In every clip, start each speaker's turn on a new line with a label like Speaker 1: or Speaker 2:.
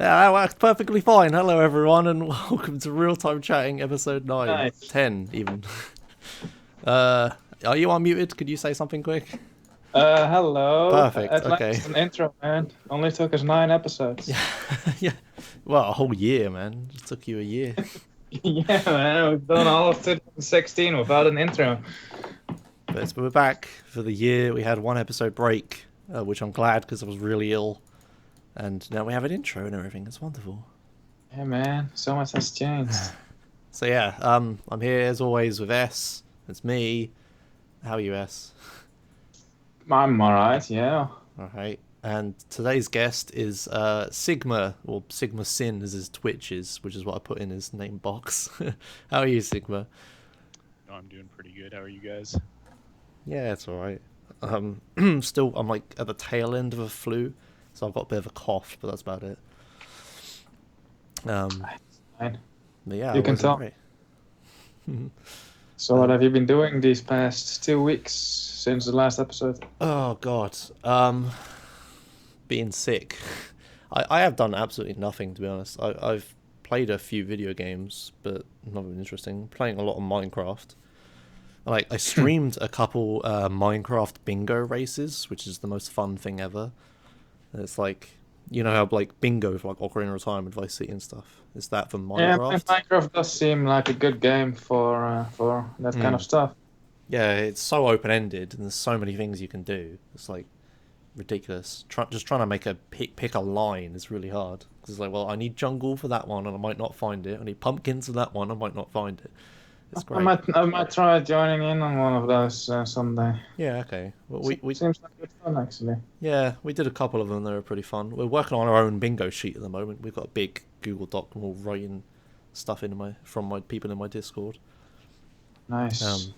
Speaker 1: Yeah, that worked perfectly fine. Hello, everyone, and welcome to Real Time Chatting, episode 9.
Speaker 2: Nice.
Speaker 1: 10, even. Uh, are you unmuted? Could you say something quick?
Speaker 2: Hello.
Speaker 1: Perfect,
Speaker 2: At
Speaker 1: okay.
Speaker 2: last, an intro, man. Only took us 9 episodes.
Speaker 1: Yeah. Well, a whole year, man. It took you a year.
Speaker 2: Yeah, man. We've done all of 2016 without an intro.
Speaker 1: But we're back for the year. We had one episode break, which I'm glad because I was really ill. And now we have an intro and everything. It's wonderful.
Speaker 2: Yeah, man. So much has changed.
Speaker 1: So yeah, I'm here as always with S. It's me. How are you, S?
Speaker 2: I'm alright, yeah.
Speaker 1: Alright. And today's guest is Sigma, or Sigma Sin as his Twitch is, which is what I put in his name box. How are you, Sigma?
Speaker 3: No, I'm doing pretty good. How are you guys?
Speaker 1: Yeah, it's alright. Still, I'm like at the tail end of a flu, so I've got a bit of a cough, but that's about it.
Speaker 2: Fine.
Speaker 1: But yeah,
Speaker 2: You can tell.
Speaker 1: right.
Speaker 2: So what have you been doing these past 2 weeks since the last episode?
Speaker 1: Oh god, being sick. I have done absolutely nothing, to be honest. I've played a few video games, but nothing interesting. Playing a lot of Minecraft. Like I streamed a couple Minecraft bingo races, which is the most fun thing ever. And it's like, you know how like bingo for like Ocarina of Time and Vice City and stuff. Is that for
Speaker 2: Yeah,
Speaker 1: Minecraft?
Speaker 2: Minecraft does seem like a good game for that kind of stuff.
Speaker 1: Yeah, it's so open-ended and there's so many things you can do. It's like ridiculous. Just trying to make a pick a line is really hard. Because it's like, well, I need jungle for that one and I might not find it. I need pumpkins for that one, I might not find it. It's great.
Speaker 2: I might try joining in on one of those someday.
Speaker 1: Yeah, okay. Well, we
Speaker 2: Seems like good fun, actually.
Speaker 1: yeah, we did a couple of them. They were pretty fun. We're working on our own bingo sheet at the moment. We've got a big Google Doc and we're writing stuff from my people in my Discord.
Speaker 2: Nice.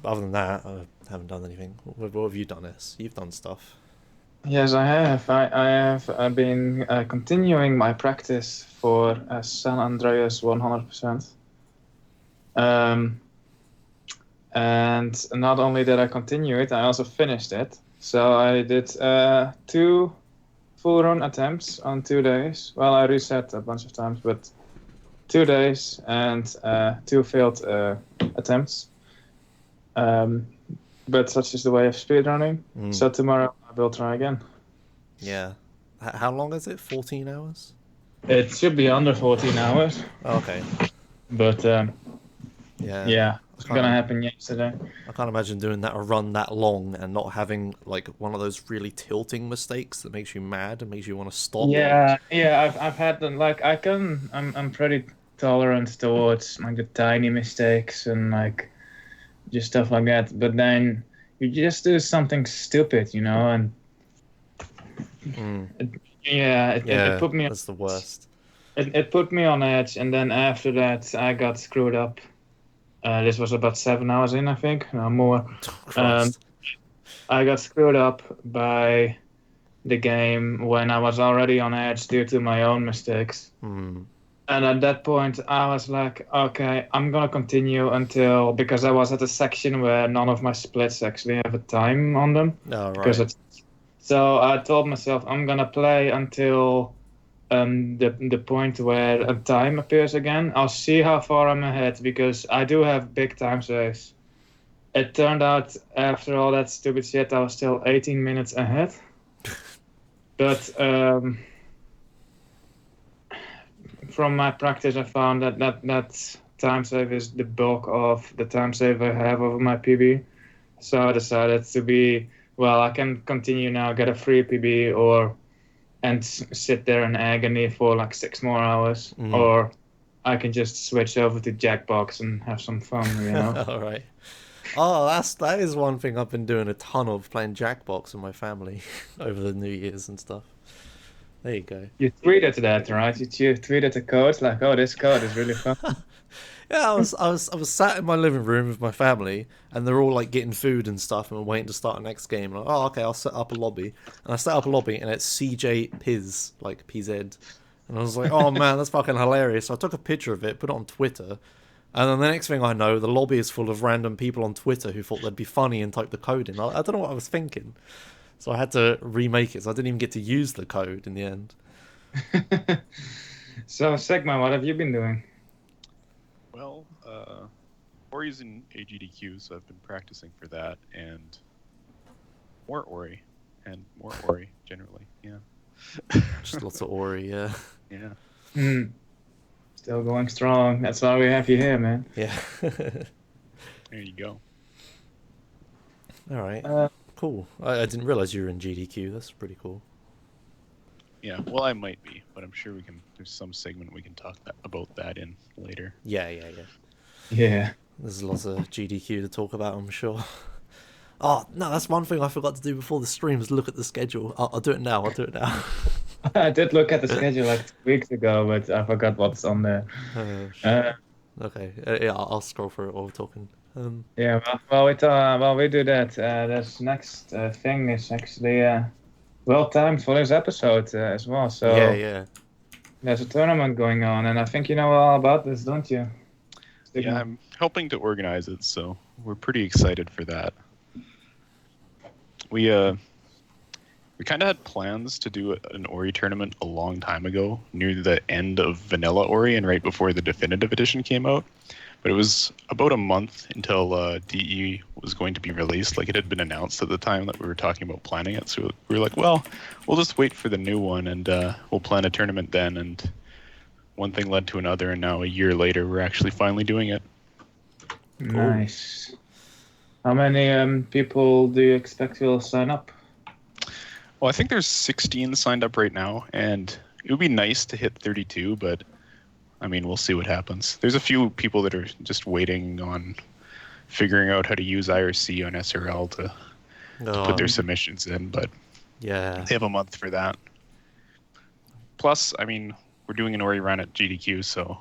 Speaker 1: But other than that, I haven't done anything. What have you done, S? You've done stuff.
Speaker 2: Yes, I have. I have been continuing my practice for San Andreas 100%. And not only did I continue it, I also finished it. So I did 2 full run attempts on 2 days. Well, I reset a bunch of times, but 2 days and 2 failed attempts. But such is the way of speedrunning. So tomorrow I will try again.
Speaker 1: Yeah. How long is it? 14 hours?
Speaker 2: It should be under 14 hours.
Speaker 1: Oh, okay.
Speaker 2: But
Speaker 1: Yeah.
Speaker 2: it's gonna happen yesterday.
Speaker 1: I can't imagine doing a run that long and not having like one of those really tilting mistakes that makes you mad and makes you want to stop.
Speaker 2: Yeah, I've had them. Like I'm pretty tolerant towards like the tiny mistakes and like just stuff like that. But then you just do something stupid, and it put me.
Speaker 1: That's the worst.
Speaker 2: It put me on edge, and then after that I got screwed up. This was about 7 hours in, I think, no more. I got screwed up by the game when I was already on edge due to my own mistakes. And at that point, I was like, okay, I'm gonna continue because I was at a section where none of my splits actually have a time on them.
Speaker 1: Oh, right.
Speaker 2: So I told myself I'm gonna play until the point where a time appears again. I'll see how far I'm ahead because I do have big time saves. It turned out after all that stupid shit, I was still 18 minutes ahead. But from my practice, I found that time save is the bulk of the time save I have over my PB. So I decided I can continue now, get a free PB, and sit there in agony for like 6 more hours, or I can just switch over to Jackbox and have some fun,
Speaker 1: All right. Oh, that is one thing I've been doing a ton of, playing Jackbox with my family over the New Year's and stuff. There you go.
Speaker 2: You tweeted that, right? You tweeted the code like, "Oh, this code is really fun."
Speaker 1: Yeah, I was sat in my living room with my family, and they're all like getting food and stuff, and we're waiting to start the next game. And I'm like, oh, okay, I'll set up a lobby, and I set up a lobby, and it's CJ Piz, like PZ, and I was like, oh man, that's fucking hilarious. So I took a picture of it, put it on Twitter, and then the next thing I know, the lobby is full of random people on Twitter who thought they'd be funny and typed the code in. I don't know what I was thinking, so I had to remake it. So I didn't even get to use the code in the end.
Speaker 2: So, Sigma, what have you been doing?
Speaker 3: Well, Ori's in AGDQ, so I've been practicing for that, and more Ori, and more Ori generally. Yeah.
Speaker 1: Just lots of Ori, yeah.
Speaker 3: Yeah.
Speaker 2: Hmm. Still going strong. That's why we have you here, man.
Speaker 1: Yeah.
Speaker 3: There you go.
Speaker 1: All right.
Speaker 2: Uh,
Speaker 1: Cool. I didn't realize you were in GDQ. That's pretty cool.
Speaker 3: Yeah. Well, I might be, but I'm sure we can. There's some segment we can talk about that in later.
Speaker 1: Yeah.
Speaker 2: yeah.
Speaker 1: There's lots of GDQ to talk about, I'm sure. Oh, no, that's one thing I forgot to do before the stream is look at the schedule. I'll do it now.
Speaker 2: I did look at the schedule like 2 weeks ago, but I forgot what's on there.
Speaker 1: Okay. Yeah, I'll scroll through it while we're talking.
Speaker 2: Yeah, while we do that, this next thing is actually well timed for this episode as well. So
Speaker 1: Yeah.
Speaker 2: there's a tournament going on, and I think you know all about this, don't you? Stigma?
Speaker 3: Yeah, I'm helping to organize it, so we're pretty excited for that. We kind of had plans to do an Ori tournament a long time ago, near the end of Vanilla Ori and right before the Definitive Edition came out. But it was about a month until DE was going to be released. Like, it had been announced at the time that we were talking about planning it. So we were like, well, we'll just wait for the new one and we'll plan a tournament then. And one thing led to another, and now a year later, we're actually finally doing it.
Speaker 2: Nice. How many people do you expect will sign up?
Speaker 3: Well, I think there's 16 signed up right now, and it would be nice to hit 32, but I mean, we'll see what happens. There's a few people that are just waiting on figuring out how to use IRC on SRL to put their submissions in, but
Speaker 1: Yeah.
Speaker 3: they have a month for that. Plus, I mean, we're doing an Ori run at GDQ, so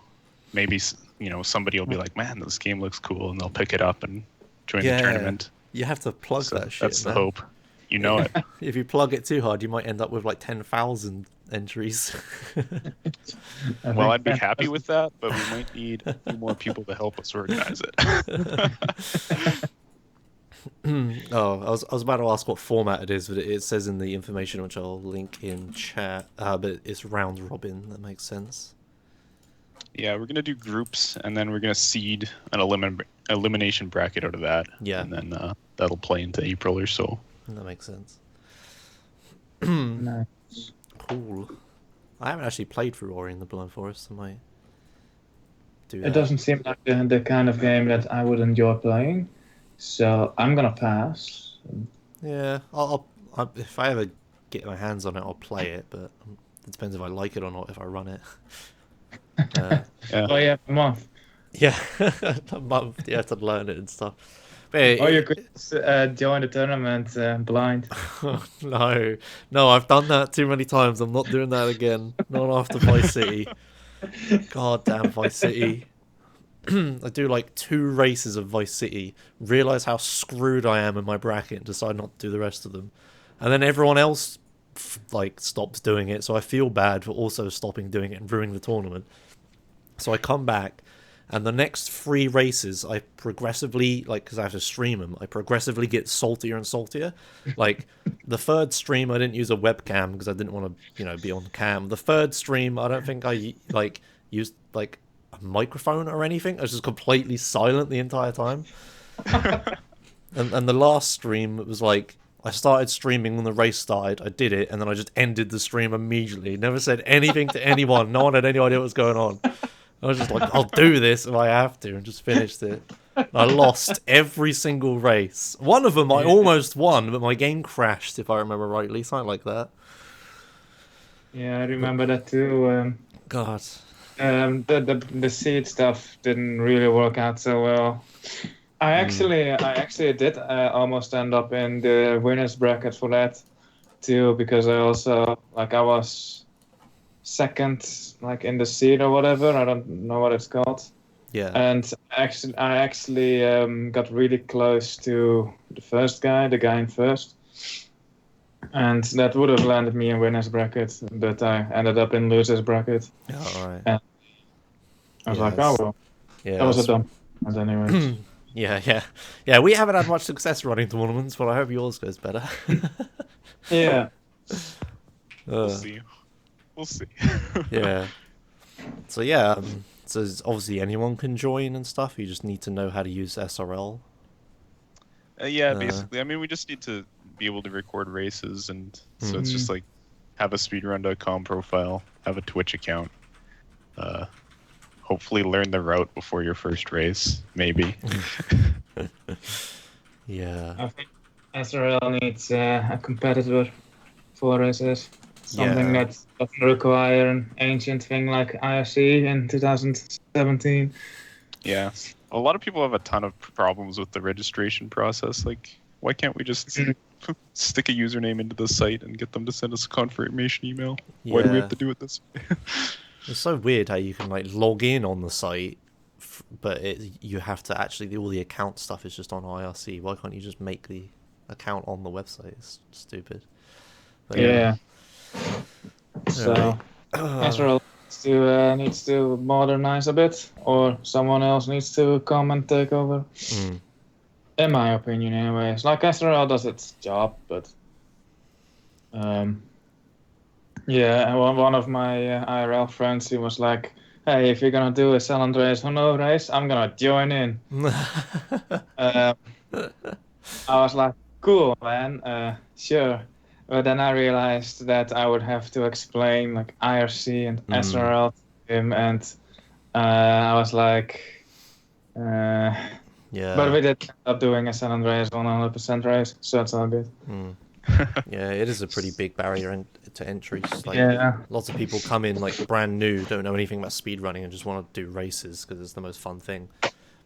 Speaker 3: maybe, you know, somebody will be like, man, this game looks cool, and they'll pick it up and join the tournament.
Speaker 1: You have to plug
Speaker 3: So
Speaker 1: that shit,
Speaker 3: that's the
Speaker 1: man.
Speaker 3: hope. You know it.
Speaker 1: If you plug it too hard, you might end up with like 10,000 entries.
Speaker 3: Well, I'd be happy with that, but we might need a few more people to help us organize it.
Speaker 1: Oh, I was about to ask what format it is, but it says in the information, which I'll link in chat. But it's round robin. That makes sense.
Speaker 3: Yeah, we're gonna do groups, and then we're gonna seed an elimination bracket out of that.
Speaker 1: Yeah.
Speaker 3: And then that'll play into April or so.
Speaker 1: That makes sense.
Speaker 2: Nice.
Speaker 1: Cool. I haven't actually played through Ori and the Blind Forest. I might do that.
Speaker 2: It doesn't seem like the kind of game that I would enjoy playing, so I'm gonna pass.
Speaker 1: Yeah, if I ever get my hands on it, I'll play it. But it depends if I like it or not. If I run it.
Speaker 3: Yeah.
Speaker 2: Oh yeah, a month.
Speaker 1: Yeah, a month. You have to learn it and stuff. But
Speaker 2: Oh, you could join the tournament blind.
Speaker 1: no, I've done that too many times. I'm not doing that again. Not after Vice City. God damn Vice City. I do like 2 races of Vice City, realize how screwed I am in my bracket, and decide not to do the rest of them. And then everyone else like stops doing it, so I feel bad for also stopping doing it and ruining the tournament. So I come back, and the next 3 races, I progressively, like, because I have to stream them, I progressively get saltier and saltier. Like, the 3rd stream, I didn't use a webcam because I didn't want to, be on cam. The 3rd stream, I don't think I, used, a microphone or anything. I was just completely silent the entire time. and the last stream, it was like, I started streaming when the race started, I did it, and then I just ended the stream immediately. Never said anything to anyone. No one had any idea what was going on. I was just like, I'll do this if I have to, and just finished it. I lost every single race. One of them I almost won, but my game crashed, if I remember rightly. Something like that.
Speaker 2: Yeah, I remember that too.
Speaker 1: God.
Speaker 2: The seed stuff didn't really work out so well. I actually did almost end up in the winners bracket for that too, because I also I was second in the seed or whatever. I don't know what it's called.
Speaker 1: Yeah.
Speaker 2: And I actually got really close to the first guy, the guy in first. And that would have landed me in winner's bracket, but I ended up in loser's bracket.
Speaker 1: Oh, all right.
Speaker 2: And I was like, oh well.
Speaker 1: Yeah,
Speaker 2: That was a dumb. But anyways.
Speaker 1: Yeah, we haven't had much success running tournaments, but I hope yours goes better.
Speaker 2: Yeah.
Speaker 3: We'll see. we'll see.
Speaker 1: Yeah. So yeah, so obviously anyone can join and stuff. You just need to know how to use SRL.
Speaker 3: Yeah, basically. I mean, we just need to be able to record races, and so it's just like have a speedrun.com profile, have a Twitch account, hopefully learn the route before your first race, maybe.
Speaker 1: Yeah.
Speaker 2: I think SRL needs a competitor for races. Something
Speaker 1: Yeah.
Speaker 2: that doesn't require an ancient thing like IRC in 2017.
Speaker 3: Yeah. A lot of people have a ton of problems with the registration process. Like, why can't we just stick a username into the site and get them to send us a confirmation email? Why do we
Speaker 1: Yeah.
Speaker 3: have to do it this way?
Speaker 1: It's so weird how you can like log in on the site, but you have to actually all the account stuff is just on IRC. Why can't you just make the account on the website? It's stupid. But
Speaker 2: Yeah. So
Speaker 1: Alright.
Speaker 2: SRL needs to modernize a bit, or someone else needs to come and take over. In my opinion, anyways. Like SRL does its job, but yeah, one of my IRL friends, he was like, "Hey, if you're gonna do a San Andreas Honor race, I'm gonna join in." I was like, "Cool, man. Sure." But then I realized that I would have to explain like IRC and SRL to him, and I was like,
Speaker 1: Yeah.
Speaker 2: But we did end up doing a San Andreas 100% race, so it's all good.
Speaker 1: Yeah, it is a pretty big barrier to entry. Just, like,
Speaker 2: Yeah.
Speaker 1: lots of people come in like brand new, don't know anything about speedrunning, and just want to do races because it's the most fun thing.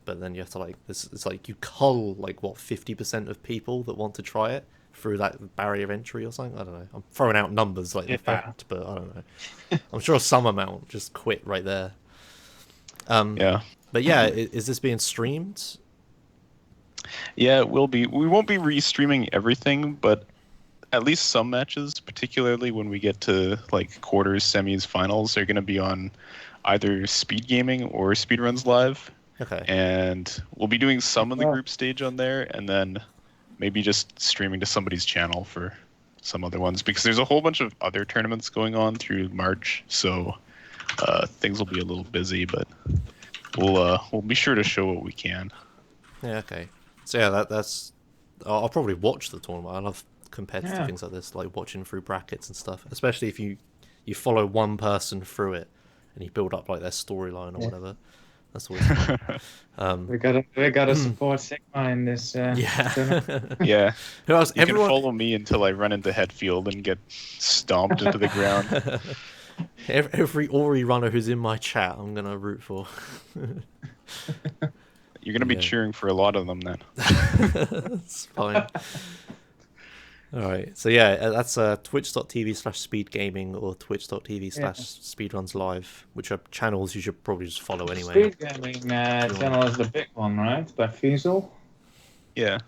Speaker 1: But then you have to like this. It's like you cull like what 50% of people that want to try it through that barrier of entry or something. I don't know. I'm throwing out numbers like the fact, but I don't know. I'm sure some amount just quit right there.
Speaker 3: Yeah.
Speaker 1: But yeah, is this being streamed?
Speaker 3: Yeah, it will be. We won't be restreaming everything, but at least some matches, particularly when we get to like quarters, semis, finals, are going to be on either Speed Gaming or Speedruns Live.
Speaker 1: Okay.
Speaker 3: And we'll be doing some of the group stage on there, and then maybe just streaming to somebody's channel for some other ones, because there's a whole bunch of other tournaments going on through March, so things will be a little busy, but we'll be sure to show what we can.
Speaker 1: Yeah. Okay. So yeah, that's. I'll probably watch the tournament. I love competitive things like this, like watching through brackets and stuff. Especially if you follow one person through it and you build up like their storyline or whatever. That's always fun.
Speaker 2: We gotta support Sigma in this.
Speaker 3: Yeah.
Speaker 1: Who else?
Speaker 3: You can follow me until I run into Headfield and get stomped into the ground.
Speaker 1: Every Ori runner who's in my chat, I'm gonna root for.
Speaker 3: You're gonna be cheering for a lot of them then.
Speaker 1: That's fine. Alright, so yeah, that's twitch.tv/speedgaming or twitch.tv/speedrunslive, which are channels you should probably just follow anyway.
Speaker 2: Speed Gaming channel is the big one, right? By Fiesel?
Speaker 3: Yeah.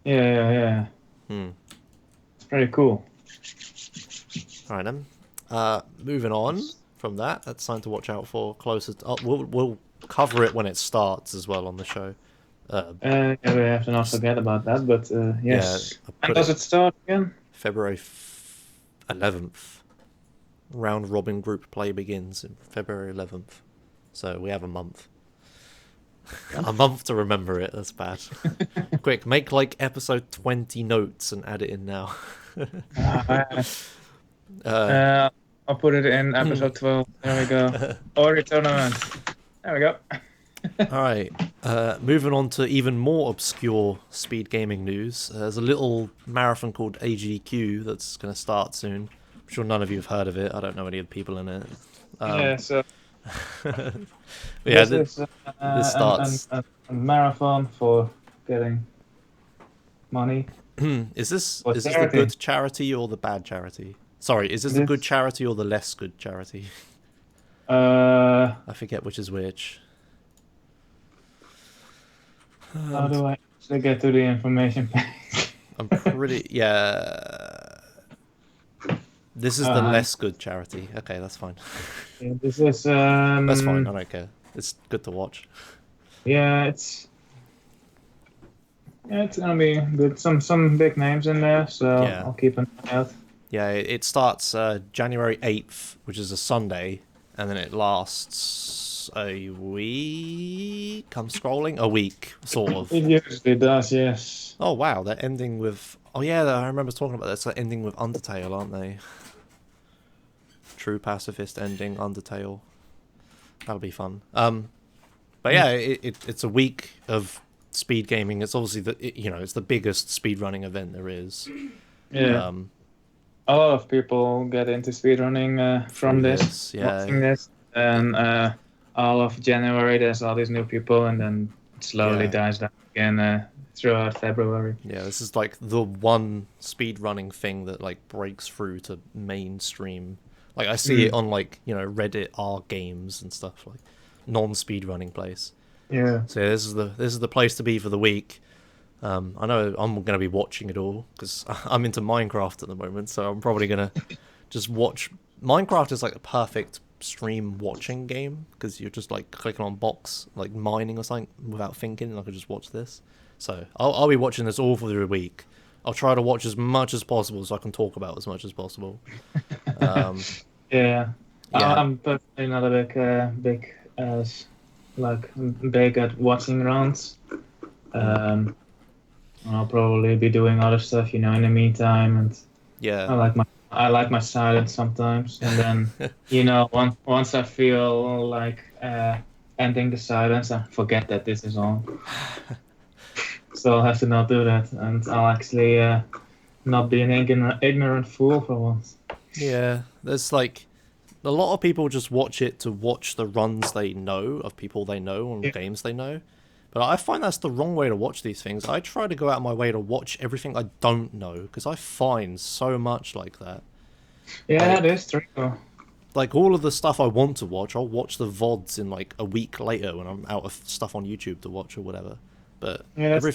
Speaker 2: Yeah. It's pretty cool.
Speaker 1: Alright then. Moving on from that, that's something to watch out for closer. We'll cover it when it starts as well on the show.
Speaker 2: Yeah, we have to not forget about that, but yes.
Speaker 1: Yeah,
Speaker 2: and does it start again?
Speaker 1: February 11th. Round robin group play begins in February 11th. So we have a month. A month to remember it, that's bad. Quick, make like episode 20 notes and add it in now.
Speaker 2: I'll put it in episode 12. There we go. Ori tournament. There we go.
Speaker 1: Alright, moving on to even more obscure speed gaming news. There's a little marathon called AGQ that's going to start soon. I'm sure none of you have heard of it. I don't know any of the people in it.
Speaker 2: So
Speaker 1: yeah,
Speaker 2: this
Speaker 1: starts.
Speaker 2: A marathon for getting money.
Speaker 1: Is this the good charity or the bad charity? Sorry, is this the good charity or the less good charity? I forget which is which.
Speaker 2: How do I actually get to the information page?
Speaker 1: I'm pretty... Yeah... This is the less good charity. Okay, that's fine.
Speaker 2: Yeah, this is...
Speaker 1: That's fine, I don't care. It's good to watch.
Speaker 2: Yeah, it's gonna be good. Some big names in there, so
Speaker 1: Yeah.
Speaker 2: I'll keep an eye out.
Speaker 1: Yeah, it starts January 8th, which is a Sunday, and then it lasts a week. I'm scrolling. A week, sort of.
Speaker 2: It usually does, yes.
Speaker 1: Oh wow, they're ending with. Oh yeah, I remember talking about this. They're ending with Undertale, aren't they? True pacifist ending, Undertale. That'll be fun. But yeah, it's a week of speed gaming. It's obviously it's the biggest speedrunning event there is.
Speaker 2: Yeah. A lot of people get into speedrunning from this, watching this, and all of January there's all these new people, and then it slowly dies down again throughout February.
Speaker 1: Yeah, this is like the one speedrunning thing that like breaks through to mainstream. Like I see it on like Reddit R games and stuff, like non-speedrunning place.
Speaker 2: Yeah.
Speaker 1: So yeah, this is the place to be for the week. I know I'm going to be watching it all because I'm into Minecraft at the moment, so I'm probably going to just watch. Minecraft is like a perfect stream watching game because you're just like clicking on box, like mining or something without thinking, and I could just watch this. So I'll be watching this all for the week. I'll try to watch as much as possible so I can talk about as much as possible.
Speaker 2: Yeah. I'm personally not a big at watching rounds. I'll probably be doing other stuff, in the meantime, and
Speaker 1: yeah,
Speaker 2: I like my silence sometimes, and then once I feel like ending the silence, I forget that this is on. So I'll have to not do that, and I'll actually not be an ignorant fool for once.
Speaker 1: Yeah, there's like a lot of people just watch it to watch the runs they know of people they know on games they know. But I find that's the wrong way to watch these things. I try to go out of my way to watch everything I don't know, because I find so much like that.
Speaker 2: Yeah, that is true.
Speaker 1: Like all of the stuff I want to watch, I'll watch the VODs in like a week later when I'm out of stuff on YouTube to watch or whatever. But
Speaker 2: that's a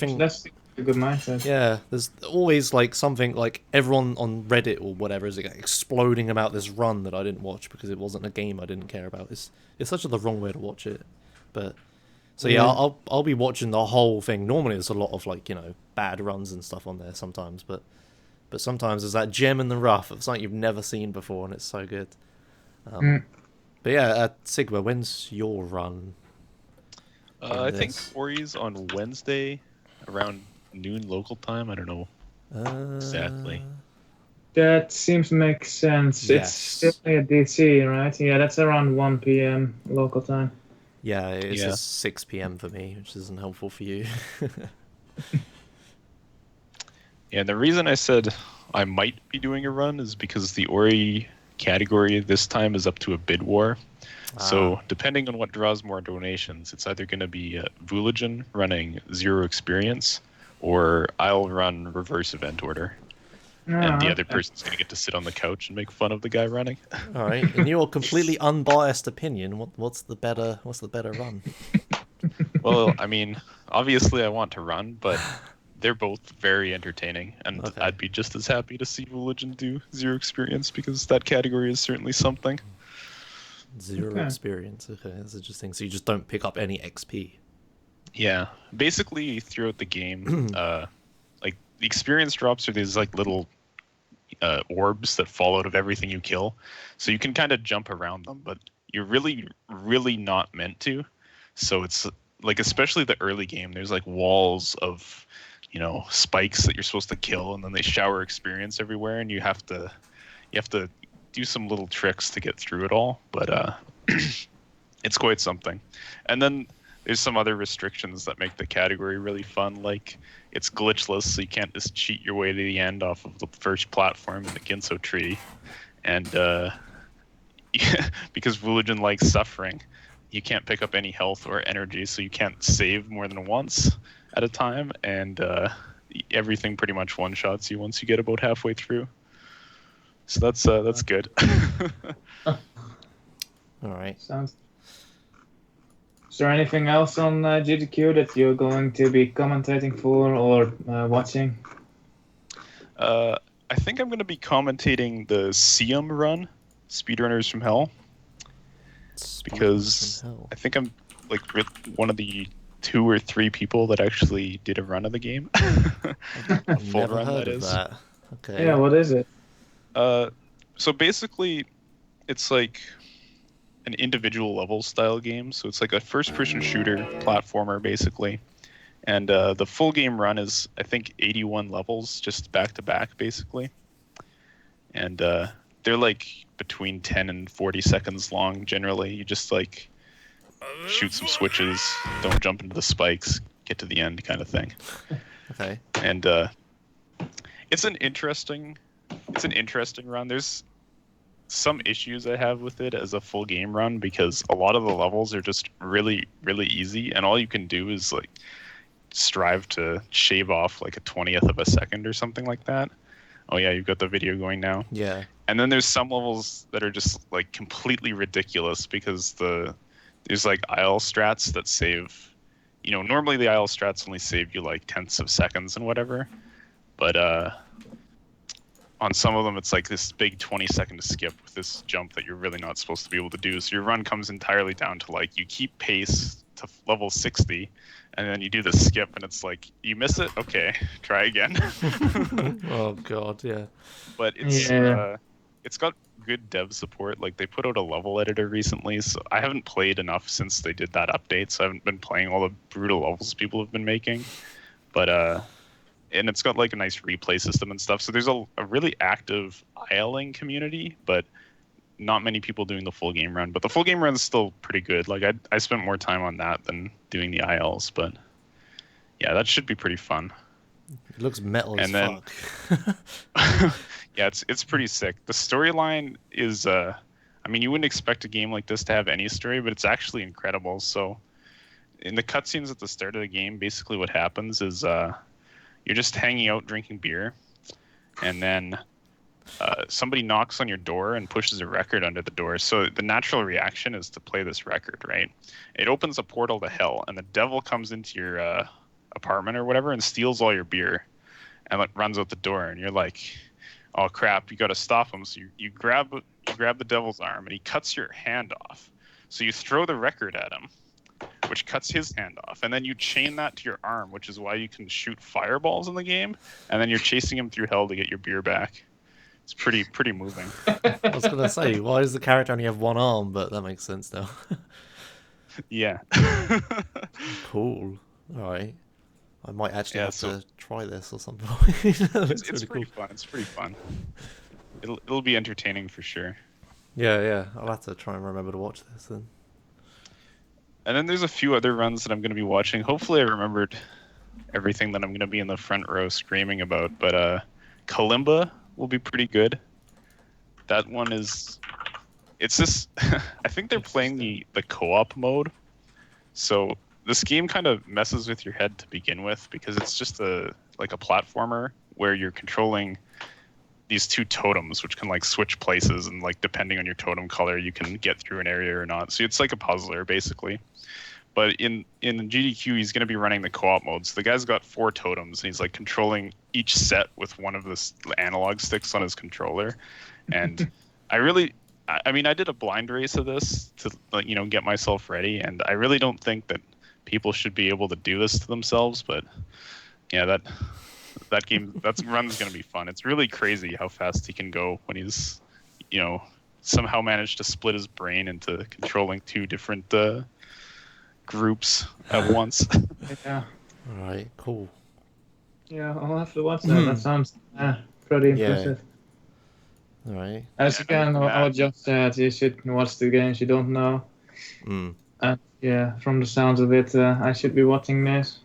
Speaker 2: good mindset.
Speaker 1: Yeah, there's always like something like everyone on Reddit or whatever is like exploding about this run that I didn't watch because it wasn't a game I didn't care about. It's such the wrong way to watch it. But so yeah, I'll be watching the whole thing. Normally there's a lot of like bad runs and stuff on there sometimes, but sometimes there's that gem in the rough of something you've never seen before and it's so good. But yeah, Sigma, when's your run?
Speaker 3: I think Ori's on Wednesday around noon local time. I don't know exactly.
Speaker 2: That seems to make sense.
Speaker 1: Yes.
Speaker 2: It's still at DC, right? Yeah, that's around 1 p.m. local time.
Speaker 1: Yeah, it's just 6 p.m. for me, which isn't helpful for you.
Speaker 3: Yeah, and the reason I said I might be doing a run is because the Ori category this time is up to a bid war. So depending on what draws more donations, it's either going to be Vooligen running Zero Experience, or I'll run Reverse Event Order. And the other person's going to get to sit on the couch and make fun of the guy running.
Speaker 1: All right. In your completely unbiased opinion, what's the better run?
Speaker 3: Well, I mean, obviously I want to run, but they're both very entertaining, and
Speaker 1: Okay.
Speaker 3: I'd be just as happy to see Vooligen do Zero Experience because that category is certainly something.
Speaker 1: Zero experience. Okay, that's interesting. So you just don't pick up any XP.
Speaker 3: Yeah, basically throughout the game, like the experience drops are these like little orbs that fall out of everything you kill, so you can kind of jump around them, but you're really, really not meant to. So it's like, especially the early game, there's like walls of, spikes that you're supposed to kill, and then they shower experience everywhere, and you have to do some little tricks to get through it all, but it's quite something. And then there's some other restrictions that make the category really fun, like it's glitchless, so you can't just cheat your way to the end off of the first platform in the Ginso tree. And because Vooligen likes suffering, you can't pick up any health or energy, so you can't save more than once at a time, and everything pretty much one-shots you once you get about halfway through. So that's good.
Speaker 1: All right.
Speaker 2: Is there anything else on GDQ that you're going to be commentating for or watching?
Speaker 3: I think I'm going to be commentating the Siam run, Speedrunners from Hell, because I think I'm like one of the 2 or 3 people that actually did a run of the game.
Speaker 1: I've
Speaker 3: full
Speaker 1: never
Speaker 3: run,
Speaker 1: heard
Speaker 3: that
Speaker 1: of
Speaker 3: is.
Speaker 1: that. Okay.
Speaker 2: Yeah, what is it?
Speaker 3: So basically, it's like an individual level style game. So it's like a first person shooter platformer, basically. And the full game run is, I think, 81 levels, just back to back, basically. And they're like between 10 and 40 seconds long, generally. You just like shoot some switches, don't jump into the spikes, get to the end kind of thing.
Speaker 1: Okay.
Speaker 3: And it's an interesting run. There's some issues I have with it as a full game run because a lot of the levels are just really, really easy, and all you can do is like strive to shave off like a 20th of a second or something like that. Oh yeah, you've got the video going now.
Speaker 1: Yeah.
Speaker 3: And then there's some levels that are just like completely ridiculous because there's like IL strats that save, normally the IL strats only save you like tenths of seconds and whatever, but on some of them it's like this big 20-second skip with this jump that you're really not supposed to be able to do. So your run comes entirely down to like you keep pace to level 60 and then you do the skip and it's like you miss it, okay, try again.
Speaker 1: Oh god, yeah.
Speaker 3: But it's got good dev support. Like they put out a level editor recently, so I haven't played enough since they did that update, so I haven't been playing all the brutal levels people have been making. But and it's got like a nice replay system and stuff. So there's a really active ILing community, but not many people doing the full game run. But the full game run is still pretty good. Like I spent more time on that than doing the ILs, but yeah, that should be pretty fun.
Speaker 1: It looks metal as
Speaker 3: then,
Speaker 1: fuck.
Speaker 3: Yeah, it's pretty sick. The storyline is I mean, you wouldn't expect a game like this to have any story, but it's actually incredible. So in the cutscenes at the start of the game, basically what happens is you're just hanging out drinking beer, and then somebody knocks on your door and pushes a record under the door. So the natural reaction is to play this record, right? It opens a portal to hell, and the devil comes into your apartment or whatever and steals all your beer and like runs out the door, and you're like, oh crap, you got to stop him. So you grab the devil's arm and he cuts your hand off. So you throw the record at him, which cuts his hand off, and then you chain that to your arm, which is why you can shoot fireballs in the game, and then you're chasing him through hell to get your beer back. It's pretty moving.
Speaker 1: I was gonna say, why does the character only have one arm? But that makes sense now.
Speaker 3: Yeah.
Speaker 1: Cool. All right. I might actually have to try this or something.
Speaker 3: It's
Speaker 1: really
Speaker 3: pretty
Speaker 1: cool.
Speaker 3: fun. It's pretty fun. It'll be entertaining for sure.
Speaker 1: Yeah. I'll have to try and remember to watch this then.
Speaker 3: And then there's a few other runs that I'm going to be watching. Hopefully I remembered everything that I'm going to be in the front row screaming about. But Kalimba will be pretty good. That one is... It's this... I think they're playing the co-op mode. So this game kind of messes with your head to begin with because it's just like a platformer where you're controlling these two totems which can like switch places, and like depending on your totem color you can get through an area or not. So it's like a puzzler basically. But in GDQ he's going to be running the co-op mode. So the guy's got 4 totems and he's like controlling each set with one of the analog sticks on his controller. And I mean I did a blind race of this to get myself ready, and I really don't think that people should be able to do this to themselves, but yeah, that run's going to be fun. It's really crazy how fast he can go when he's somehow managed to split his brain into controlling 2 different groups at once.
Speaker 2: Yeah.
Speaker 1: All right. Cool.
Speaker 2: Yeah, I'll have to watch that. That sounds pretty impressive.
Speaker 1: All right.
Speaker 2: As again, I just said, you should watch the games you don't know.
Speaker 1: Mm.
Speaker 2: And yeah, from the sounds of it, I should be watching this.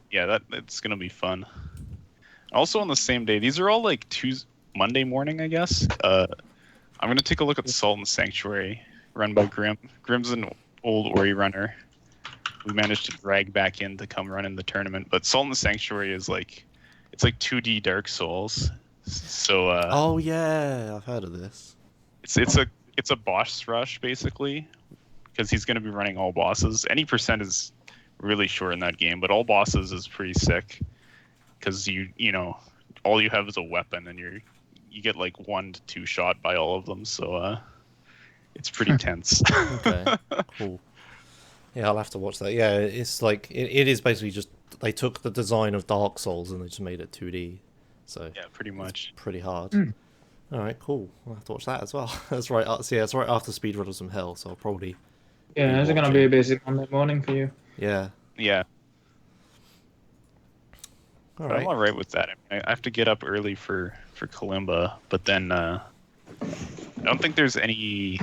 Speaker 3: Yeah, it's gonna be fun. Also on the same day, these are all like Monday morning, I guess. I'm gonna take a look at Salt and Sanctuary, run by Grim. Grim's an old Ori runner. We managed to drag back in to come run in the tournament. But Salt and Sanctuary is it's like 2D Dark Souls. So
Speaker 1: oh yeah, I've heard of this.
Speaker 3: It's a boss rush basically, because he's gonna be running all bosses. Any percent is really short in that game, but all bosses is pretty sick because all you have is a weapon and you get like 1 to 2 shot by all of them, so it's pretty tense.
Speaker 1: Okay, cool. Yeah, I'll have to watch that. Yeah, it's like it is basically just they took the design of Dark Souls and they just made it 2D. So
Speaker 3: yeah, pretty much.
Speaker 1: pretty hard. All right, cool. I'll have to watch that as well. That's right. So yeah, it's right after Speedrunners from Hell, so I'll probably be
Speaker 2: Yeah, is it gonna be a
Speaker 1: watching.
Speaker 2: busy Monday morning for you?
Speaker 1: Yeah.
Speaker 3: Yeah,
Speaker 1: All
Speaker 3: but I'm
Speaker 1: right.
Speaker 3: all right with that. I mean, I have to get up early for Kalimba, but then I don't think there's any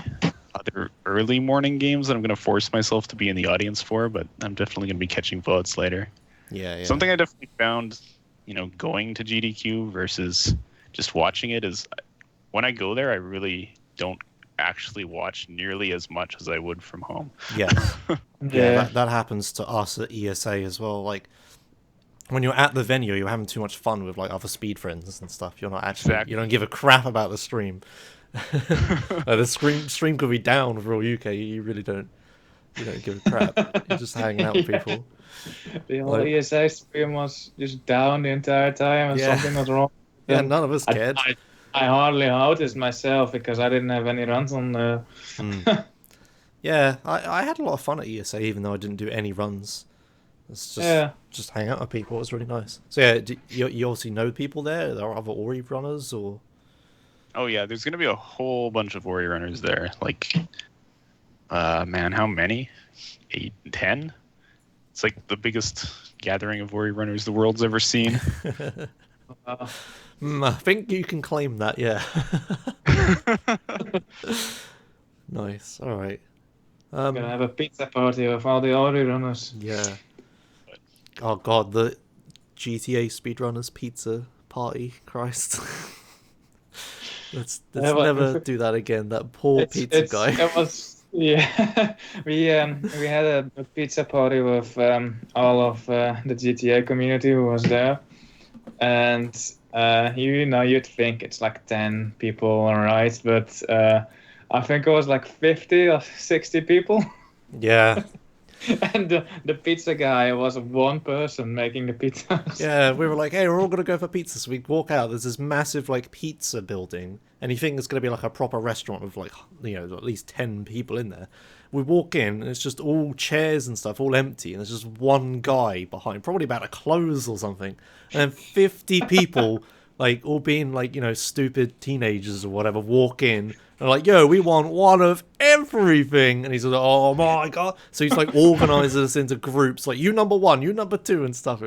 Speaker 3: other early morning games that I'm going to force myself to be in the audience for. But I'm definitely going to be catching VODs later.
Speaker 1: Yeah, yeah.
Speaker 3: Something I definitely found, going to GDQ versus just watching it is when I go there, I really don't actually watch nearly as much as I would from home.
Speaker 1: Yeah. Yeah, that happens to us at ESA as well. Like when you're at the venue, you're having too much fun with like other speed friends and stuff. You're not actually
Speaker 3: Exactly.
Speaker 1: you don't give a crap about the stream. The stream could be down for all UK. You really don't give a crap. You're just hanging out with
Speaker 2: Yeah.
Speaker 1: people.
Speaker 2: The whole
Speaker 1: Like-
Speaker 2: ESA stream was just down the entire time, and
Speaker 1: Yeah.
Speaker 2: something was wrong.
Speaker 1: Yeah,
Speaker 2: And
Speaker 1: none of us cared.
Speaker 2: I hardly noticed myself because I didn't have any runs on the.
Speaker 1: Yeah, I had a lot of fun at ESA even though I didn't do any runs. It's just hang out with people. It was really nice. So yeah, you obviously know people there. There are other Ori runners or.
Speaker 3: Oh yeah, there's gonna be a whole bunch of Ori runners there. Like, man, how many? 8, 10? It's like the biggest gathering of Ori runners the world's ever seen.
Speaker 1: I think you can claim that. Yeah. Nice. All right.
Speaker 2: Gonna have a pizza party with all the Ori runners.
Speaker 1: Yeah. Oh god, the GTA speedrunners pizza party. Christ. Let's
Speaker 2: Yeah, but-
Speaker 1: never do that again. That poor pizza guy.
Speaker 2: It was yeah. we had a pizza party with all of the GTA community who was there, and you'd think it's like 10 people, alright, but I think it was like 50 or 60 people.
Speaker 1: Yeah.
Speaker 2: And the pizza guy was one person making the pizzas.
Speaker 1: Yeah, we were like, hey, we're all gonna go for pizza. So we walk out. There's this massive like pizza building, and you think it's gonna be like a proper restaurant with like at least 10 people in there. We walk in, and it's just all chairs and stuff, all empty, and there's just one guy behind, probably about to close or something, and then 50 people, like all being like stupid teenagers or whatever, walk in. And like, yo, we want one of everything. And he's like, oh my god. So he's like organizes us into groups, like you number 1, you number 2 and stuff.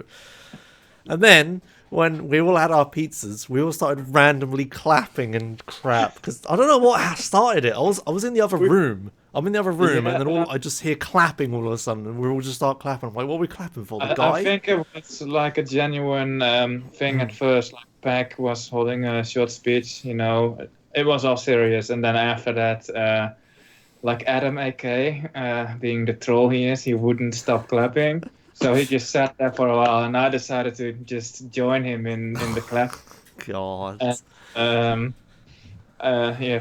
Speaker 1: And then when we all had our pizzas, we all started randomly clapping and crap. Because I don't know what started it. I was in the other room. I'm in the other room, and then I just hear clapping all of a sudden, and we all just start clapping. I'm like, what are we clapping for? The guy?
Speaker 2: I think it was like a genuine thing at first. Like Peck was holding a short speech, It was all serious, and then after that, like Adam AK, being the troll he is, he wouldn't stop clapping. So he just sat there for a while, and I decided to just join him in the clap.
Speaker 1: God.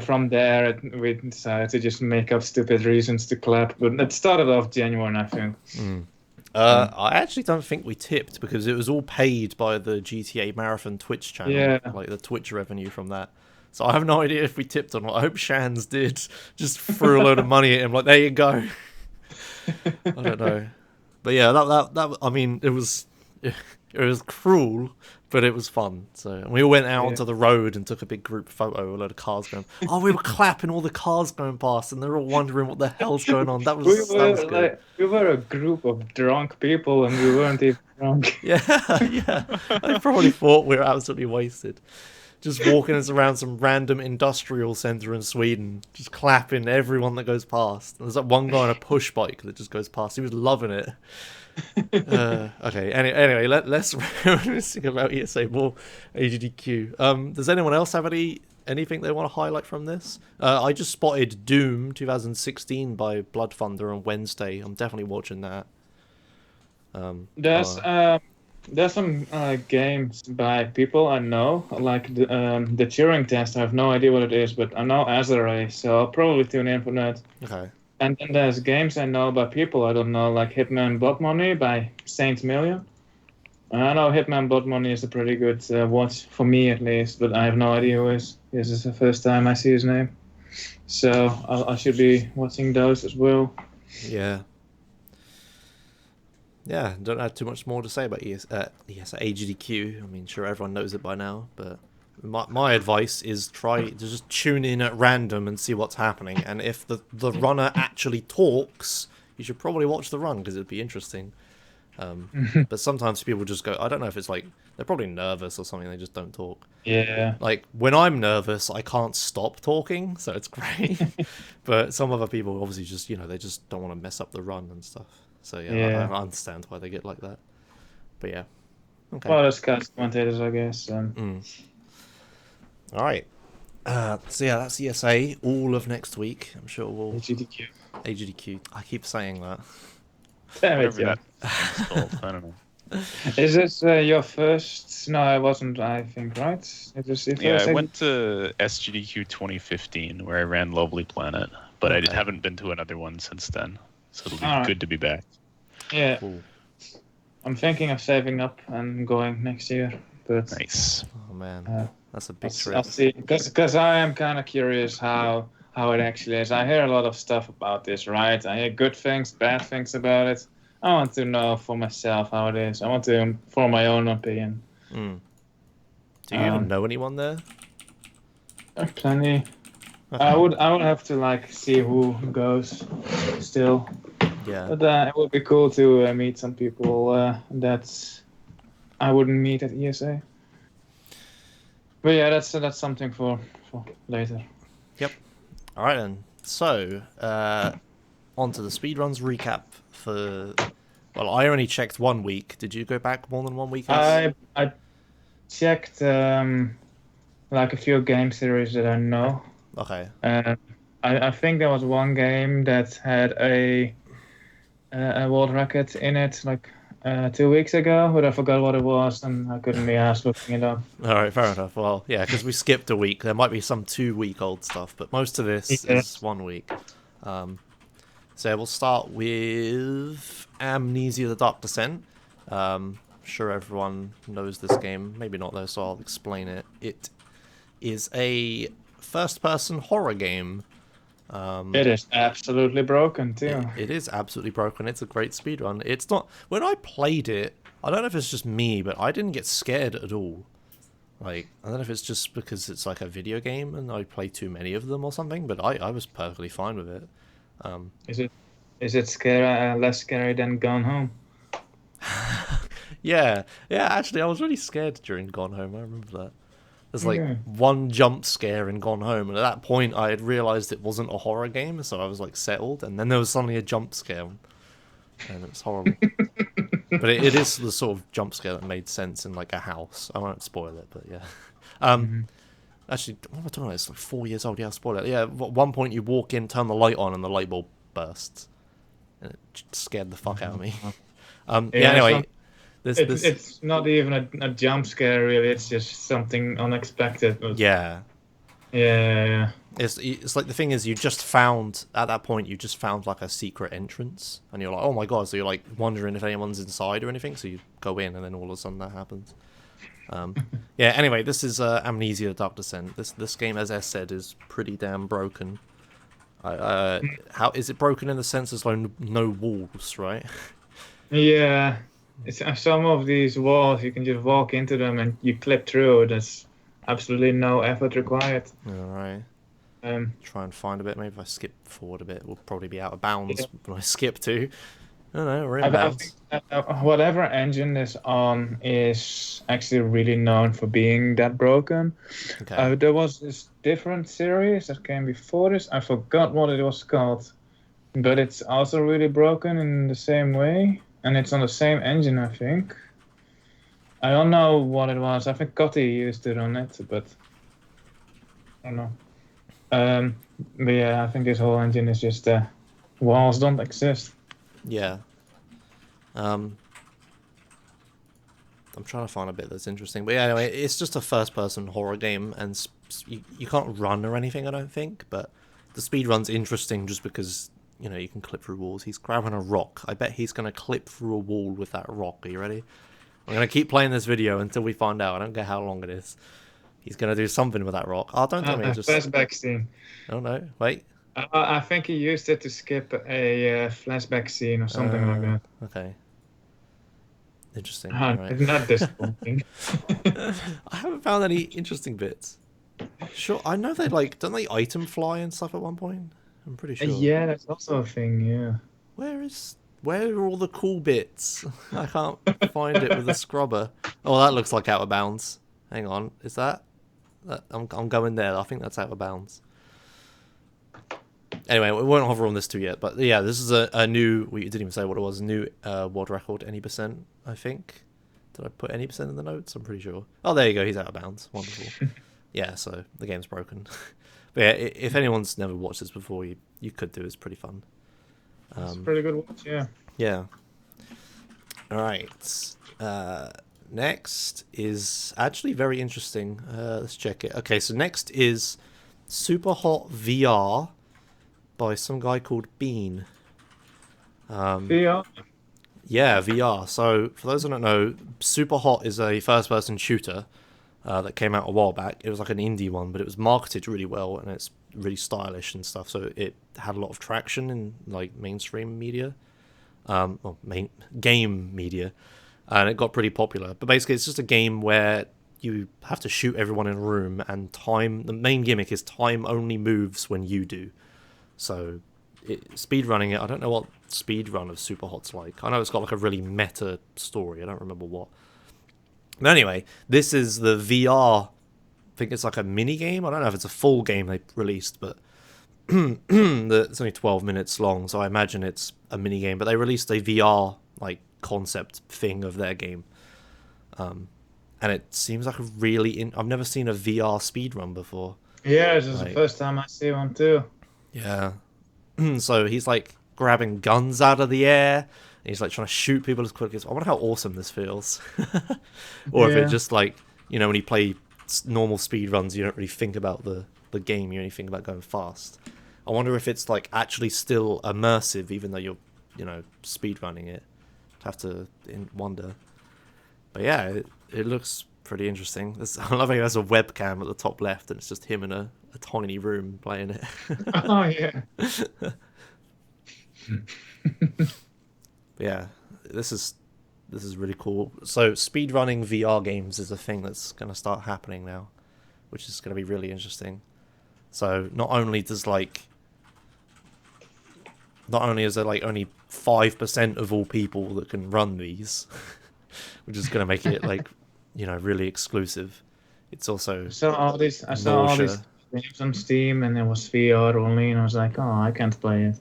Speaker 2: From there we decided to just make up stupid reasons to clap, but it started off genuine, I think.
Speaker 1: I actually don't think we tipped because it was all paid by the GTA Marathon Twitch channel,
Speaker 2: Yeah.
Speaker 1: like the Twitch revenue from that. So I have no idea if we tipped or not. I hope Shans did. Just threw a load of money at him, like there you go. I don't know, but yeah, that I mean, it was cruel, but it was fun. So and we all went out onto the road and took a big group photo. A load of cars going. Oh, we were clapping all the cars going past, and they're all wondering what the hell's going on. That was good.
Speaker 2: We were a group of drunk people, and we weren't even drunk.
Speaker 1: Yeah, yeah. I probably thought we were absolutely wasted. Just walking us around some random industrial centre in Sweden, just clapping everyone that goes past. There's that one guy on a push bike that just goes past. He was loving it. Okay, anyway, let's reminiscing about ESA more AGDQ. Does anyone else have anything they want to highlight from this? I just spotted Doom 2016 by Blood Thunder on Wednesday. I'm definitely watching that.
Speaker 2: There's some games by people I know, like the Turing test. I have no idea what it is, but I know Azure, so I'll probably tune in for that.
Speaker 1: Okay.
Speaker 2: And then there's games I know by people I don't know, like Hitman Blood Money by Saint Million. I know Hitman Blood Money is a pretty good watch, for me at least, but I have no idea who is. This is the first time I see his name. So I should be watching those as well.
Speaker 1: Yeah. Yeah, don't have too much more to say about AGDQ. I mean, sure, everyone knows it by now, but my advice is try to just tune in at random and see what's happening. And if the runner actually talks, you should probably watch the run because it'd be interesting. But sometimes people just go, I don't know if it's like they're probably nervous or something, they just don't talk.
Speaker 2: Yeah.
Speaker 1: Like when I'm nervous, I can't stop talking, so it's great. But some other people obviously just, they just don't want to mess up the run and stuff. So
Speaker 2: Yeah.
Speaker 1: I understand why they get like that. But yeah. Okay.
Speaker 2: Well, that's cast commentators, I guess.
Speaker 1: All right. So yeah, that's ESA all of next week. I'm sure we'll
Speaker 2: GDQ.
Speaker 1: AGDQ. I keep saying that.
Speaker 2: Damn it,
Speaker 3: Whatever
Speaker 2: yeah.
Speaker 3: that thing's called. I don't know.
Speaker 2: Is this your first? No, it wasn't. I think, right? It was your first.
Speaker 3: Yeah, I went to SGDQ 2015 where I ran Lovely Planet, but I
Speaker 1: Okay.
Speaker 3: haven't been to another one since then. So it'll be
Speaker 2: Alright.
Speaker 3: good to be back.
Speaker 2: Yeah,
Speaker 1: Cool.
Speaker 2: I'm thinking of saving up and going next year, but
Speaker 3: Nice.
Speaker 1: Oh man,
Speaker 2: Uh,
Speaker 1: that's a big
Speaker 2: I'll
Speaker 1: trip.
Speaker 2: see. Because I am kind of curious how it actually is. I hear a lot of stuff about this, right? I hear good things, bad things about it. I want to know for myself how it is. I want to form my own opinion.
Speaker 1: Mm. Do you even know anyone there?
Speaker 2: Plenty.
Speaker 1: Okay.
Speaker 2: I would have to see who goes still.
Speaker 1: Yeah.
Speaker 2: But it would be cool to meet some people that I wouldn't meet at ESA. But yeah, that's something for later.
Speaker 1: All right then. So, on to the speedruns recap for. Well, I only checked 1 week. Did you go back more than 1 week?
Speaker 2: I checked a few game series that I know.
Speaker 1: Okay.
Speaker 2: I think there was one game that had a world record in it 2 weeks ago, but I forgot what it was and I couldn't be asked looking it up.
Speaker 1: All right. Fair enough. Well, yeah, because we skipped a week. There might be some 2-week-old stuff, but most of this
Speaker 2: Yeah.
Speaker 1: is 1 week. So we'll start with Amnesia: The Dark Descent. Sure everyone knows this game. Maybe not though, so I'll explain it. It is a first-person horror game.
Speaker 2: It is absolutely broken too.
Speaker 1: It is absolutely broken. It's a great speedrun. It's not... When I played it, I don't know if it's just me, but I didn't get scared at all. I don't know if it's just because it's like a video game and I play too many of them or something, but I was perfectly fine with it.
Speaker 2: Is it scary, less scary than Gone Home?
Speaker 1: Yeah, actually, I was really scared during Gone Home. I remember that. There's
Speaker 2: Yeah.
Speaker 1: one jump scare in Gone Home, and at that point, I had realized it wasn't a horror game, so I was settled. And then there was suddenly a jump scare, and it was horrible. But it is the sort of jump scare that made sense in a house. I won't spoil it, but yeah. Actually, what am I talking about? It's 4 years old. Yeah, I'll spoil it. Yeah, at one point you walk in, turn the light on, and the light bulb bursts, and it scared the fuck out of me. Anyway.
Speaker 2: It's not even a jump scare, really. It's just something unexpected. But
Speaker 1: Yeah.
Speaker 2: Yeah.
Speaker 1: It's like the thing is, you just found a secret entrance, and you're like, oh my god! So you're wondering if anyone's inside or anything. So you go in, and then all of a sudden that happens. Yeah. Anyway, this is Amnesia: The Dark Descent. This game, as I said, is pretty damn broken. How is it broken in the sense there's no walls, right?
Speaker 2: Yeah. Some of these walls, you can just walk into them and you clip through. There's absolutely no effort required.
Speaker 1: All right. Try and find a bit. Maybe if I skip forward a bit, we'll probably be out of bounds when I skip to. I don't know. We're in
Speaker 2: I
Speaker 1: bounds.
Speaker 2: think whatever engine this on is actually really known for being that broken.
Speaker 1: Okay.
Speaker 2: There was this different series that came before this. I forgot what it was called, but it's also really broken in the same way, and it's on the same engine, I think. I don't know what it was. I think Kotti used it on it, but I don't know. But yeah, I think this whole engine is just walls don't exist.
Speaker 1: Yeah. I'm trying to find a bit that's interesting. But yeah, anyway, it's just a first-person horror game, and you can't run or anything, I don't think. But the speedrun's interesting just because, you can clip through walls. He's grabbing a rock. I bet he's going to clip through a wall with that rock. Are you ready? I'm going to keep playing this video until we find out. I don't care how long it is. He's going to do something with that rock. Oh, don't tell me.
Speaker 2: Flashback scene.
Speaker 1: Oh, no. Wait.
Speaker 2: I think he used it to skip a flashback scene or something like that.
Speaker 1: Okay. Interesting.
Speaker 2: Right.
Speaker 1: Right.
Speaker 2: It's not disappointing.
Speaker 1: I have found any interesting bits. Sure, I know they like don't they item fly and stuff at one point? I'm pretty sure.
Speaker 2: Yeah, that's also a thing. Yeah.
Speaker 1: Where are all the cool bits? I can't find it with the scrubber. Oh, that looks like Out of Bounds. Hang on, is that? I'm going there. I think that's Out of Bounds. Anyway, we won't hover on this too yet, but yeah, this is a new. We didn't even say what it was. A new world record, any percent, I think. Did I put any percent in the notes? I'm pretty sure. Oh, there you go. He's out of bounds. Wonderful. Yeah, so the game's broken. But yeah, if anyone's never watched this before, you could do. It's pretty fun.
Speaker 2: It's a pretty good watch. Yeah.
Speaker 1: Yeah. All right. Next is actually very interesting. Let's check it. Okay, so next is Super Hot VR by some guy called Bean.
Speaker 2: VR.
Speaker 1: Yeah, VR. So for those who don't know, Super Hot is a first-person shooter that came out a while back. It was like an indie one, but it was marketed really well and it's really stylish and stuff. So it had a lot of traction in like mainstream media, game media, and it got pretty popular. But basically, it's just a game where you have to shoot everyone in a room, and time. The main gimmick is time only moves when you do. So speedrunning it, I don't know what speedrun of Super Hot's like. I know it's got like a really meta story. I don't remember what. But anyway, this is the VR. I think it's like a mini game. I don't know if it's a full game they released, but it's only 12 minutes long, so I imagine it's a mini game. But they released a VR like concept thing of their game, and it seems like a really. I've never seen a VR speedrun before.
Speaker 2: Yeah, this is the first time I see one too.
Speaker 1: Yeah. So he's like grabbing guns out of the air. And he's like trying to shoot people as quick as. I wonder how awesome this feels. Or if it just like, you know, when you play normal speed runs, you don't really think about the game. You only think about going fast. I wonder if it's like actually still immersive, even though you're, you know, speed running it. I'd have to wonder. But yeah, it looks pretty interesting. I love how he has a webcam at the top left, and it's just him in a tiny room playing it.
Speaker 2: Oh yeah.
Speaker 1: Yeah, this is really cool. So speedrunning VR games is a thing that's going to start happening now, which is going to be really interesting. So not only is there like only 5% of all people that can run these, which is going to make it like, you know, really exclusive. It's also
Speaker 2: I saw all these games on Steam, and it was VR only, and I was like, oh, I can't play it.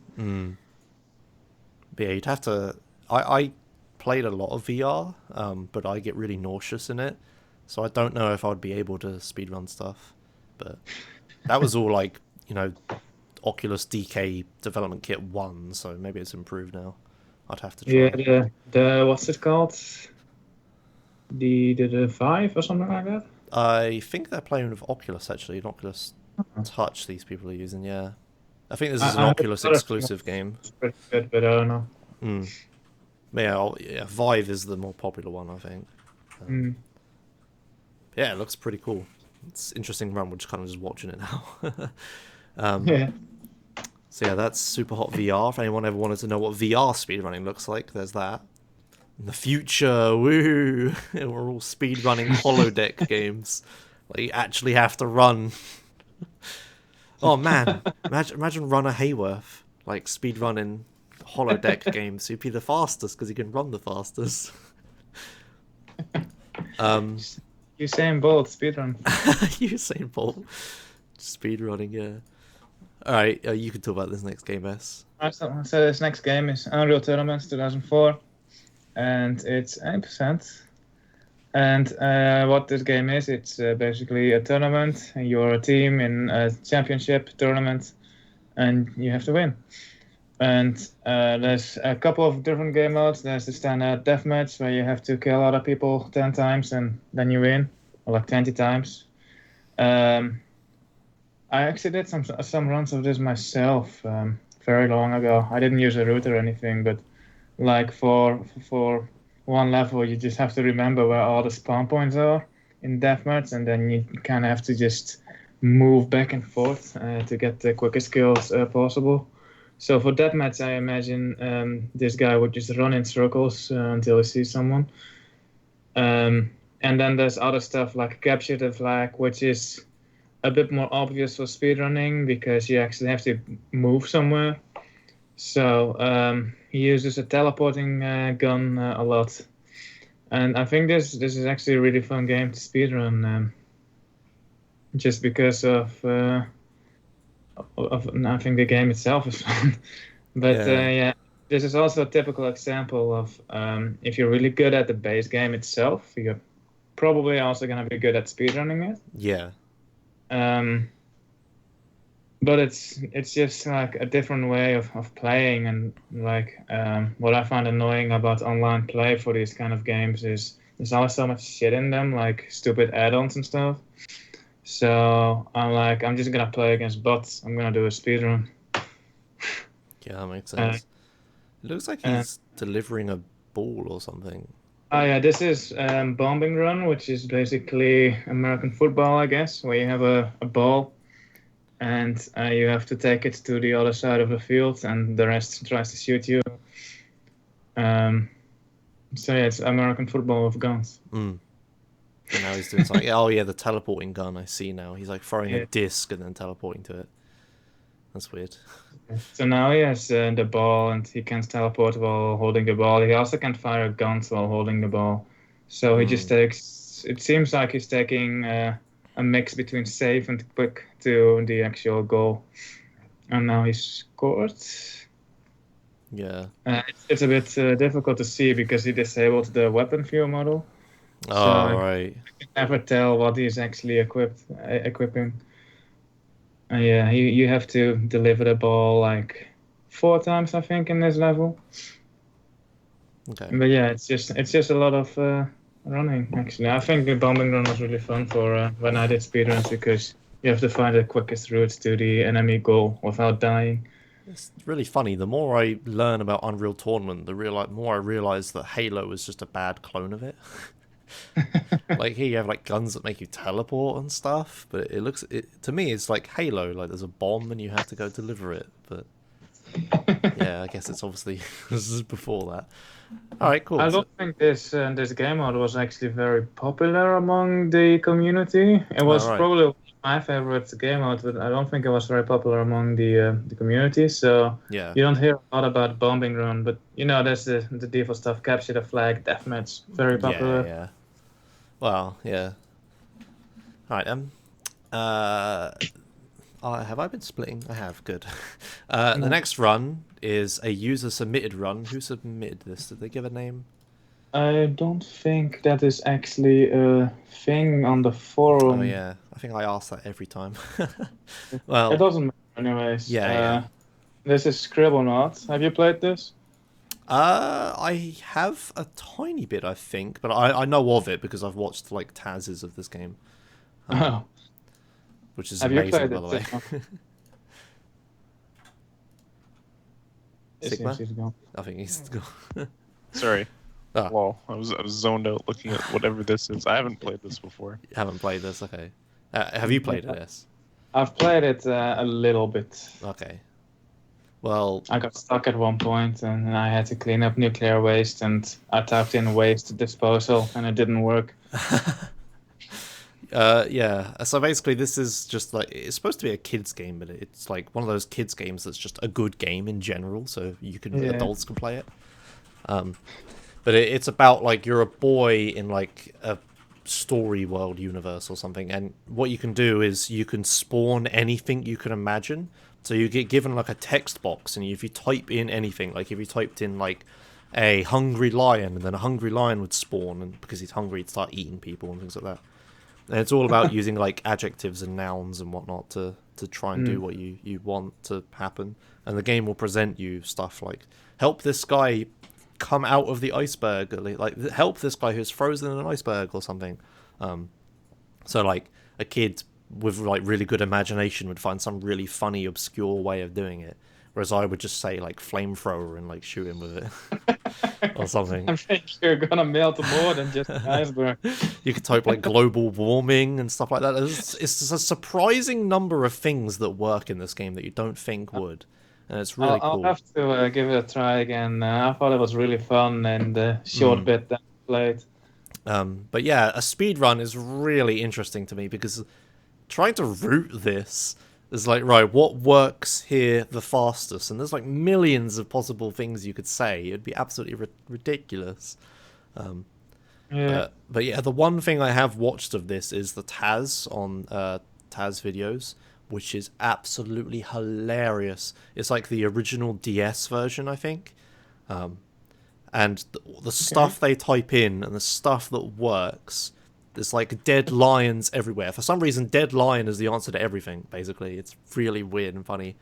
Speaker 1: But yeah, you'd have to. I played a lot of VR, but I get really nauseous in it, so I don't know if I'd be able to speedrun stuff. But that was all like, you know, Oculus DK Development Kit 1, so maybe it's improved now. I'd have to try.
Speaker 2: Yeah, the what's it called? The 5 or something like that?
Speaker 1: I think they're playing with Oculus, actually. An Oculus Touch these people are using, yeah. I think this is an Oculus exclusive game.
Speaker 2: It's pretty good, but I don't know.
Speaker 1: But yeah, Vive is the more popular one, I think. Yeah, it looks pretty cool. It's interesting run. We're just kind of just watching it now.
Speaker 2: Yeah.
Speaker 1: So yeah, that's Super Hot VR. If anyone ever wanted to know what VR speedrunning looks like, there's that. In the future, woo! We're all speedrunning holodeck games. Like, you actually have to run. Oh man, imagine Runner Hayworth like speedrunning holodeck games. He'd be the fastest because he can run the fastest.
Speaker 2: Usain Bolt speedrun.
Speaker 1: Usain Bolt speedrunning, yeah. All right, you can talk about this next game, S.
Speaker 2: So this next game is Unreal Tournament 2004, and it's 8%. And what this game is, it's basically a tournament. You're a team in a championship tournament, and you have to win. And there's a couple of different game modes. There's the standard deathmatch, where you have to kill other people 10 times, and then you win, or like 20 times. I actually did some runs of this myself very long ago. I didn't use a route or anything, but like for one level, you just have to remember where all the spawn points are in deathmatch, and then you kind of have to just move back and forth to get the quickest kills possible. So for deathmatch, I imagine this guy would just run in circles until he sees someone. And And then there's other stuff like Capture the Flag, which is a bit more obvious for speedrunning because you actually have to move somewhere. So he uses a teleporting gun a lot. And I think this is actually a really fun game to speedrun, just because of I think the game itself is fun. But yeah, this is also a typical example of if you're really good at the base game itself, you're probably also gonna be good at speedrunning it.
Speaker 1: Yeah.
Speaker 2: But it's just like a different way of playing, and like what I find annoying about online play for these kind of games is there's always so much shit in them, like stupid add-ons and stuff. So I'm just gonna play against bots. I'm gonna do a speedrun.
Speaker 1: Yeah, that makes sense. It looks like he's delivering a ball or something.
Speaker 2: Oh yeah, this is Bombing Run, which is basically American football, I guess, where you have a ball and you have to take it to the other side of the field, and the rest tries to shoot you. So yeah, it's American football with guns.
Speaker 1: And now he's doing something. Oh yeah, the teleporting gun. I see now. He's like throwing a disc and then teleporting to it. That's weird.
Speaker 2: So now he has the ball, and he can teleport while holding the ball. He also can fire guns while holding the ball. So he just takes. It seems like he's taking a mix between safe and quick to the actual goal. And now he's scored.
Speaker 1: Yeah.
Speaker 2: It's a bit difficult to see because he disabled the weapon view model.
Speaker 1: Oh, right.
Speaker 2: You can never tell what he's actually equipping. Yeah, you have to deliver the ball like 4 times, I think, in this level.
Speaker 1: Okay.
Speaker 2: But yeah, it's just a lot of running. Actually, I think the Bombing Run was really fun for when I did speedruns because you have to find the quickest route to the enemy goal without dying.
Speaker 1: It's really funny. The more I learn about Unreal Tournament, the more I realize that Halo is just a bad clone of it. Like here you have like guns that make you teleport and stuff, but to me it's like Halo. Like there's a bomb and you have to go deliver it. But yeah, I guess it's obviously this is before that. All right, cool.
Speaker 2: I don't think this game mode was actually very popular among the community. It was probably my favorite game mode, but I don't think it was very popular among the community. So
Speaker 1: yeah,
Speaker 2: you don't hear a lot about Bombing Run, but you know there's the default stuff: Capture the Flag, Deathmatch, very popular.
Speaker 1: Yeah. Well, yeah. All right. Have I been splitting? I have. Good. The next run is a user submitted run. Who submitted this? Did they give a name?
Speaker 2: I don't think that is actually a thing on the forum.
Speaker 1: Oh yeah, I think I ask that every time. Well,
Speaker 2: it doesn't matter anyways.
Speaker 1: Yeah.
Speaker 2: This is Scribblenauts. Have you played this?
Speaker 1: I have a tiny bit, I think, but I know of it because I've watched like Taz's of this game. Which is amazing, by the way. Sigma? I think he's gone.
Speaker 3: Sorry. Well, I was zoned out looking at whatever this is. I haven't played this before.
Speaker 1: You haven't played this? Okay. Have you played it, yes?
Speaker 2: I've played it a little bit.
Speaker 1: Okay. Well,
Speaker 2: I got stuck at one point and I had to clean up nuclear waste, and I typed in waste disposal and it didn't work.
Speaker 1: Yeah. So basically this is just like, it's supposed to be a kids game, but it's like one of those kids games that's just a good game in general, so adults can play it. But it's about like you're a boy in like a story world universe or something, and what you can do is you can spawn anything you can imagine. So you get given like a text box, and if you type in anything, like if you typed in like a hungry lion, and then a hungry lion would spawn, and because he's hungry he'd start eating people and things like that. And it's all about using like adjectives and nouns and whatnot to try and do what you want to happen. And the game will present you stuff like, help this guy come out of the iceberg, like help this guy who's frozen in an iceberg or something. So like a kid with like really good imagination would find some really funny obscure way of doing it, whereas I would just say like flamethrower and like shoot him with it or something.
Speaker 2: I think you're gonna melt more than just an iceberg.
Speaker 1: You could type like global warming and stuff like that. It's a surprising number of things that work in this game that you don't think would, and it's really cool.
Speaker 2: I'll have to give it a try again. I thought it was really fun and the short bit that I played.
Speaker 1: But yeah, a speed run is really interesting to me because trying to route this is like, right, what works here the fastest? And there's like millions of possible things you could say. It'd be absolutely ridiculous. But yeah, the one thing I have watched of this is the Taz on Taz videos, which is absolutely hilarious. It's like the original DS version, I think. And the stuff they type in and the stuff that works, there's like dead lions everywhere. For some reason, dead lion is the answer to everything, basically. It's really weird and funny.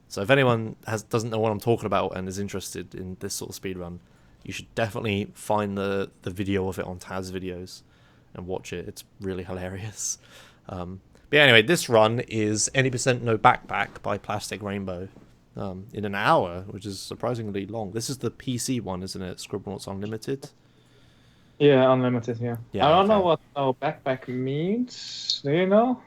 Speaker 1: So if anyone doesn't know what I'm talking about and is interested in this sort of speedrun, you should definitely find the video of it on Taz videos and watch it. It's really hilarious. But anyway, this run is Any Percent No Backpack by Plastic Rainbow. In an hour, which is surprisingly long. This is the PC one, isn't it? Scribblenauts Unlimited?
Speaker 2: Yeah, Unlimited, yeah.
Speaker 1: Yeah,
Speaker 2: I don't know
Speaker 1: okay.
Speaker 2: what no backpack means. Do you know?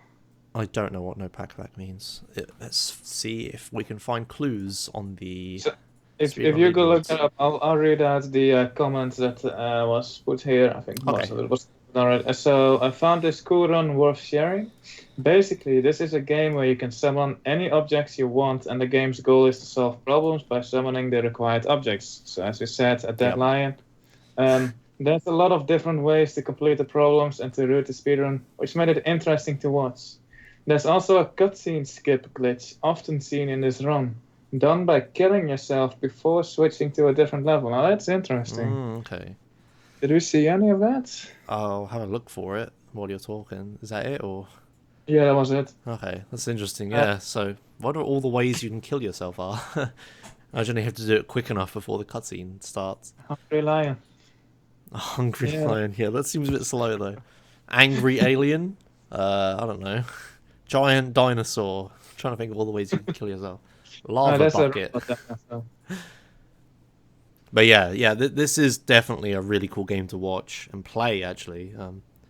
Speaker 1: I don't know what no backpack means. Let's see if we can find clues on the...
Speaker 2: So, if
Speaker 1: speedrun
Speaker 2: you go look
Speaker 1: leaderboards.
Speaker 2: that up, I'll read out the comment that was put here. I think most of it was already. So I found this cool run worth sharing. Basically, this is a game where you can summon any objects you want, and the game's goal is to solve problems by summoning the required objects. So as we said, a dead
Speaker 1: Yep.
Speaker 2: lion. There's a lot of different ways to complete the problems and to route the speedrun, which made it interesting to watch. There's also a cutscene skip glitch, often seen in this run, done by killing yourself before switching to a different level. Now that's interesting.
Speaker 1: Okay.
Speaker 2: Did we see any of that?
Speaker 1: I'll have a look for it while you're talking. Is that it, or...?
Speaker 2: Yeah, that was it.
Speaker 1: Okay, that's interesting, yeah. So, what are all the ways you can kill yourself are? Imagine you have to do it quick enough before the cutscene starts.
Speaker 2: Hungry lion.
Speaker 1: A hungry
Speaker 2: Yeah.
Speaker 1: lion, yeah, that seems a bit slow, though. Angry alien? I don't know. Giant dinosaur. I'm trying to think of all the ways you can kill yourself. Lava
Speaker 2: That's
Speaker 1: bucket.
Speaker 2: so.
Speaker 1: But yeah, this is definitely a really cool game to watch and play, actually.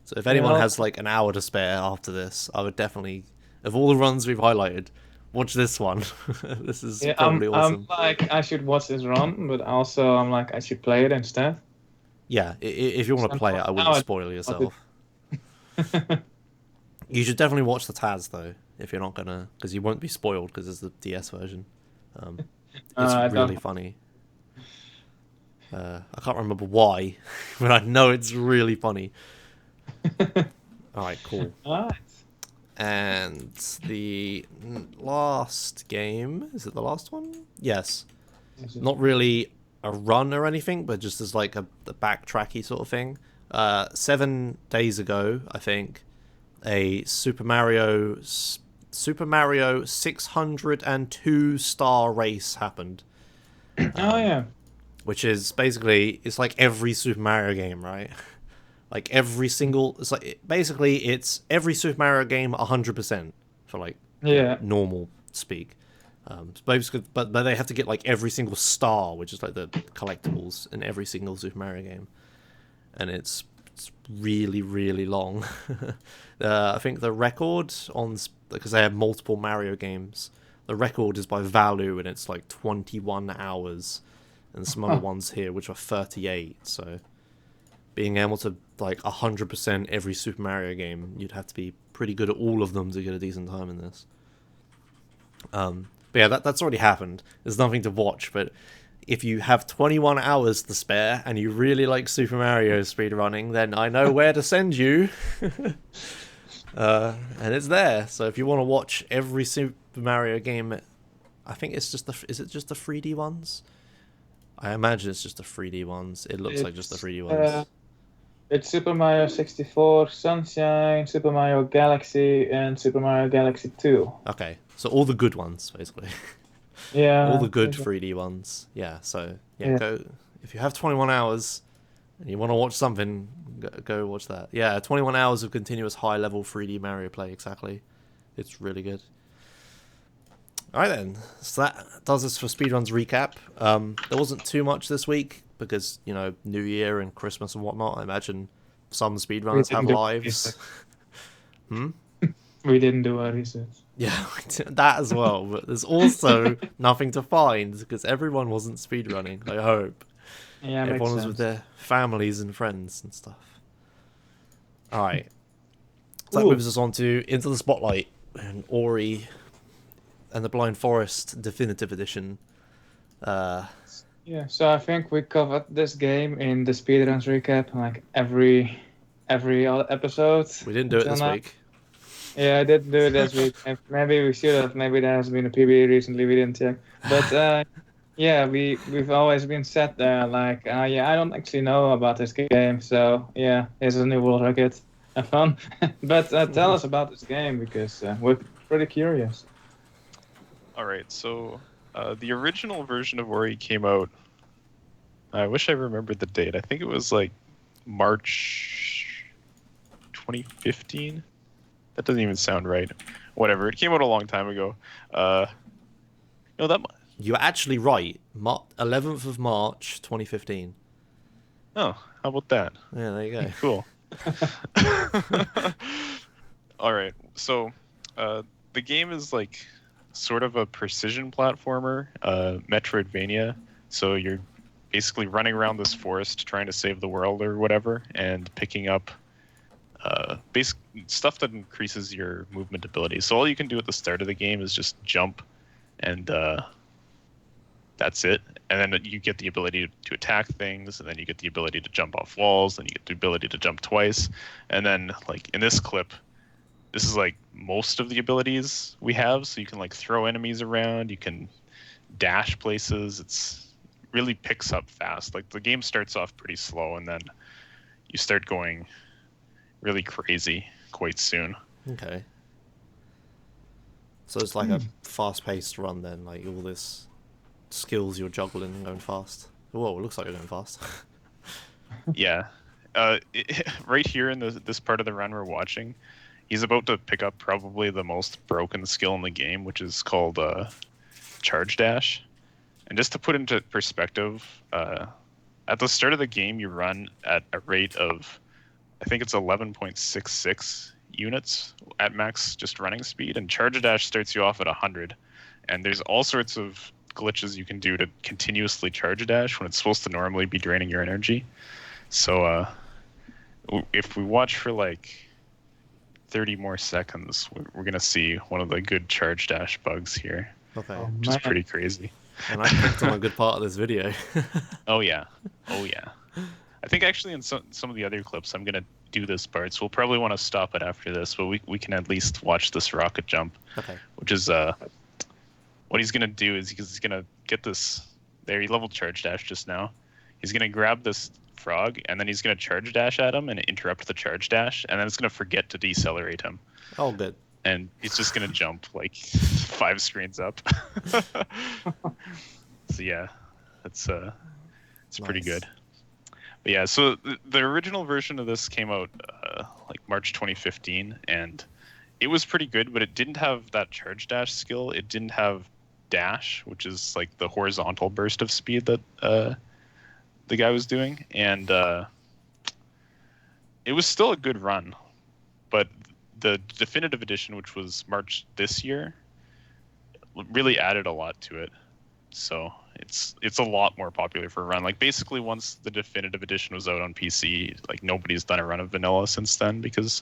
Speaker 1: So if anyone
Speaker 2: Yeah.
Speaker 1: has like an hour to spare after this, I would definitely, of all the runs we've highlighted, watch this one. This is
Speaker 2: Yeah,
Speaker 1: probably
Speaker 2: I'm
Speaker 1: awesome.
Speaker 2: like, I should watch this run, but also I'm like, I should play it instead.
Speaker 1: Yeah, if you want to play it, I
Speaker 2: Now
Speaker 1: wouldn't
Speaker 2: I-
Speaker 1: spoil yourself. You should definitely watch the Taz, though, if you're not gonna, because you won't be spoiled because it's the DS version. It's
Speaker 2: I
Speaker 1: really
Speaker 2: don't-
Speaker 1: funny. I can't remember why, but I know it's really funny. Alright, cool.
Speaker 2: Alright.
Speaker 1: And the last game, is it the last one? Yes. Not really a run or anything, but just as like a backtracky sort of thing. 7 days ago, I think, a Super Mario 602 star race happened.
Speaker 2: Oh yeah.
Speaker 1: Which is basically, it's like every Super Mario game, right? Like every single, it's like, basically it's every Super Mario game 100% for like
Speaker 2: Yeah.
Speaker 1: normal speak. Basically, but they have to get like every single star, which is like the collectibles in every single Super Mario game, and it's really really long. I think the record on, because they have multiple Mario games, the record is by Value and it's like 21 hours, and some other ones here which are 38. So being able to like 100% every Super Mario game, you'd have to be pretty good at all of them to get a decent time in this. But yeah, that's already happened. There's nothing to watch, but if you have 21 hours to spare and you really like Super Mario speedrunning, then I know where to send you. And it's there. So if you want to watch every Super Mario game, I think it's just is it just the 3D ones? I imagine it's just the 3D ones. It looks like just the 3D ones.
Speaker 2: It's Super Mario 64, Sunshine, Super Mario Galaxy, and Super Mario Galaxy 2.
Speaker 1: Okay, so all the good ones, basically.
Speaker 2: Yeah.
Speaker 1: All the good 3D ones. Yeah, so yeah, go if you have 21 hours and you want to watch something, go watch that. Yeah, 21 hours of continuous high-level 3D Mario play, exactly. It's really good. Alright then, so that does us for Speedruns recap. There wasn't too much this week, because, you know, New Year and Christmas and whatnot. I imagine some speedrunners have lives.
Speaker 2: We didn't do our research.
Speaker 1: Yeah, that as well. But there's also nothing to find because everyone wasn't speedrunning, I hope.
Speaker 2: Yeah,
Speaker 1: Everyone
Speaker 2: makes
Speaker 1: was
Speaker 2: sense.
Speaker 1: with their families and friends and stuff. All right. So that
Speaker 2: Ooh.
Speaker 1: moves us on to Into the Spotlight and Ori and the Blind Forest Definitive Edition.
Speaker 2: Yeah, so I think we covered this game in the speedruns recap, like every other episode
Speaker 1: We didn't do it
Speaker 2: until
Speaker 1: this
Speaker 2: now.
Speaker 1: week.
Speaker 2: Yeah, I didn't do it this week. Maybe we should have. Maybe there has been a PB recently we didn't check. But yeah, we've always been sat there like, yeah, I don't actually know about this game, so yeah, here's a new world record. Have fun. But tell us about this game because we're pretty curious.
Speaker 3: All right, so the original version of Ori came out. I wish I remembered the date. I think it was like March 2015. That doesn't even sound right. Whatever. It came out a long time ago. No, that.
Speaker 1: You're actually right. 11th of March, 2015.
Speaker 3: Oh, how about that?
Speaker 1: Yeah, there you go.
Speaker 3: Cool. All right. So, the game is like sort of a precision platformer, Metroidvania. So you're basically running around this forest trying to save the world or whatever, and picking up basic stuff that increases your movement ability. So all you can do at the start of the game is just jump, and that's it. And then you get the ability to attack things, and then you get the ability to jump off walls, and you get the ability to jump twice. And then, like in this clip, this is like most of the abilities we have. So you can like throw enemies around, you can dash places. It's really picks up fast. Like the game starts off pretty slow, and then you start going really crazy quite soon.
Speaker 1: Okay. So it's like a fast-paced run then, like all this skills you're juggling and going fast. Whoa, it looks like you're going fast.
Speaker 3: Yeah. Right here in this part of the run we're watching, he's about to pick up probably the most broken skill in the game, which is called Charge Dash. And just to put into perspective, at the start of the game, you run at a rate of, I think it's 11.66 units at max just running speed, and Charge Dash starts you off at 100. And there's all sorts of glitches you can do to continuously Charge Dash when it's supposed to normally be draining your energy. So if we watch for like 30 more seconds, we're going to see one of the good Charge Dash bugs here,
Speaker 1: Okay.
Speaker 3: which is pretty crazy.
Speaker 1: And I clicked on a good part of this video.
Speaker 3: Oh yeah. I think actually in some of the other clips I'm gonna do this part, so we'll probably want to stop it after this, but we can at least watch this rocket jump.
Speaker 1: Okay.
Speaker 3: Which is what he's gonna do is he's gonna get this. There, he leveled Charge Dash just now. He's gonna grab this frog, and then he's gonna Charge Dash at him and interrupt the Charge Dash, and then it's gonna forget to decelerate him.
Speaker 1: Oh, good.
Speaker 3: And he's just gonna jump like 5 screens up. So yeah, it's pretty
Speaker 1: Nice.
Speaker 3: good. But yeah, so the original version of this came out like March 2015, and it was pretty good, but it didn't have that Charge Dash skill. It didn't have dash, which is like the horizontal burst of speed that the guy was doing, and it was still a good run. But the definitive edition, which was March this year, really added a lot to it. So it's a lot more popular for a run. Like basically once the definitive edition was out on PC, like nobody's done a run of vanilla since then, because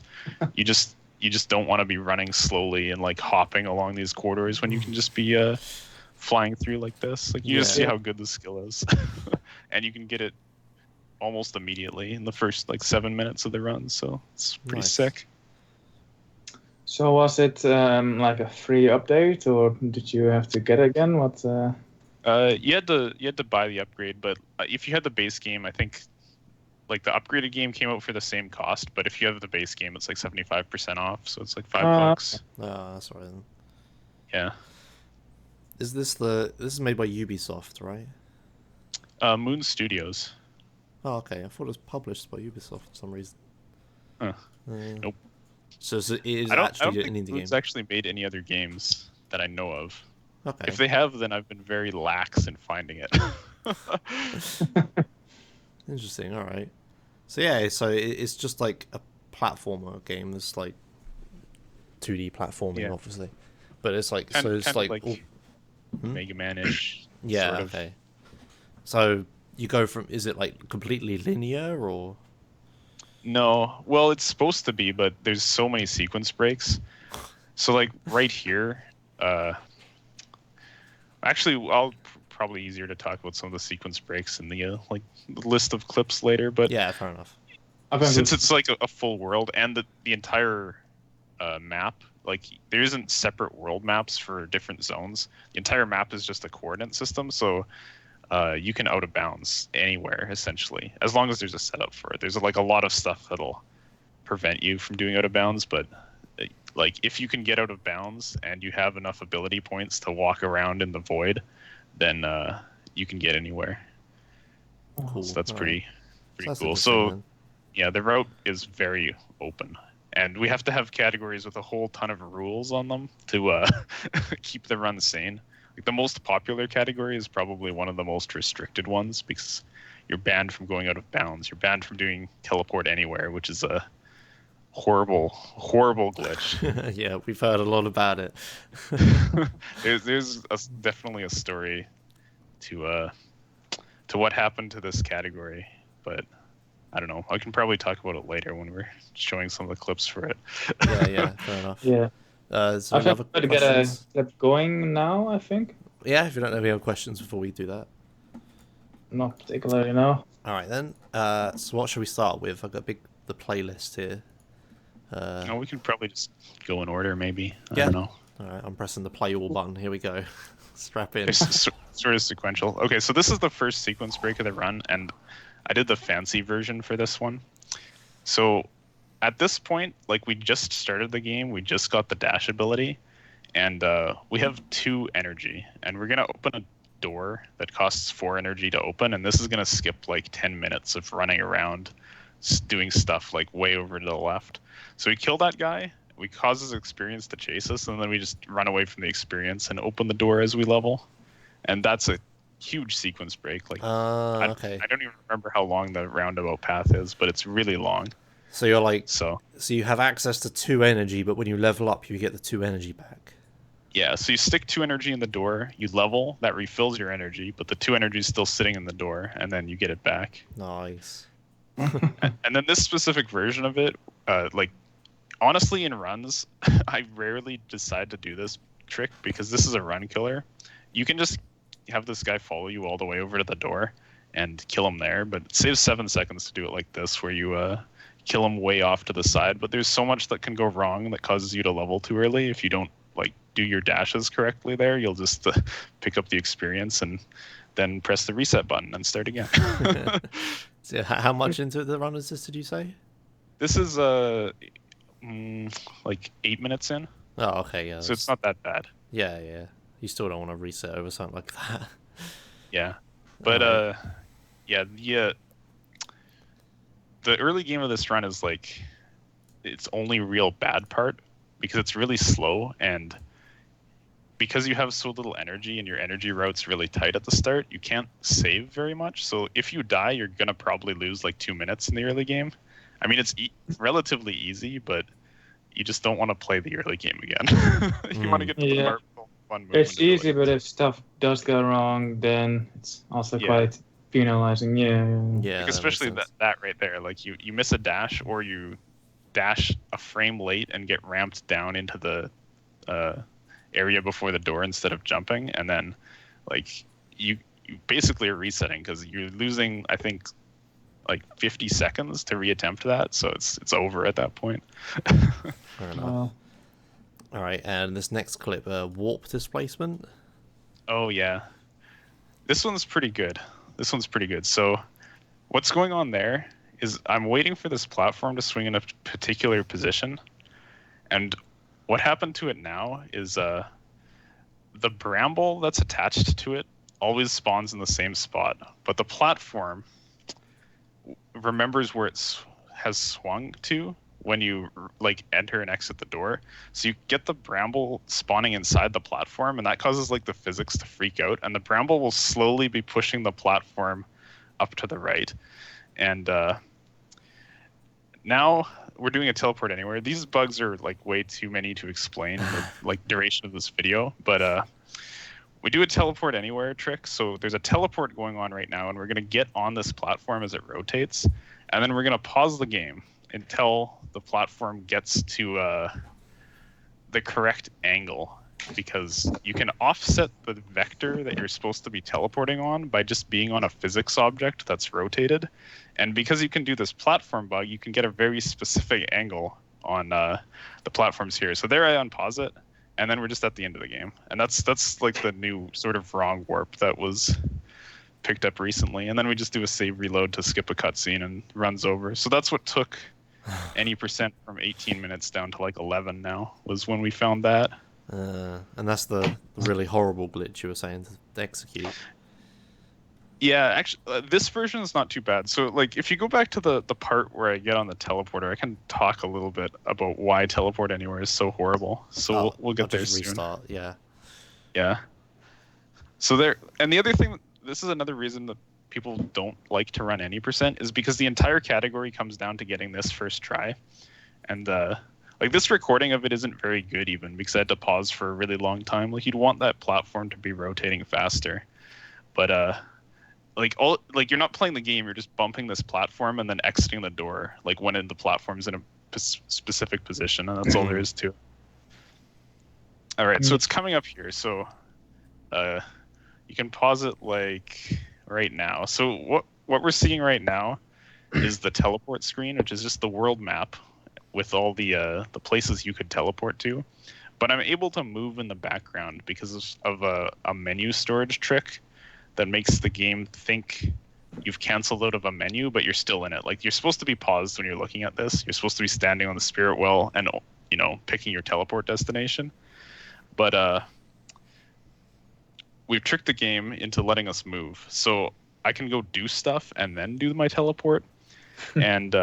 Speaker 3: you just don't want to be running slowly and like hopping along these corridors when you can just be flying through like this. Like you just see how good the skill is. And you can get it almost immediately in the first like 7 minutes of the run, so it's pretty
Speaker 1: Nice.
Speaker 3: sick.
Speaker 2: So was it like a free update, or did you have to get it again? What?
Speaker 3: You had to buy the upgrade, but if you had the base game, I think like the upgraded game came out for the same cost. But if you have the base game, it's like 75% off, so it's like $5.
Speaker 1: Oh, that's right then.
Speaker 3: Yeah.
Speaker 1: This is made by Ubisoft, right?
Speaker 3: Moon Studios.
Speaker 1: Oh, okay. I thought it was published by Ubisoft for some reason.
Speaker 3: Huh. Nope.
Speaker 1: So it is
Speaker 3: I don't
Speaker 1: actually an
Speaker 3: think
Speaker 1: indie game.
Speaker 3: Moon's actually made any other games that I know of.
Speaker 1: Okay.
Speaker 3: If they have, then I've been very lax in finding it.
Speaker 1: Interesting. All right. So yeah, so it's just like a platformer game. There's like 2D platforming,
Speaker 3: Yeah.
Speaker 1: obviously, but it's like
Speaker 3: Kind
Speaker 1: so
Speaker 3: of
Speaker 1: it's like,
Speaker 3: like Mega Man-ish.
Speaker 1: yeah,
Speaker 3: sort of.
Speaker 1: okay. So you go from, is it like completely linear or?
Speaker 3: No, well, it's supposed to be, but there's so many sequence breaks. So like right here, actually, probably easier to talk about some of the sequence breaks in the like list of clips later. But
Speaker 1: Yeah, fair enough.
Speaker 2: I think
Speaker 3: since it's like a full world and the entire map, like there isn't separate world maps for different zones. The entire map is just a coordinate system, so you can out of bounds anywhere essentially, as long as there's a setup for it. There's like a lot of stuff that'll prevent you from doing out of bounds, but like if you can get out of bounds and you have enough ability points to walk around in the void, then you can get anywhere.
Speaker 1: Cool.
Speaker 3: So that's pretty
Speaker 1: That's
Speaker 3: cool.
Speaker 1: interesting,
Speaker 3: So
Speaker 1: then.
Speaker 3: yeah, the route is very open, and we have to have categories with a whole ton of rules on them to keep the run sane. Like the most popular category is probably one of the most restricted ones because you're banned from going out of bounds. You're banned from doing teleport anywhere, which is a horrible glitch.
Speaker 1: Yeah, we've heard a lot about it.
Speaker 3: There's definitely a story to what happened to this category, but I don't know. I can probably talk about it later when we're showing some of the clips for it.
Speaker 1: Yeah, fair enough.
Speaker 2: Yeah.
Speaker 1: Is there
Speaker 2: I
Speaker 1: any
Speaker 2: think
Speaker 1: other
Speaker 2: we're to get a
Speaker 1: questions?
Speaker 2: clip going now, I think.
Speaker 1: Yeah, if you don't have any other questions before we do that.
Speaker 2: Not particularly, no.
Speaker 1: All right then. So what should we start with? I've got the playlist here.
Speaker 3: No, we can probably just go in order, maybe. I
Speaker 1: Yeah.
Speaker 3: don't know.
Speaker 1: All right, I'm pressing the play all button. Here we go. Strap in.
Speaker 3: It's sort of sequential. Okay, so this is the first sequence break of the run, and I did the fancy version for this one. So at this point, like we just started the game, we just got the dash ability, and we have 2 energy, and we're gonna open a door that costs 4 energy to open, and this is gonna skip like 10 minutes of running around, doing stuff like way over to the left. So we kill that guy, we cause his experience to chase us, and then we just run away from the experience and open the door as we level, and that's a huge sequence break. Like
Speaker 1: Okay.
Speaker 3: I don't even remember how long the roundabout path is, but it's really long.
Speaker 1: So you're like,
Speaker 3: So
Speaker 1: so you have access to 2 energy, but when you level up, you get the 2 energy back.
Speaker 3: yeah, so you stick 2 energy in the door, you level, that refills your energy, but the 2 energy is still sitting in the door, and then you get it back.
Speaker 1: Nice.
Speaker 3: And then this specific version of it, like honestly, in runs, I rarely decide to do this trick because this is a run killer. You can just have this guy follow you all the way over to the door and kill him there, but it saves 7 seconds to do it like this, where you kill him way off to the side. But there's so much that can go wrong that causes you to level too early if you don't like do your dashes correctly there. You'll just pick up the experience and then press the reset button and start again.
Speaker 1: So how much into the run is this, did you say?
Speaker 3: This is like 8 minutes in,
Speaker 1: Oh, okay, yeah.
Speaker 3: so it's not that bad.
Speaker 1: Yeah. You still don't want to reset over something like that.
Speaker 3: Yeah, but
Speaker 1: Alright.
Speaker 3: yeah, the early game of this run is like its only real bad part because it's really slow, and because you have so little energy and your energy route's really tight at the start, you can't save very much. So if you die, you're gonna probably lose like 2 minutes in the early game. I mean, it's relatively easy, but you just don't want to play the early game again. You want to get to the
Speaker 2: Yeah.
Speaker 3: part with fun movement
Speaker 2: It's easy,
Speaker 3: ability.
Speaker 2: but if stuff does go wrong, then it's also
Speaker 3: Yeah.
Speaker 2: quite penalizing. Yeah.
Speaker 1: Yeah,
Speaker 3: Like,
Speaker 1: that
Speaker 3: especially
Speaker 1: makes sense.
Speaker 3: that right there, like you miss a dash or you dash a frame late and get ramped down into the area before the door instead of jumping, and then like you basically are resetting because you're losing, I think, like 50 seconds to reattempt that, so it's over at that point.
Speaker 1: Fair enough.
Speaker 2: Well,
Speaker 1: All right, and this next clip, warp displacement.
Speaker 3: Oh yeah, this one's pretty good. So what's going on there is I'm waiting for this platform to swing in a particular position, and what happened to it now is the bramble that's attached to it always spawns in the same spot, but the platform remembers where has swung to when you like enter and exit the door. So you get the bramble spawning inside the platform, and that causes like the physics to freak out, and the bramble will slowly be pushing the platform up to the right. And now we're doing a teleport anywhere. These bugs are like way too many to explain in the like duration of this video, but we do a teleport anywhere trick. So there's a teleport going on right now, and we're going to get on this platform as it rotates, and then we're going to pause the game. until the platform gets to the correct angle, because you can offset the vector that you're supposed to be teleporting on by just being on a physics object that's rotated. And because you can do this platform bug, you can get a very specific angle on the platforms here. So there I unpause it, and then we're just at the end of the game. And that's like the new sort of wrong warp that was picked up recently. And then we just do a save reload to skip a cutscene and runs over. So that's what took any percent from 18 minutes down to like 11 now, was when we found that.
Speaker 1: And that's the really horrible glitch you were saying to execute.
Speaker 3: Yeah, actually, this version is not too bad. So, like, if you go back to the part where I get on the teleporter, I can talk a little bit about why Teleport Anywhere is so horrible. So we'll get there soon.
Speaker 1: Restart, yeah.
Speaker 3: Yeah. So there, and the other thing, this is another reason that people don't like to run any percent, is because the entire category comes down to getting this first try. And, like, this recording of it isn't very good even, because I had to pause for a really long time. Like, you'd want that platform to be rotating faster. But, like you're not playing the game, you're just bumping this platform and then exiting the door, like when the platform's in a specific position, and that's all there is to it. All right, so it's coming up here. So you can pause it like right now. So what we're seeing right now is the teleport screen, which is just the world map with all the places you could teleport to. But I'm able to move in the background because of a menu storage trick that makes the game think you've canceled out of a menu, but you're still in it. Like, you're supposed to be paused when you're looking at this. You're supposed to be standing on the spirit well and, you know, picking your teleport destination. But we've tricked the game into letting us move. So I can go do stuff and then do my teleport. And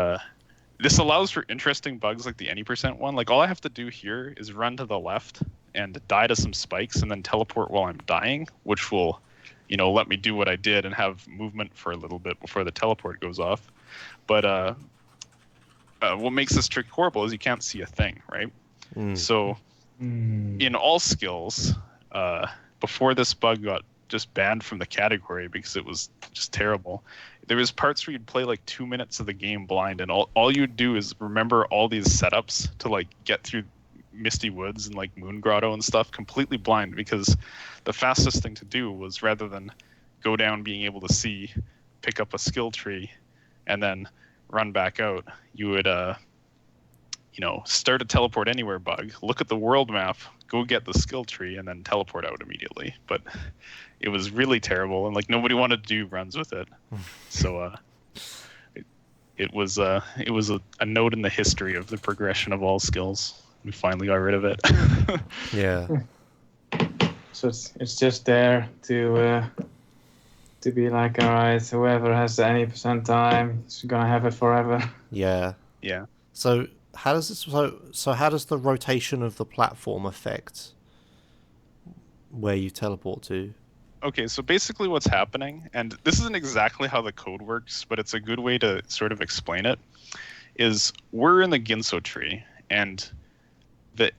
Speaker 3: this allows for interesting bugs like the any percent one. Like, all I have to do here is run to the left and die to some spikes and then teleport while I'm dying, which will, you know, let me do what I did and have movement for a little bit before the teleport goes off. But what makes this trick horrible is you can't see a thing, right? So in all skills, before this bug got just banned from the category because it was just terrible, there was parts where you'd play like 2 minutes of the game blind, and all you'd do is remember all these setups to like get through Misty Woods and like Moon Grotto and stuff completely blind, because the fastest thing to do was, rather than go down being able to see, pick up a skill tree and then run back out, you would you know, start a teleport anywhere bug, look at the world map, go get the skill tree, and then teleport out immediately. But it was really terrible, and like nobody wanted to do runs with it. So it was a note in the history of the progression of all skills. We finally got rid of it.
Speaker 1: Yeah.
Speaker 2: So it's just there to be like, all right, whoever has any percent time is gonna have it forever.
Speaker 1: Yeah.
Speaker 3: Yeah.
Speaker 1: So how does the rotation of the platform affect where you teleport to?
Speaker 3: Okay, so basically what's happening, and this isn't exactly how the code works, but it's a good way to sort of explain it, is we're in the Ginso tree, and the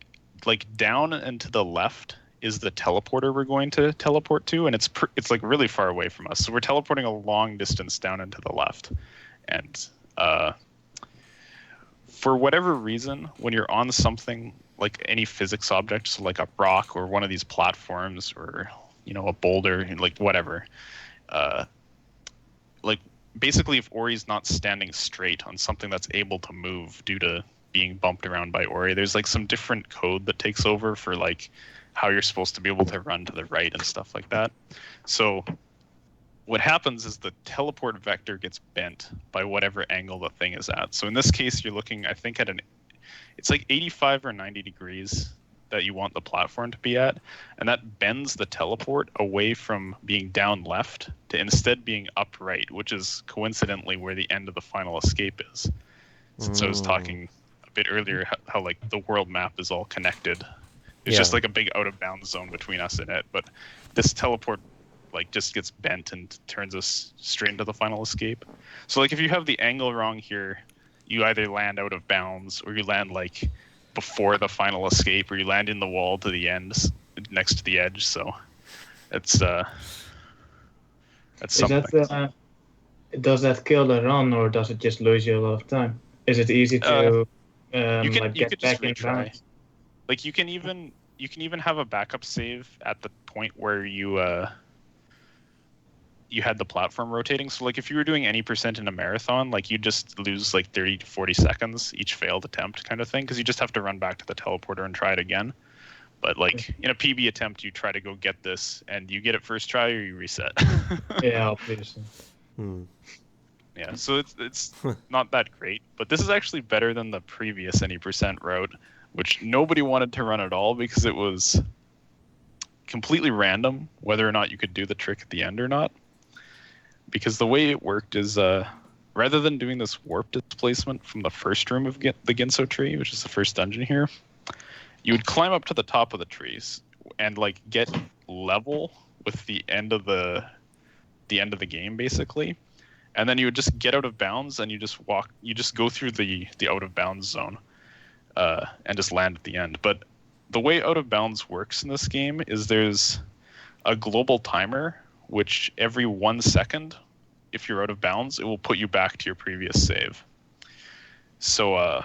Speaker 3: like down and to the left is the teleporter we're going to teleport to, and it's like really far away from us. So we're teleporting a long distance down and to the left. And for whatever reason, when you're on something like any physics object, so like a rock or one of these platforms, or, you know, a boulder, like whatever, like basically if Ori's not standing straight on something that's able to move due to being bumped around by Ori, there's like some different code that takes over for like how you're supposed to be able to run to the right and stuff like that. So what happens is the teleport vector gets bent by whatever angle the thing is at. So in this case, you're looking, I think, at it's like 85 or 90 degrees that you want the platform to be at, and that bends the teleport away from being down left to instead being upright, which is coincidentally where the end of the final escape is. Since I was talking a bit earlier how like the world map is all connected. It's just like a big out of bounds zone between us and it, but this teleport like just gets bent and turns us straight into the final escape. So like if you have the angle wrong here, you either land out of bounds, or you land like before the final escape, or you land in the wall to the end next to the edge. So it's that's something.
Speaker 2: Does that kill the run, or does it just lose you a lot of time? Is it easy to
Speaker 3: You
Speaker 2: like
Speaker 3: could
Speaker 2: get
Speaker 3: just
Speaker 2: back in
Speaker 3: retry.
Speaker 2: bounds?
Speaker 3: Like you can even have a backup save at the point where you had the platform rotating. So like if you were doing any percent in a marathon, like you just lose like 30 to 40 seconds each failed attempt kind of thing, because you just have to run back to the teleporter and try it again. But like in a PB attempt, you try to go get this and you get it first try or you reset.
Speaker 2: Yeah, obviously.
Speaker 3: Yeah, so it's not that great, but this is actually better than the previous any percent route, which nobody wanted to run at all because it was completely random whether or not you could do the trick at the end or not. Because the way it worked is rather than doing this warp displacement from the first room of the Ginso tree, which is the first dungeon here, you would climb up to the top of the trees and like get level with the end of the game basically. And then you would just get out of bounds and you just go through the out of bounds zone and just land at the end. But the way out of bounds works in this game is there's a global timer, which every 1 second, if you're out of bounds, it will put you back to your previous save. So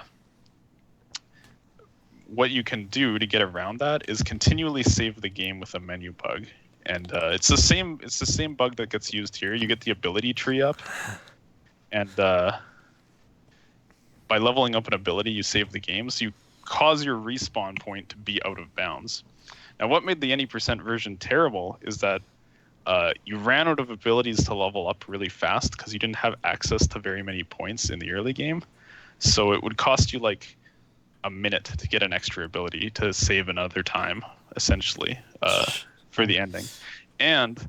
Speaker 3: what you can do to get around that is continually save the game with a menu bug. And it's the same bug that gets used here. You get the ability tree up, and by leveling up an ability, you save the game. So you cause your respawn point to be out of bounds. Now, what made the any percent version terrible is that you ran out of abilities to level up really fast because you didn't have access to very many points in the early game. So it would cost you like a minute to get an extra ability to save another time, essentially. For the ending. And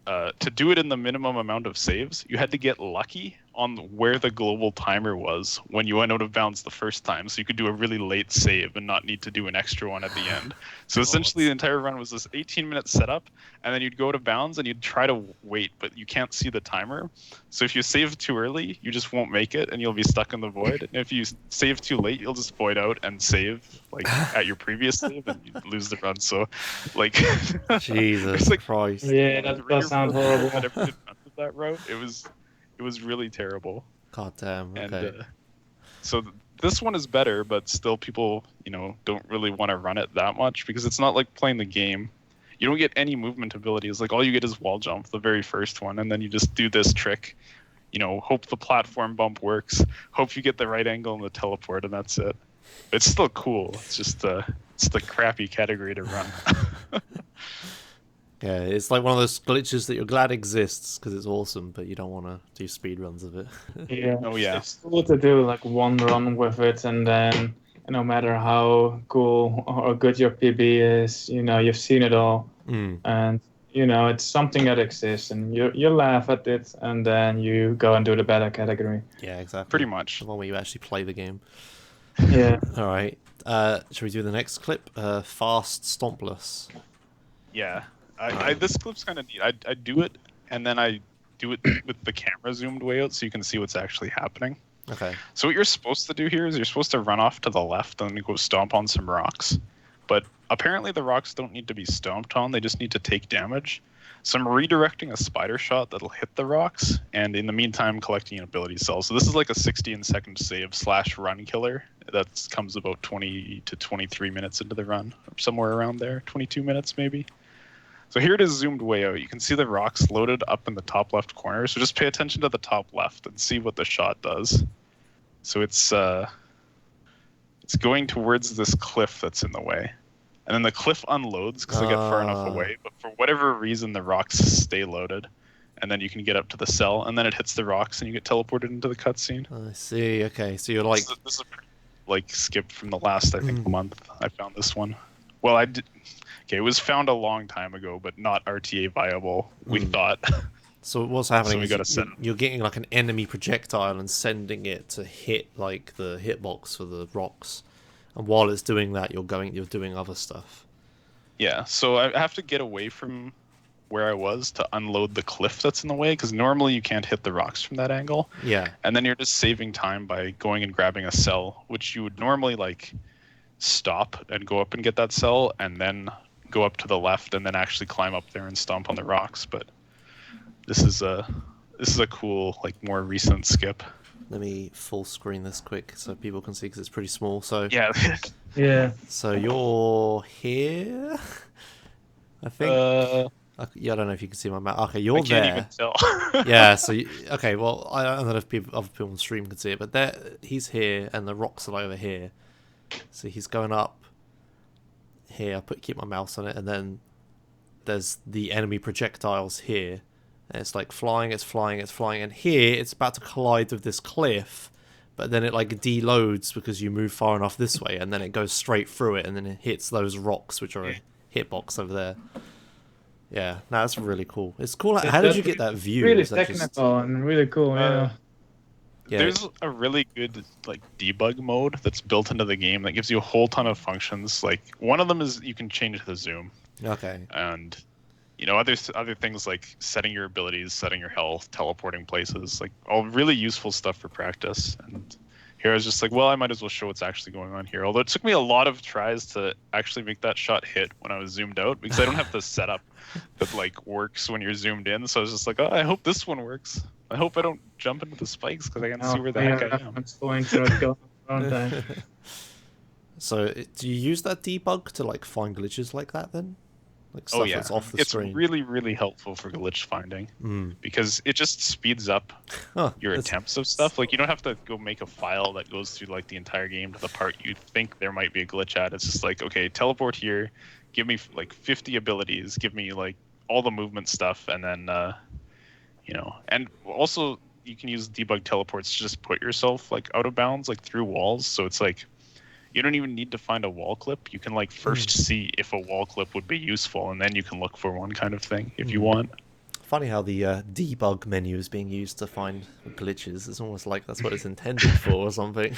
Speaker 3: to do it in the minimum amount of saves, you had to get lucky on where the global timer was when you went out of bounds the first time. So you could do a really late save and not need to do an extra one at the end. So essentially the entire run was this 18-minute setup, and then you'd go to bounds and you'd try to wait, but you can't see the timer. So if you save too early, you just won't make it and you'll be stuck in the void. And if you save too late, you'll just void out and save like at your previous save and you lose the run. So like
Speaker 1: Jesus
Speaker 3: like,
Speaker 1: Christ.
Speaker 2: Yeah, that does sound horrible.
Speaker 3: I never did that route. It was really terrible.
Speaker 1: God damn. Okay.
Speaker 3: And so this one is better, but still people, don't really want to run it that much because it's not like playing the game. You don't get any movement abilities. Like all you get is wall jump, the very first one, and then you just do this trick. Hope the platform bump works, hope you get the right angle and the teleport, and that's it. It's still cool. It's just it's the crappy category to run.
Speaker 1: Yeah, it's like one of those glitches that you're glad exists because it's awesome, but you don't want to do speed runs of it.
Speaker 2: Yeah.
Speaker 3: Oh yeah.
Speaker 2: It's cool to do like one run with it, and then no matter how cool or good your PB is, you've seen it all, and it's something that exists, and you laugh at it, and then you go and do the better category.
Speaker 1: Yeah, exactly.
Speaker 3: Pretty much.
Speaker 1: The one where you actually play the game.
Speaker 2: Yeah.
Speaker 1: All right. Shall we do the next clip? Fast Stompless.
Speaker 3: Yeah. This clip's kind of neat. I do it, and then I do it with the camera zoomed way out so you can see what's actually happening.
Speaker 1: Okay.
Speaker 3: So what you're supposed to do here is you're supposed to run off to the left and then go stomp on some rocks. But apparently the rocks don't need to be stomped on, they just need to take damage. So I'm redirecting a spider shot that'll hit the rocks, and in the meantime collecting an ability cell. So this is like a 16-second save / run killer. That comes about 20 to 23 minutes into the run, or somewhere around there, 22 minutes maybe. So here it is zoomed way out. You can see the rocks loaded up in the top left corner. So just pay attention to the top left and see what the shot does. So it's going towards this cliff that's in the way. And then the cliff unloads because I get far enough away. But for whatever reason, the rocks stay loaded. And then you can get up to the cell. And then it hits the rocks and you get teleported into the cutscene.
Speaker 1: I see. Okay, so you're like...
Speaker 3: This is a pretty, skip from the last, I think, month I found this one. Well, I did... Okay, it was found a long time ago, but not RTA viable, we thought.
Speaker 1: So what's happening
Speaker 3: So we
Speaker 1: is
Speaker 3: gotta send
Speaker 1: you're getting like an enemy projectile and sending it to hit like the hitbox for the rocks. And while it's doing that, you're doing other stuff.
Speaker 3: Yeah, so I have to get away from where I was to unload the cliff that's in the way, because normally you can't hit the rocks from that angle.
Speaker 1: Yeah.
Speaker 3: And then you're just saving time by going and grabbing a cell, which you would normally stop and go up and get that cell, and then go up to the left and then actually climb up there and stomp on the rocks. But this is a cool, more recent skip.
Speaker 1: Let me full screen this quick so people can see because it's pretty small. So
Speaker 3: Yeah.
Speaker 2: Yeah.
Speaker 1: so you're here, I think. Yeah, I don't know if you can see my map. Okay, you're
Speaker 3: I can't
Speaker 1: there.
Speaker 3: even tell.
Speaker 1: Yeah. So okay, well, I don't know if other people on stream can see it, but there he's here, and the rocks are over here. So he's going up here. Keep my mouse on it, and then there's the enemy projectiles here. And it's like flying, it's flying, it's flying, and here it's about to collide with this cliff, but then it like deloads because you move far enough this way, and then it goes straight through it, and then it hits those rocks, which are a hitbox over there. Yeah, no, that's really cool. It's cool. How did you get that view?
Speaker 2: Really
Speaker 1: Is that
Speaker 2: technical and really cool. Yeah.
Speaker 1: Yeah.
Speaker 3: There's a really good like debug mode that's built into the game that gives you a whole ton of functions. Like one of them is you can change the zoom,
Speaker 1: Okay.
Speaker 3: and other things like setting your abilities, setting your health, teleporting places, like all really useful stuff for practice. And here I was just like, well, I might as well show what's actually going on here. Although it took me a lot of tries to actually make that shot hit when I was zoomed out because I don't have the setup that like works when you're zoomed in. So I was just like, oh, I hope this one works. I hope I don't jump into the spikes because I can't see where the heck I am.
Speaker 2: It's going through it, go on time.
Speaker 1: So do you use that debug to like find glitches like that then? Like stuff that's off the screen.
Speaker 3: It's really, really helpful for glitch finding because it just speeds up your attempts of stuff. Like you don't have to go make a file that goes through like the entire game to the part you think there might be a glitch at. It's just like, okay, teleport here, give me like 50 abilities, give me like all the movement stuff, and then and also you can use debug teleports to just put yourself like out of bounds, like through walls. So it's like you don't even need to find a wall clip. You can like first see if a wall clip would be useful, and then you can look for one kind of thing if you want.
Speaker 1: Funny how the debug menu is being used to find glitches. It's almost like that's what it's intended for or something.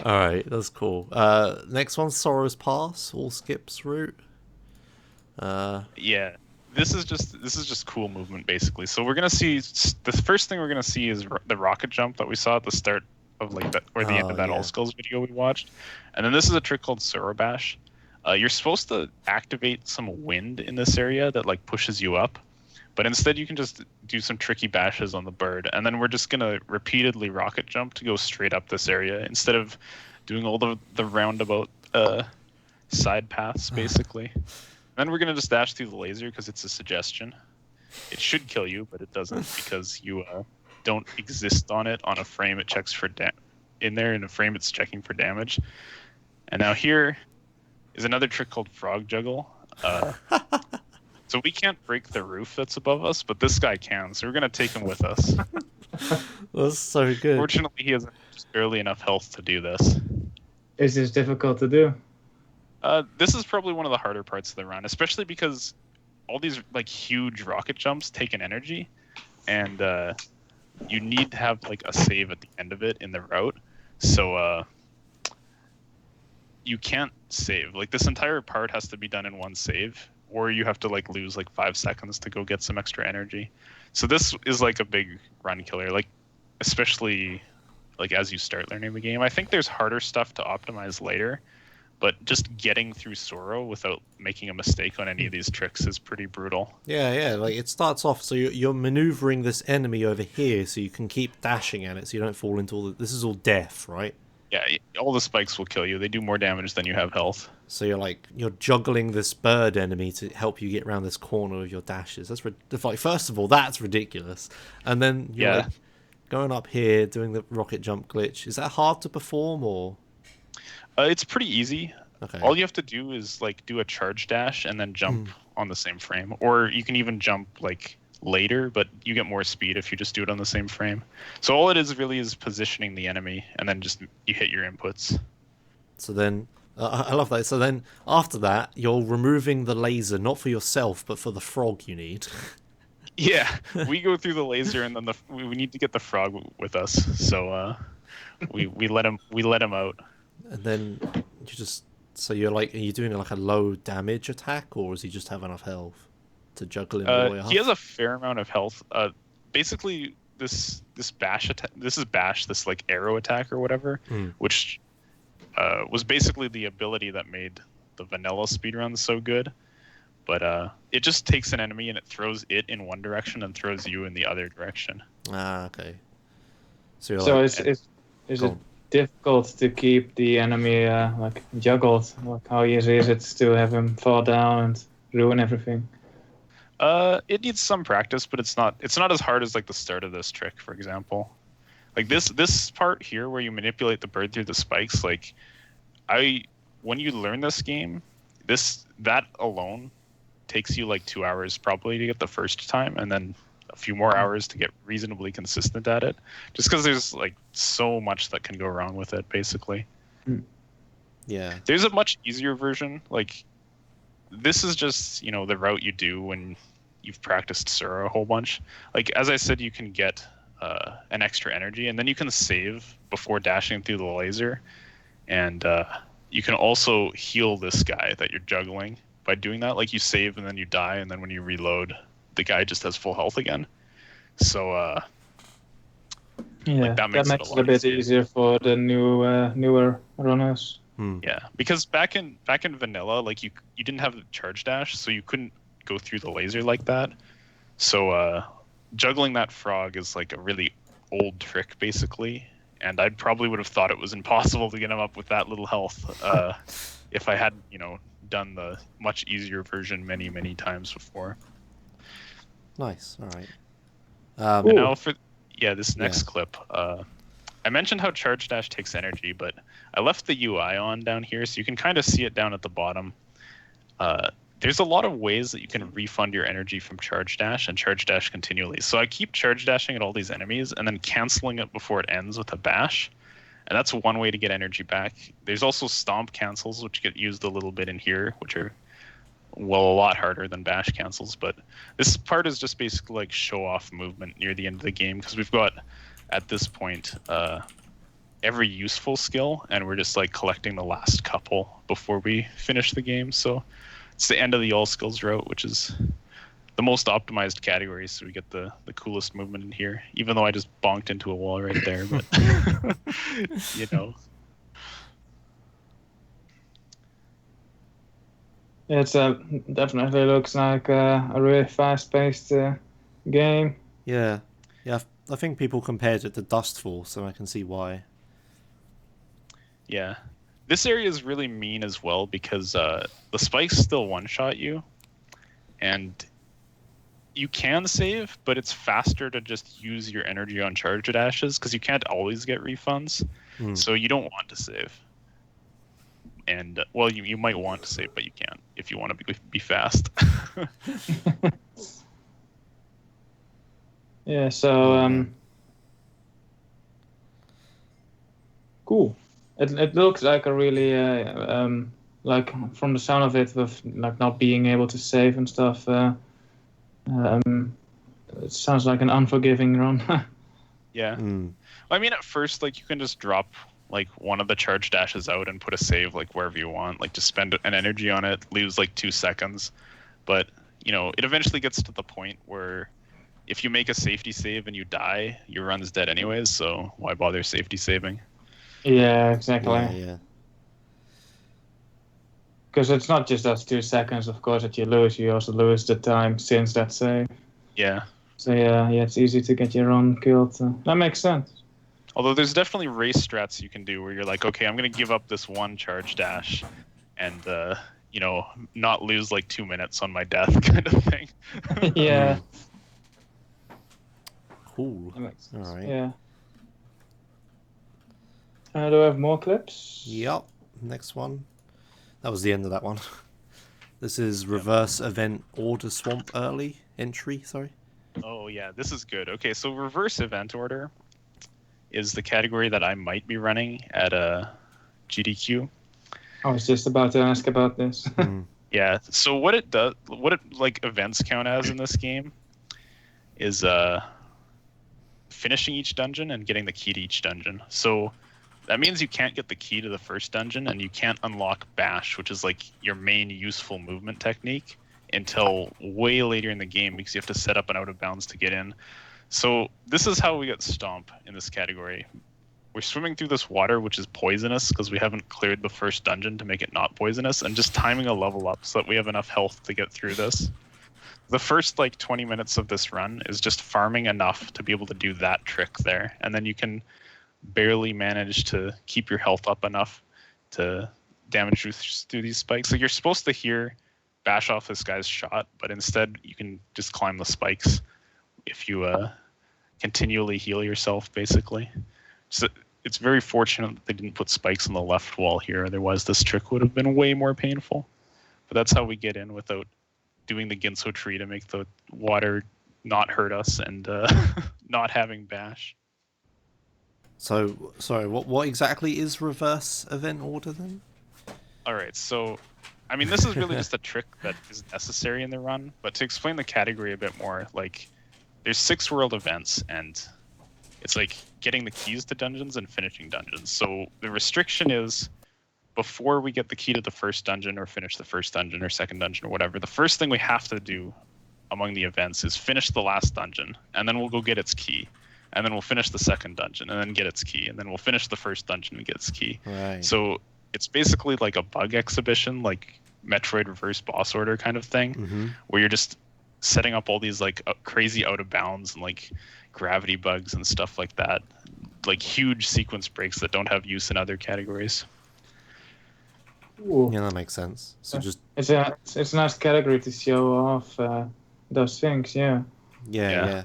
Speaker 1: All right, that's cool. Next one, Sorrow's Pass, all skips route.
Speaker 3: Yeah, this is just cool movement basically. So we're gonna see the first thing we're gonna see is the rocket jump that we saw at the start of like that or the end of that All Skulls video we watched, and then this is a trick called Sorrow Bash. You're supposed to activate some wind in this area that like pushes you up, but instead you can just do some tricky bashes on the bird, and then we're just gonna repeatedly rocket jump to go straight up this area instead of doing all the roundabout side paths basically. Then we're gonna just dash through the laser because it's a suggestion. It should kill you, but it doesn't because you don't exist on it. On a frame, it checks for in there. In a frame, it's checking for damage. And now here is another trick called Frog Juggle. So we can't break the roof that's above us, but this guy can. So we're gonna take him with us.
Speaker 1: That's so good.
Speaker 3: Fortunately, he has just barely enough health to do this.
Speaker 2: Is this difficult to do?
Speaker 3: This is probably one of the harder parts of the run, especially because all these like huge rocket jumps take an energy, and you need to have like a save at the end of it in the route. So you can't save. Like this entire part has to be done in one save, or you have to like lose like 5 seconds to go get some extra energy. So this is like a big run killer, like especially like as you start learning the game. I think there's harder stuff to optimize later, but just getting through Sorrow without making a mistake on any of these tricks is pretty brutal.
Speaker 1: Yeah, like it starts off, so you're maneuvering this enemy over here so you can keep dashing at it so you don't fall into all the... This is all death, right?
Speaker 3: Yeah, all the spikes will kill you. They do more damage than you have health.
Speaker 1: So you're juggling this bird enemy to help you get around this corner with your dashes. That's like, first of all, that's ridiculous. And then you're like going up here, doing the rocket jump glitch. Is that hard to perform or...
Speaker 3: It's pretty easy.
Speaker 1: Okay.
Speaker 3: All you have to do is like do a charge dash and then jump on the same frame, or you can even jump like later, but you get more speed if you just do it on the same frame. So all it is really is positioning the enemy, and then just you hit your inputs.
Speaker 1: So then I love that. So then after that, you're removing the laser not for yourself but for the frog you need.
Speaker 3: Yeah, we go through the laser, and then we need to get the frog with us. So we let him out.
Speaker 1: And then you're like, are you doing like a low damage attack, or does he just have enough health to juggle him all the way up?
Speaker 3: He has a fair amount of health. Basically, this bash attack. This is bash. This like arrow attack or whatever, which was basically the ability that made the vanilla speedrun so good. But it just takes an enemy and it throws it in one direction and throws you in the other direction.
Speaker 1: Ah, okay. So you're
Speaker 2: So
Speaker 1: like,
Speaker 2: is
Speaker 1: go
Speaker 2: it
Speaker 1: on.
Speaker 2: difficult to keep the enemy like juggled? Like how easy is it to have him fall down and ruin everything?
Speaker 3: It needs some practice, but it's not as hard as like the start of this trick, for example. Like this part here where you manipulate the bird through the spikes, like I when you learn this game, that alone takes you like 2 hours probably to get the first time, and then a few more hours to get reasonably consistent at it. Just because there's like so much that can go wrong with it, basically.
Speaker 1: Yeah.
Speaker 3: There's a much easier version. Like this is just the route you do when you've practiced Sura a whole bunch. Like as I said, you can get an extra energy, and then you can save before dashing through the laser, and you can also heal this guy that you're juggling by doing that. Like you save and then you die, and then when you reload, the guy just has full health again. So
Speaker 2: Yeah,
Speaker 3: that makes it a
Speaker 2: it a
Speaker 3: lot
Speaker 2: bit
Speaker 3: easier.
Speaker 2: easier for the newer runners.
Speaker 3: Yeah, because back in vanilla, like you didn't have the charge dash, so you couldn't go through the laser like that. So juggling that frog is like a really old trick, basically. And I probably would have thought it was impossible to get him up with that little health if I had, done the much easier version many, many times before.
Speaker 1: Nice. All right.
Speaker 3: And now for this next
Speaker 1: Yeah.
Speaker 3: clip, I mentioned how Charge Dash takes energy, but I left the UI on down here, so you can kind of see it down at the bottom. There's a lot of ways that you can refund your energy from Charge Dash and Charge Dash continually. So I keep Charge Dashing at all these enemies and then canceling it before it ends with a bash. And that's one way to get energy back. There's also Stomp cancels, which get used a little bit in here, which are, well, a lot harder than bash cancels. But this part is just basically like show-off movement near the end of the game, because we've got, at this point, every useful skill, and we're just like collecting the last couple before we finish the game. So it's the end of the all skills route, which is the most optimized category, so we get the coolest movement in here, even though I just bonked into a wall right there. But
Speaker 2: Yeah, it's definitely looks like a really fast-paced game.
Speaker 1: Yeah. Yeah. I think people compared it to Dustfall, so I can see why.
Speaker 3: Yeah, this area is really mean as well, because the spikes still one-shot you, and you can save, but it's faster to just use your energy on charge dashes, because you can't always get refunds. So you don't want to save. And well, you might want to save, but you can't if you want to be fast.
Speaker 2: Yeah, so cool. It looks like a really like from the sound of it, with like not being able to save and stuff. It sounds like an unforgiving run.
Speaker 3: Yeah. I mean, at first, like, you can just drop like one of the charge dashes out and put a save like wherever you want. Like, just spend an energy on it, leaves like 2 seconds. But it eventually gets to the point where if you make a safety save and you die, your run's dead anyways. So why bother safety saving?
Speaker 2: Yeah, exactly.
Speaker 1: Yeah.
Speaker 2: Because it's not just those 2 seconds, of course, that you lose. You also lose the time since that save.
Speaker 3: Yeah.
Speaker 2: So yeah, it's easy to get your run killed. That makes sense.
Speaker 3: Although there's definitely race strats you can do where you're like, okay, I'm going to give up this one charge dash and, not lose like 2 minutes on my death kind of thing.
Speaker 2: Yeah.
Speaker 1: Cool.
Speaker 2: That makes sense.
Speaker 1: All right.
Speaker 2: Yeah. Do I have more clips?
Speaker 1: Yep. Next one. That was the end of that one. This is reverse event order swamp early entry. Sorry.
Speaker 3: Oh yeah, this is good. Okay, so reverse event order is the category that I might be running at a GDQ.
Speaker 2: I was just about to ask about this.
Speaker 3: Yeah. So what it like events count as in this game is finishing each dungeon and getting the key to each dungeon. So that means you can't get the key to the first dungeon, and you can't unlock Bash, which is like your main useful movement technique, until way later in the game, because you have to set up an out of bounds to get in. So this is how we get Stomp in this category. We're swimming through this water, which is poisonous, because we haven't cleared the first dungeon to make it not poisonous, and just timing a level up so that we have enough health to get through this. The first like 20 minutes of this run is just farming enough to be able to do that trick there, and then you can barely manage to keep your health up enough to damage through these spikes. Like you're supposed to hear bash off this guy's shot, but instead you can just climb the spikes if you continually heal yourself, basically. So it's very fortunate that they didn't put spikes on the left wall here, otherwise this trick would have been way more painful. But that's how we get in without doing the Ginso tree to make the water not hurt us and not having bash.
Speaker 1: So, sorry, what exactly is reverse event order then?
Speaker 3: All right, so I mean, this is really just a trick that is necessary in the run, but to explain the category a bit more, like there's 6 world events, and it's like getting the keys to dungeons and finishing dungeons. So the restriction is before we get the key to the first dungeon or finish the first dungeon or second dungeon or whatever, the first thing we have to do among the events is finish the last dungeon, and then we'll go get its key. And then we'll finish the second dungeon and then get its key. And then we'll finish the first dungeon and get its key.
Speaker 1: Right.
Speaker 3: So it's basically like a bug exhibition, like Metroid reverse boss order kind of thing, where you're just setting up all these like crazy out of bounds and like gravity bugs and stuff like that. Like huge sequence breaks that don't have use in other categories.
Speaker 2: Ooh.
Speaker 1: Yeah, that makes sense. So just
Speaker 2: It's a nice category to show off those things, yeah.
Speaker 1: yeah.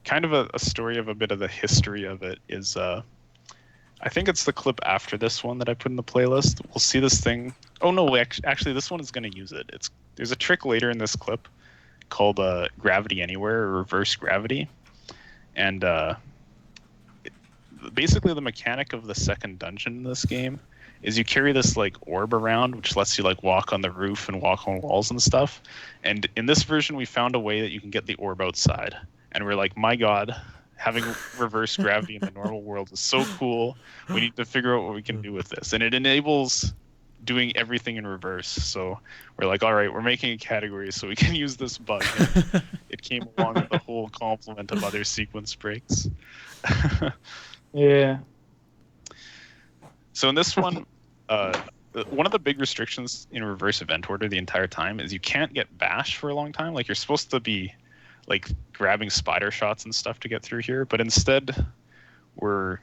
Speaker 3: Kind of a story of a bit of the history of it is I think it's the clip after this one that I put in the playlist. We'll see this thing. Oh no, actually this one is going to use it. There's a trick later in this clip called Gravity Anywhere or Reverse Gravity, and basically the mechanic of the second dungeon in this game is you carry this like orb around, which lets you like walk on the roof and walk on walls and stuff. And in this version, we found a way that you can get the orb outside. And we're like, my God, having reverse gravity in the normal world is so cool. We need to figure out what we can do with this. And it enables doing everything in reverse. So we're like, all right, we're making a category so we can use this bug. And it came along with a whole complement of other sequence breaks.
Speaker 2: Yeah.
Speaker 3: So in this one, one of the big restrictions in reverse event order the entire time is you can't get bash for a long time. Like you're supposed to be like grabbing spider shots and stuff to get through here, but instead we're,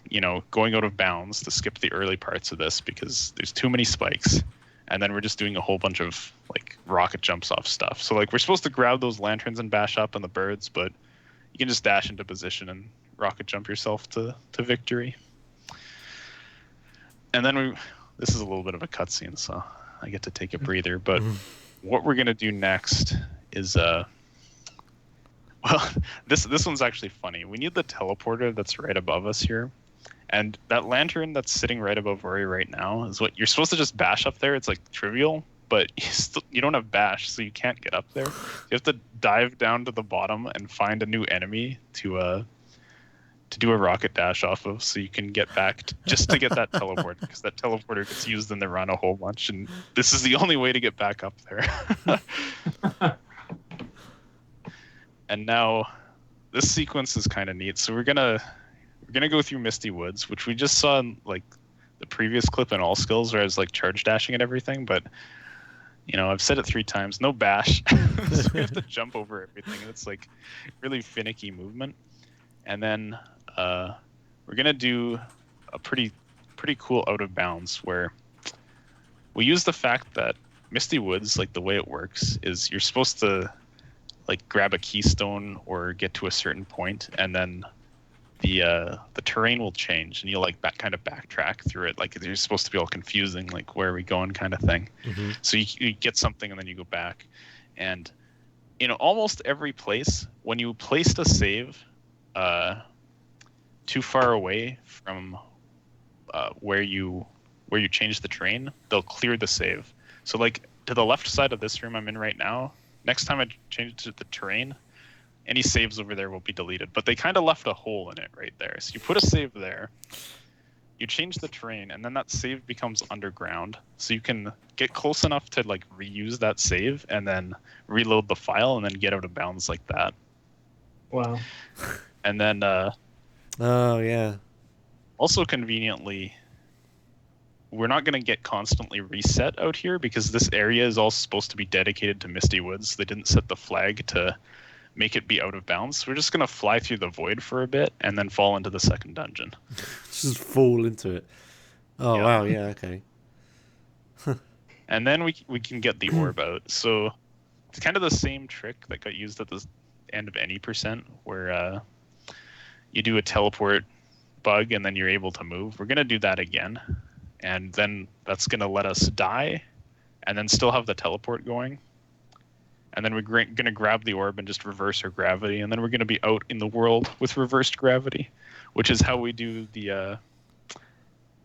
Speaker 3: going out of bounds to skip the early parts of this because there's too many spikes, and then we're just doing a whole bunch of like rocket jumps off stuff. So like we're supposed to grab those lanterns and bash up and the birds, but you can just dash into position and rocket jump yourself to victory. And then this is a little bit of a cutscene, so I get to take a breather, but what we're gonna do next is well, this one's actually funny. We need the teleporter that's right above us here. And that lantern that's sitting right above Ori right now is what you're supposed to just bash up there. It's like trivial, but you don't have bash, so you can't get up there. You have to dive down to the bottom and find a new enemy to do a rocket dash off of, so you can get back just to get that teleporter, because that teleporter gets used in the run a whole bunch, and this is the only way to get back up there. And now this sequence is kind of neat. So we're gonna go through Misty Woods, which we just saw in like the previous clip in All Skills, where I was like charge dashing and everything. But I've said it 3 times, no bash, so we have to jump over everything. And it's like really finicky movement. And then we're gonna do a pretty cool out of bounds where we use the fact that Misty Woods, like the way it works is you're supposed to like grab a keystone or get to a certain point, and then the terrain will change, and you'll like kind of backtrack through it. Like you're supposed to be all confusing, like where are we going kind of thing. So you get something and then you go back, and almost every place when you placed a save too far away from where you change the terrain, they'll clear the save. So like to the left side of this room I'm in right now, next time I change to the terrain, any saves over there will be deleted. But they kind of left a hole in it right there. So you put a save there, you change the terrain, and then that save becomes underground. So you can get close enough to like reuse that save and then reload the file and then get out of bounds like that.
Speaker 2: Wow.
Speaker 3: And then
Speaker 1: oh yeah.
Speaker 3: Also conveniently, we're not going to get constantly reset out here because this area is all supposed to be dedicated to Misty Woods. They didn't set the flag to make it be out of bounds. We're just going to fly through the void for a bit and then fall into the second dungeon.
Speaker 1: Just fall into it. Oh,
Speaker 3: Yeah.
Speaker 1: wow, yeah, okay.
Speaker 3: And then we can get the orb out. So it's kind of the same trick that got used at the end of any percent, where you do a teleport bug and then you're able to move. We're going to do that again. And then that's going to let us die and then still have the teleport going. And then we're going to grab the orb and just reverse our gravity. And then we're going to be out in the world with reversed gravity, which is how we do the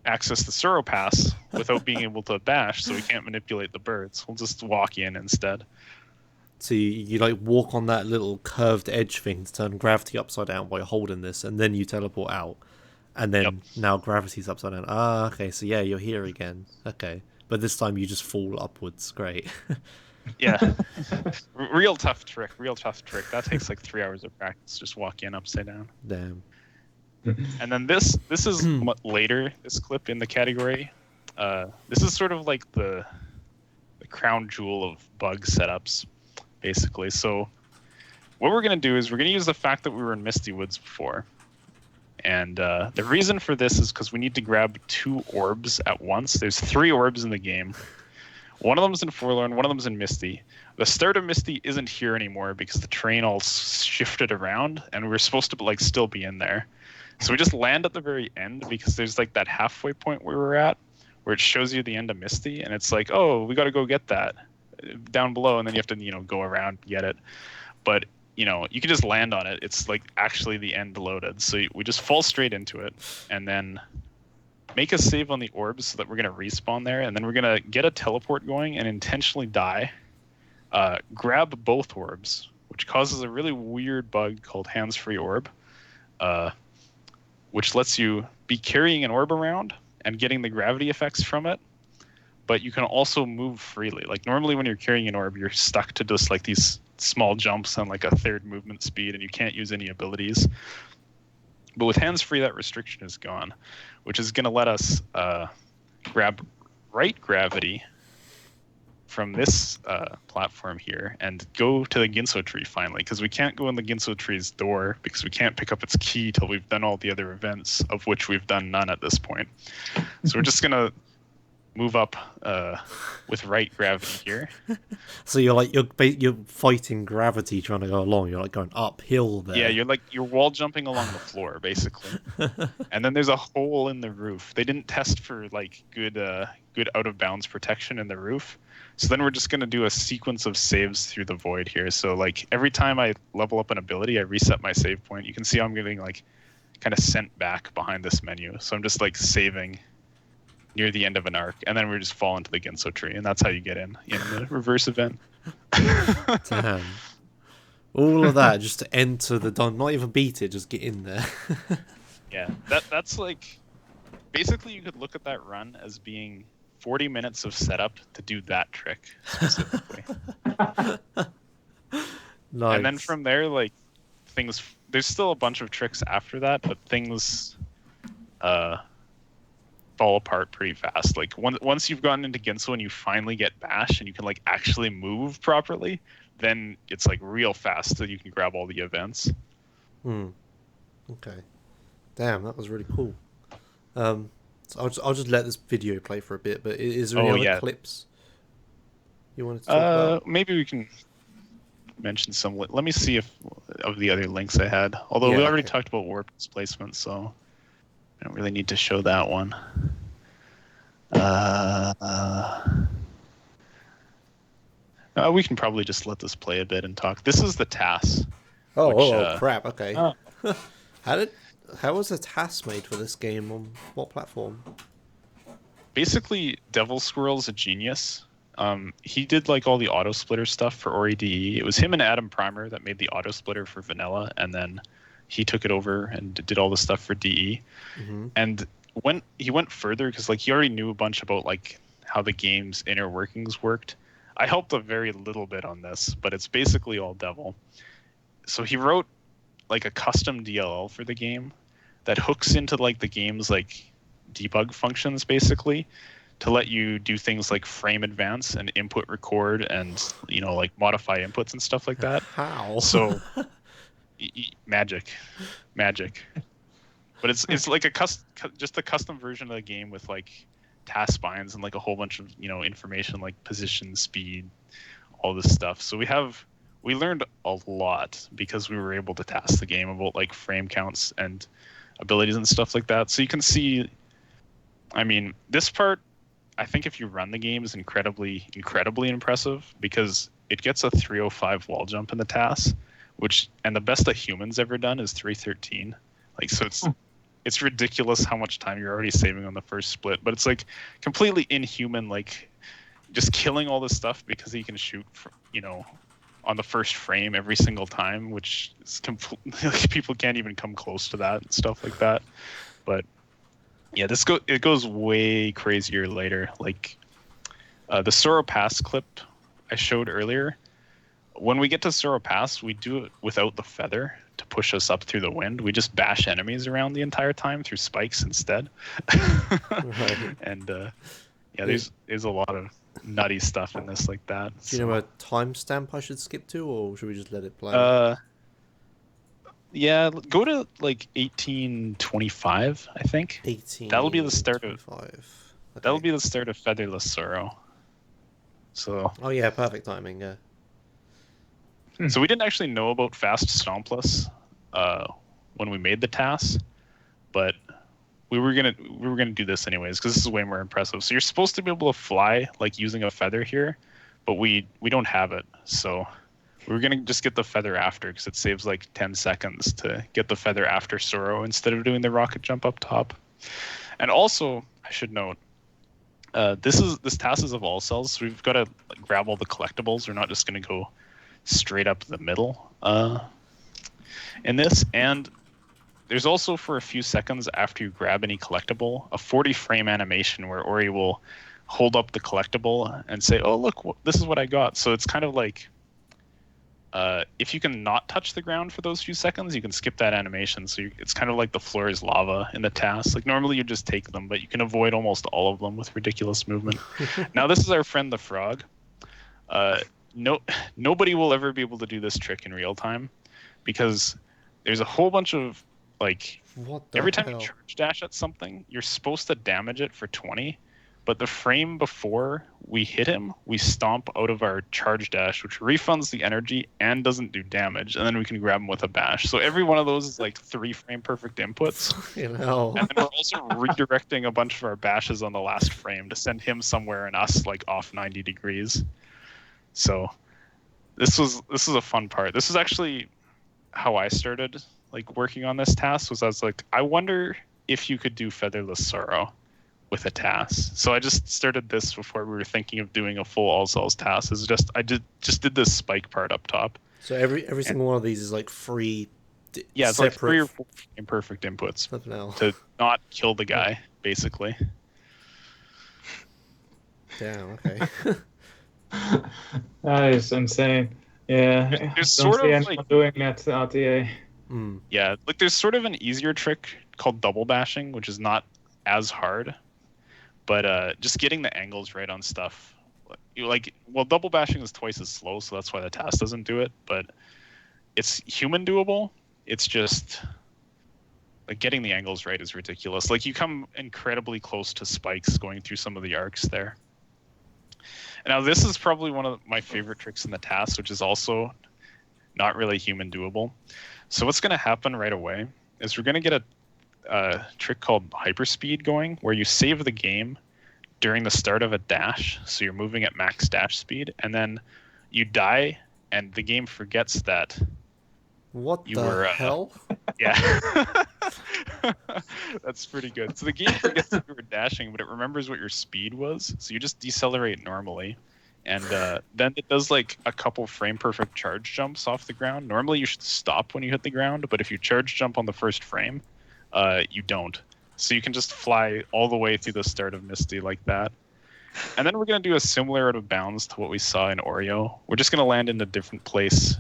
Speaker 3: access the Suro Pass without being able to bash, so we can't manipulate the birds. We'll just walk in instead.
Speaker 1: So you like walk on that little curved edge thing to turn gravity upside down while you're holding this, and then you teleport out. And then now gravity's upside down. Ah, okay, so yeah, you're here again. Okay. But this time you just fall upwards. Great.
Speaker 3: Yeah. Real tough trick. That takes like 3 hours of practice, just walk in upside down.
Speaker 1: Damn.
Speaker 3: And then this is later, this clip in the category. This is sort of like the crown jewel of bug setups, basically. So what we're going to do is we're going to use the fact that we were in Misty Woods before. And the reason for this is because we need to grab 2 orbs at once. There's 3 orbs in the game. One of them's in Forlorn, one of them's in Misty. The start of Misty isn't here anymore because the train all shifted around, and we're supposed to like still be in there. So we just land at the very end because there's like that halfway point where we're at, where it shows you the end of Misty, and it's like, oh, we got to go get that down below, and then you have to, go around get it. But you can just land on it. It's like actually the end loaded. So we just fall straight into it, and then make a save on the orbs so that we're gonna respawn there, and then we're gonna get a teleport going and intentionally die. Grab both orbs, which causes a really weird bug called hands-free orb. Which lets you be carrying an orb around and getting the gravity effects from it, but you can also move freely. Like normally when you're carrying an orb, you're stuck to just like these small jumps on like a third movement speed and you can't use any abilities. But with hands-free, that restriction is gone, which is going to let us grab right gravity from this platform here and go to the Ginso tree finally, because we can't go in the Ginso tree's door because we can't pick up its key till we've done all the other events, of which we've done none at this point. So we're just gonna move up with right gravity here.
Speaker 1: So you're fighting gravity trying to go along. You're like going uphill there.
Speaker 3: Yeah, you're wall jumping along the floor basically. And then there's a hole in the roof. They didn't test for like good out of bounds protection in the roof. So then we're just going to do a sequence of saves through the void here. So like every time I level up an ability, I reset my save point. You can see I'm getting like kind of sent back behind this menu. So I'm just like saving near the end of an arc, and then we just fall into the Ginso tree, and that's how you get in the reverse event.
Speaker 1: Damn. All of that just to enter the dungeon, not even beat it, just get in there.
Speaker 3: Yeah, that's like basically you could look at that run as being 40 minutes of setup to do that trick specifically.
Speaker 1: Nice.
Speaker 3: And then from there, like there's still a bunch of tricks after that, but things fall apart pretty fast. Like once you've gotten into Ginso and you finally get Bash and you can like actually move properly, then it's like real fast so you can grab all the events.
Speaker 1: Okay. Damn, that was really cool. So I'll just let this video play for a bit. But is there any other clips you wanted to talk about?
Speaker 3: Maybe we can mention some. Let me see if of the other links I had. Although we already talked about warp displacement, so I don't really need to show that one. We can probably just let this play a bit and talk. This is the TAS.
Speaker 1: Oh, crap! Okay. How was a TAS made for this game? On what platform?
Speaker 3: Basically, Devil Squirrel's a genius. He did like all the auto splitter stuff for Ori DE. It was him and Adam Primer that made the auto splitter for vanilla, and then he took it over and did all the stuff for DE. Mm-hmm. And when he went further, because like he already knew a bunch about like how the game's inner workings worked. I helped a very little bit on this, but it's basically all Devil. So he wrote like a custom DLL for the game that hooks into like the game's like debug functions basically. to let you do things like frame advance and input record and like modify inputs and stuff like that.
Speaker 1: How?
Speaker 3: So magic. But it's like just a custom version of the game with like task spines and like a whole bunch of information like position, speed, all this stuff. So we learned a lot because we were able to task the game about like frame counts and abilities and stuff like that. So you can see, I mean, this part, I think if you run the game, is incredibly impressive because it gets a 305 wall jump in the TAS, and the best that humans ever done is 313. Like, so it's ridiculous how much time you're already saving on the first split, but it's like completely inhuman, like just killing all this stuff because he can shoot from, on the first frame every single time, which is like, people can't even come close to that and stuff like that. But yeah, it goes way crazier later. Like the Soro Pass clip I showed earlier. When we get to Soro Pass, we do it without the feather to push us up through the wind. We just bash enemies around the entire time through spikes instead.
Speaker 1: Right.
Speaker 3: And yeah, there's a lot of nutty stuff in this like that.
Speaker 1: Do you know a timestamp I should skip to, or should we just let it play?
Speaker 3: Yeah, go to like 1825, I think.
Speaker 1: 18.
Speaker 3: That'll be the start of.
Speaker 1: Okay.
Speaker 3: That'll be the start of Featherless Sorrow. So.
Speaker 1: Oh yeah, perfect timing. Yeah.
Speaker 3: So we didn't actually know about Fast Stompless when we made the task, but we were gonna do this anyways because this is way more impressive. So you're supposed to be able to fly like using a feather here, but we don't have it. So we're gonna just get the feather after because it saves like 10 seconds to get the feather after Sorrow instead of doing the rocket jump up top. And also, I should note, this task is of all cells, so we've got to grab all the collectibles. We're not just gonna go straight up the middle in this. And there's also, for a few seconds after you grab any collectible, a 40 frame animation where Ori will hold up the collectible and say, oh look, this is what I got. So it's kind of like if you can not touch the ground for those few seconds, you can skip that animation. So it's kind of like the floor is lava in the task. Like normally you just take them, but you can avoid almost all of them with ridiculous movement. Now this is our friend the frog. Nobody will ever be able to do this trick in real time because there's a whole bunch of like every time you charge dash at something, you're supposed to damage it for 20, but the frame before we hit him, we stomp out of our charge dash, which refunds the energy and doesn't do damage, and then we can grab him with a bash. So every one of those is like 3 frame perfect inputs. And then we're also redirecting a bunch of our bashes on the last frame to send him somewhere and us like off 90 degrees. So this is a fun part. This is actually how I started like working on this task. Was I was like, I wonder if you could do Featherless Sorrow with a task. So I just started this before we were thinking of doing a full all cells task. I did this spike part up top.
Speaker 1: So every single one of these is like free.
Speaker 3: Yeah, it's like 3 or 4 imperfect inputs to not kill the guy, basically.
Speaker 1: Damn. Okay.
Speaker 2: That is insane. Yeah,
Speaker 3: there's
Speaker 2: don't
Speaker 3: sort
Speaker 2: see
Speaker 3: of
Speaker 2: anyone
Speaker 3: like
Speaker 2: doing that RTA.
Speaker 3: Yeah, like there's sort of an easier trick called double bashing, which is not as hard, but just getting the angles right on stuff. Double bashing is twice as slow, so that's why the task doesn't do it. But it's human doable. It's just like getting the angles right is ridiculous. Like you come incredibly close to spikes going through some of the arcs there. And now this is probably one of my favorite tricks in the task, which is also not really human doable. So what's going to happen right away is we're going to get a trick called hyperspeed going, where you save the game during the start of a dash. So you're moving at max dash speed, and then you die, and the game forgets that.
Speaker 1: What the hell?
Speaker 3: Yeah. That's pretty good. So the game forgets that you were dashing, but it remembers what your speed was. So you just decelerate normally. And then it does like a couple frame perfect charge jumps off the ground. Normally you should stop when you hit the ground, but if you charge jump on the first frame, you don't. So you can just fly all the way through the start of Misty like that. And then we're going to do a similar out of bounds to what we saw in Oreo. We're just going to land in a different place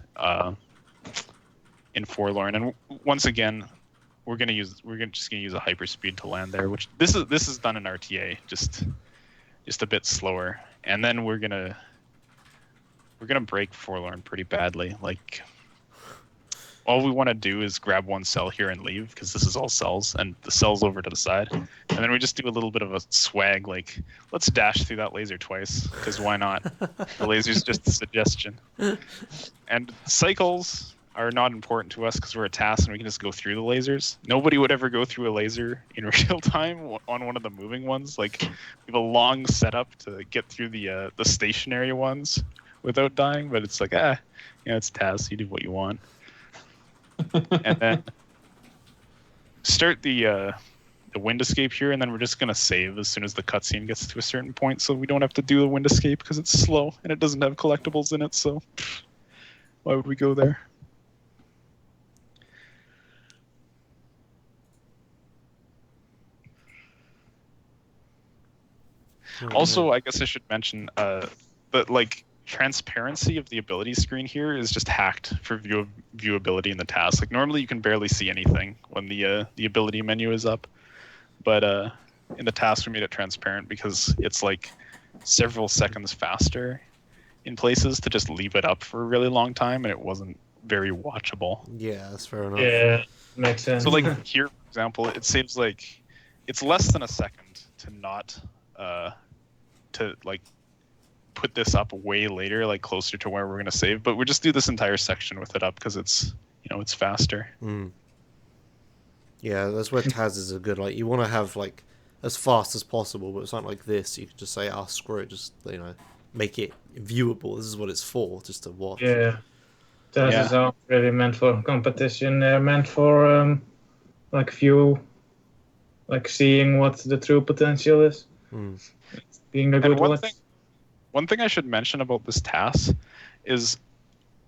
Speaker 3: in Forlorn. And once again, we're just going to use a hyperspeed to land there, which this is done in RTA. Just just a bit slower. And then we're gonna break Forlorn pretty badly. Like, all we want to do is grab one cell here and leave, because this is all cells, and the cell's over to the side. And then we just do a little bit of a swag, like, let's dash through that laser twice, because why not? The laser's just a suggestion. And cycles are not important to us because we're a task and we can just go through the lasers. Nobody would ever go through a laser in real time on one of the moving ones. Like, we have a long setup to get through the stationary ones without dying, but it's like, it's tasks, you do what you want. And then start the wind escape here, and then we're just gonna save as soon as the cutscene gets to a certain point, so we don't have to do the wind escape because it's slow and it doesn't have collectibles in it. So why would we go there? Also, I guess I should mention that, like, transparency of the ability screen here is just hacked for viewability in the task. Like, normally you can barely see anything when the ability menu is up, but in the task we made it transparent because it's like several seconds faster in places to just leave it up for a really long time, and it wasn't very watchable.
Speaker 1: Yeah, that's fair enough.
Speaker 2: Yeah, makes sense.
Speaker 3: So, like, here, for example, it seems like it's less than a second to not to, like, put this up way later, like closer to where we're going to save, but we just do this entire section with it up because it's, it's faster.
Speaker 1: Yeah, that's where Tazes are good. Like, you want to have, like, as fast as possible, but it's not like this. You can just say, screw it, just, make it viewable. This is what it's for, just to watch.
Speaker 2: Yeah. Tazes aren't really meant for competition. They're meant for, seeing what the true potential is. Being a good one.
Speaker 3: One thing I should mention about this task is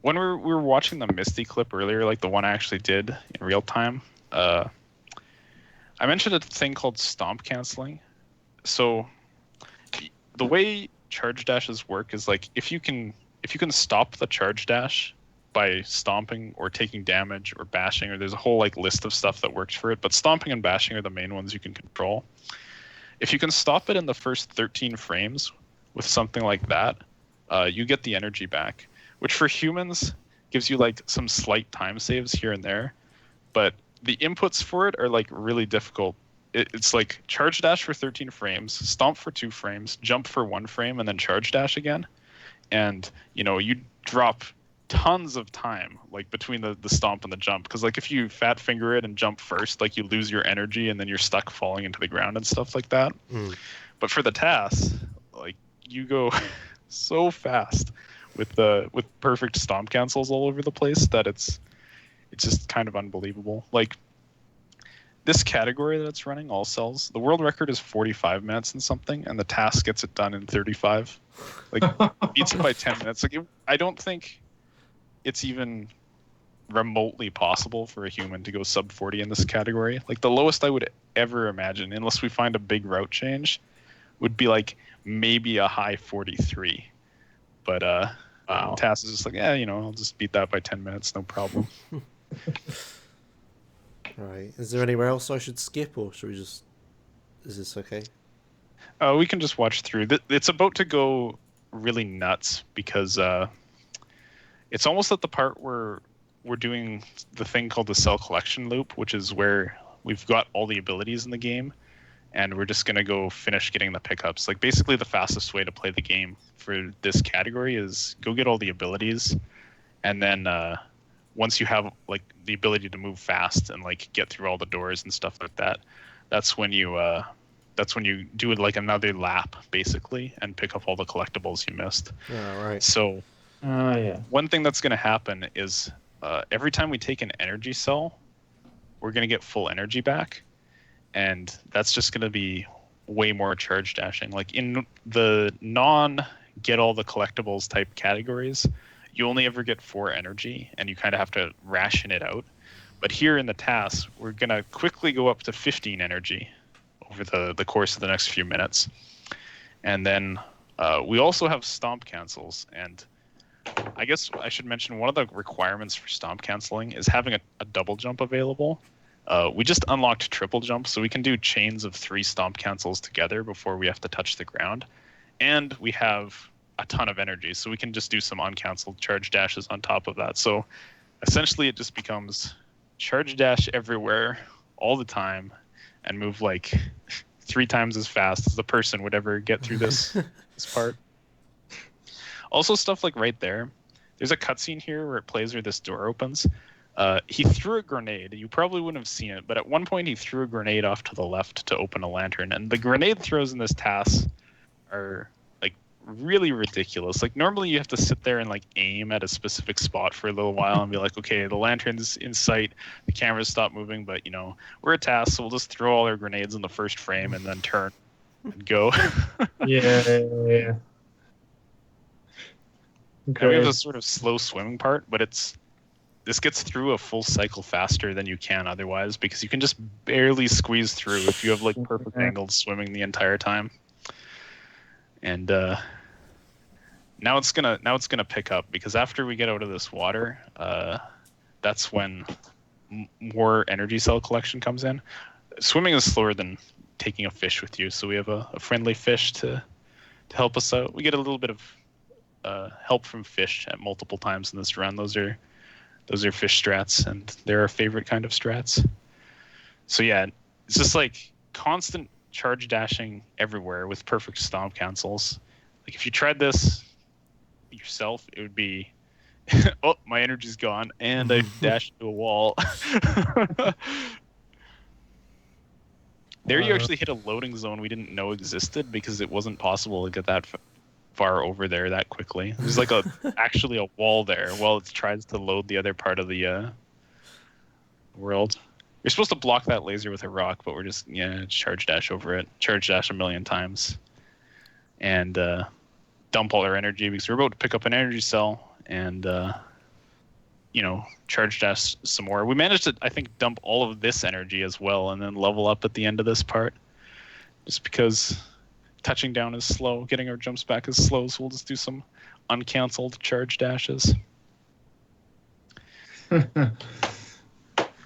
Speaker 3: when we were watching the Misty clip earlier, like the one I actually did in real time, I mentioned a thing called stomp canceling. So the way charge dashes work is, like, if you can stop the charge dash by stomping or taking damage or bashing, or there's a whole, like, list of stuff that works for it, but stomping and bashing are the main ones you can control. If you can stop it in the first 13 frames with something like that, you get the energy back, which for humans gives you, like, some slight time saves here and there, but the inputs for it are, like, really difficult. It's like charge dash for 13 frames, stomp for 2 frames, jump for 1 frame, and then charge dash again. And, you drop tons of time, like, between the stomp and the jump, because, like, if you fat finger it and jump first, like, you lose your energy and then you're stuck falling into the ground and stuff like that. But for the task, like, you go so fast with perfect stomp cancels all over the place that it's just kind of unbelievable. Like, this category that it's running, all cells, the world record is 45 minutes and something, and the task gets it done in 35. Like, beats it by 10 minutes. Like, I don't think it's even remotely possible for a human to go sub 40 in this category. Like, the lowest I would ever imagine, unless we find a big route change, would be, like, maybe a high 43. But wow. Task is just like, I'll just beat that by 10 minutes, no problem.
Speaker 1: Right. Is there anywhere else I should skip, or should we just... Is this okay?
Speaker 3: We can just watch through. It's about to go really nuts because it's almost at the part where we're doing the thing called the cell collection loop, which is where we've got all the abilities in the game, and we're just going to go finish getting the pickups. Like, basically the fastest way to play the game for this category is go get all the abilities, and then once you have, like, the ability to move fast and, like, get through all the doors and stuff like that, that's when you do, like, another lap, basically, and pick up all the collectibles you missed.
Speaker 1: Yeah, right.
Speaker 3: So one thing that's going to happen is every time we take an energy cell, we're going to get full energy back, and that's just going to be way more charge dashing. Like, in the non-get all the collectibles type categories, you only ever get 4 energy, and you kind of have to ration it out. But here in the task, we're going to quickly go up to 15 energy over the course of the next few minutes. And then we also have stomp cancels, and I guess I should mention one of the requirements for stomp canceling is having a double jump available. We just unlocked triple jump, so we can do chains of 3 stomp cancels together before we have to touch the ground. and we have a ton of energy, so we can just do some uncancelled charge dashes on top of that. So essentially it just becomes charge dash everywhere all the time and move like 3 times as fast as the person would ever get through this part. Also, stuff like right there's a cutscene here where it plays where this door opens. He threw a grenade. You probably wouldn't have seen it, but at one point he threw a grenade off to the left to open a lantern. And the grenade throws in this task are like really ridiculous. Like normally you have to sit there and like aim at a specific spot for a little while and be like, okay, the lantern's in sight, the cameras stop moving, but you know, we're a task, so we'll just throw all our grenades in the first frame and then turn and go.
Speaker 2: Yeah.
Speaker 3: And we have this sort of slow swimming part, but this gets through a full cycle faster than you can otherwise because you can just barely squeeze through if you have like perfect angled swimming the entire time. And now it's gonna pick up because after we get out of this water, that's when more energy cell collection comes in. Swimming is slower than taking a fish with you, so we have a friendly fish to help us out. We get a little bit of help from fish at multiple times in this run. Those are fish strats, and they're our favorite kind of strats. So yeah, it's just like constant charge dashing everywhere with perfect stomp cancels. Like if you tried this yourself, it would be, oh, my energy's gone, and I dashed into a wall. There you actually hit a loading zone we didn't know existed because it wasn't possible to get that far over there that quickly. There's like actually a wall there while it tries to load the other part of the world. You're supposed to block that laser with a rock, but we're just charge dash over it. Charge dash a million times. And dump all our energy because we're about to pick up an energy cell and charge dash some more. We managed to, I think, dump all of this energy as well and then level up at the end of this part. Just because touching down is slow, getting our jumps back is slow, so we'll just do some uncancelled charge dashes.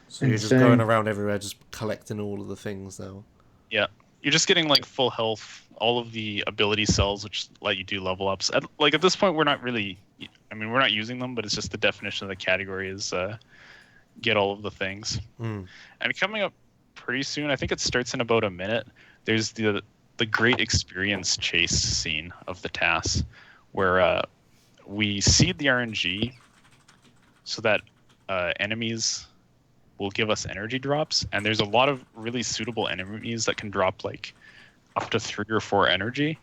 Speaker 1: So you're just going around everywhere, just collecting all of the things now.
Speaker 3: Yeah, you're just getting like full health, all of the ability cells, which let you do level ups. At this point, we're not using them, but it's just the definition of the category is get all of the things. And coming up pretty soon, I think it starts in about a minute. There's the great experience chase scene of the TAS, where we seed the RNG so that enemies will give us energy drops, and there's a lot of really suitable enemies that can drop like up to 3 or 4 energy.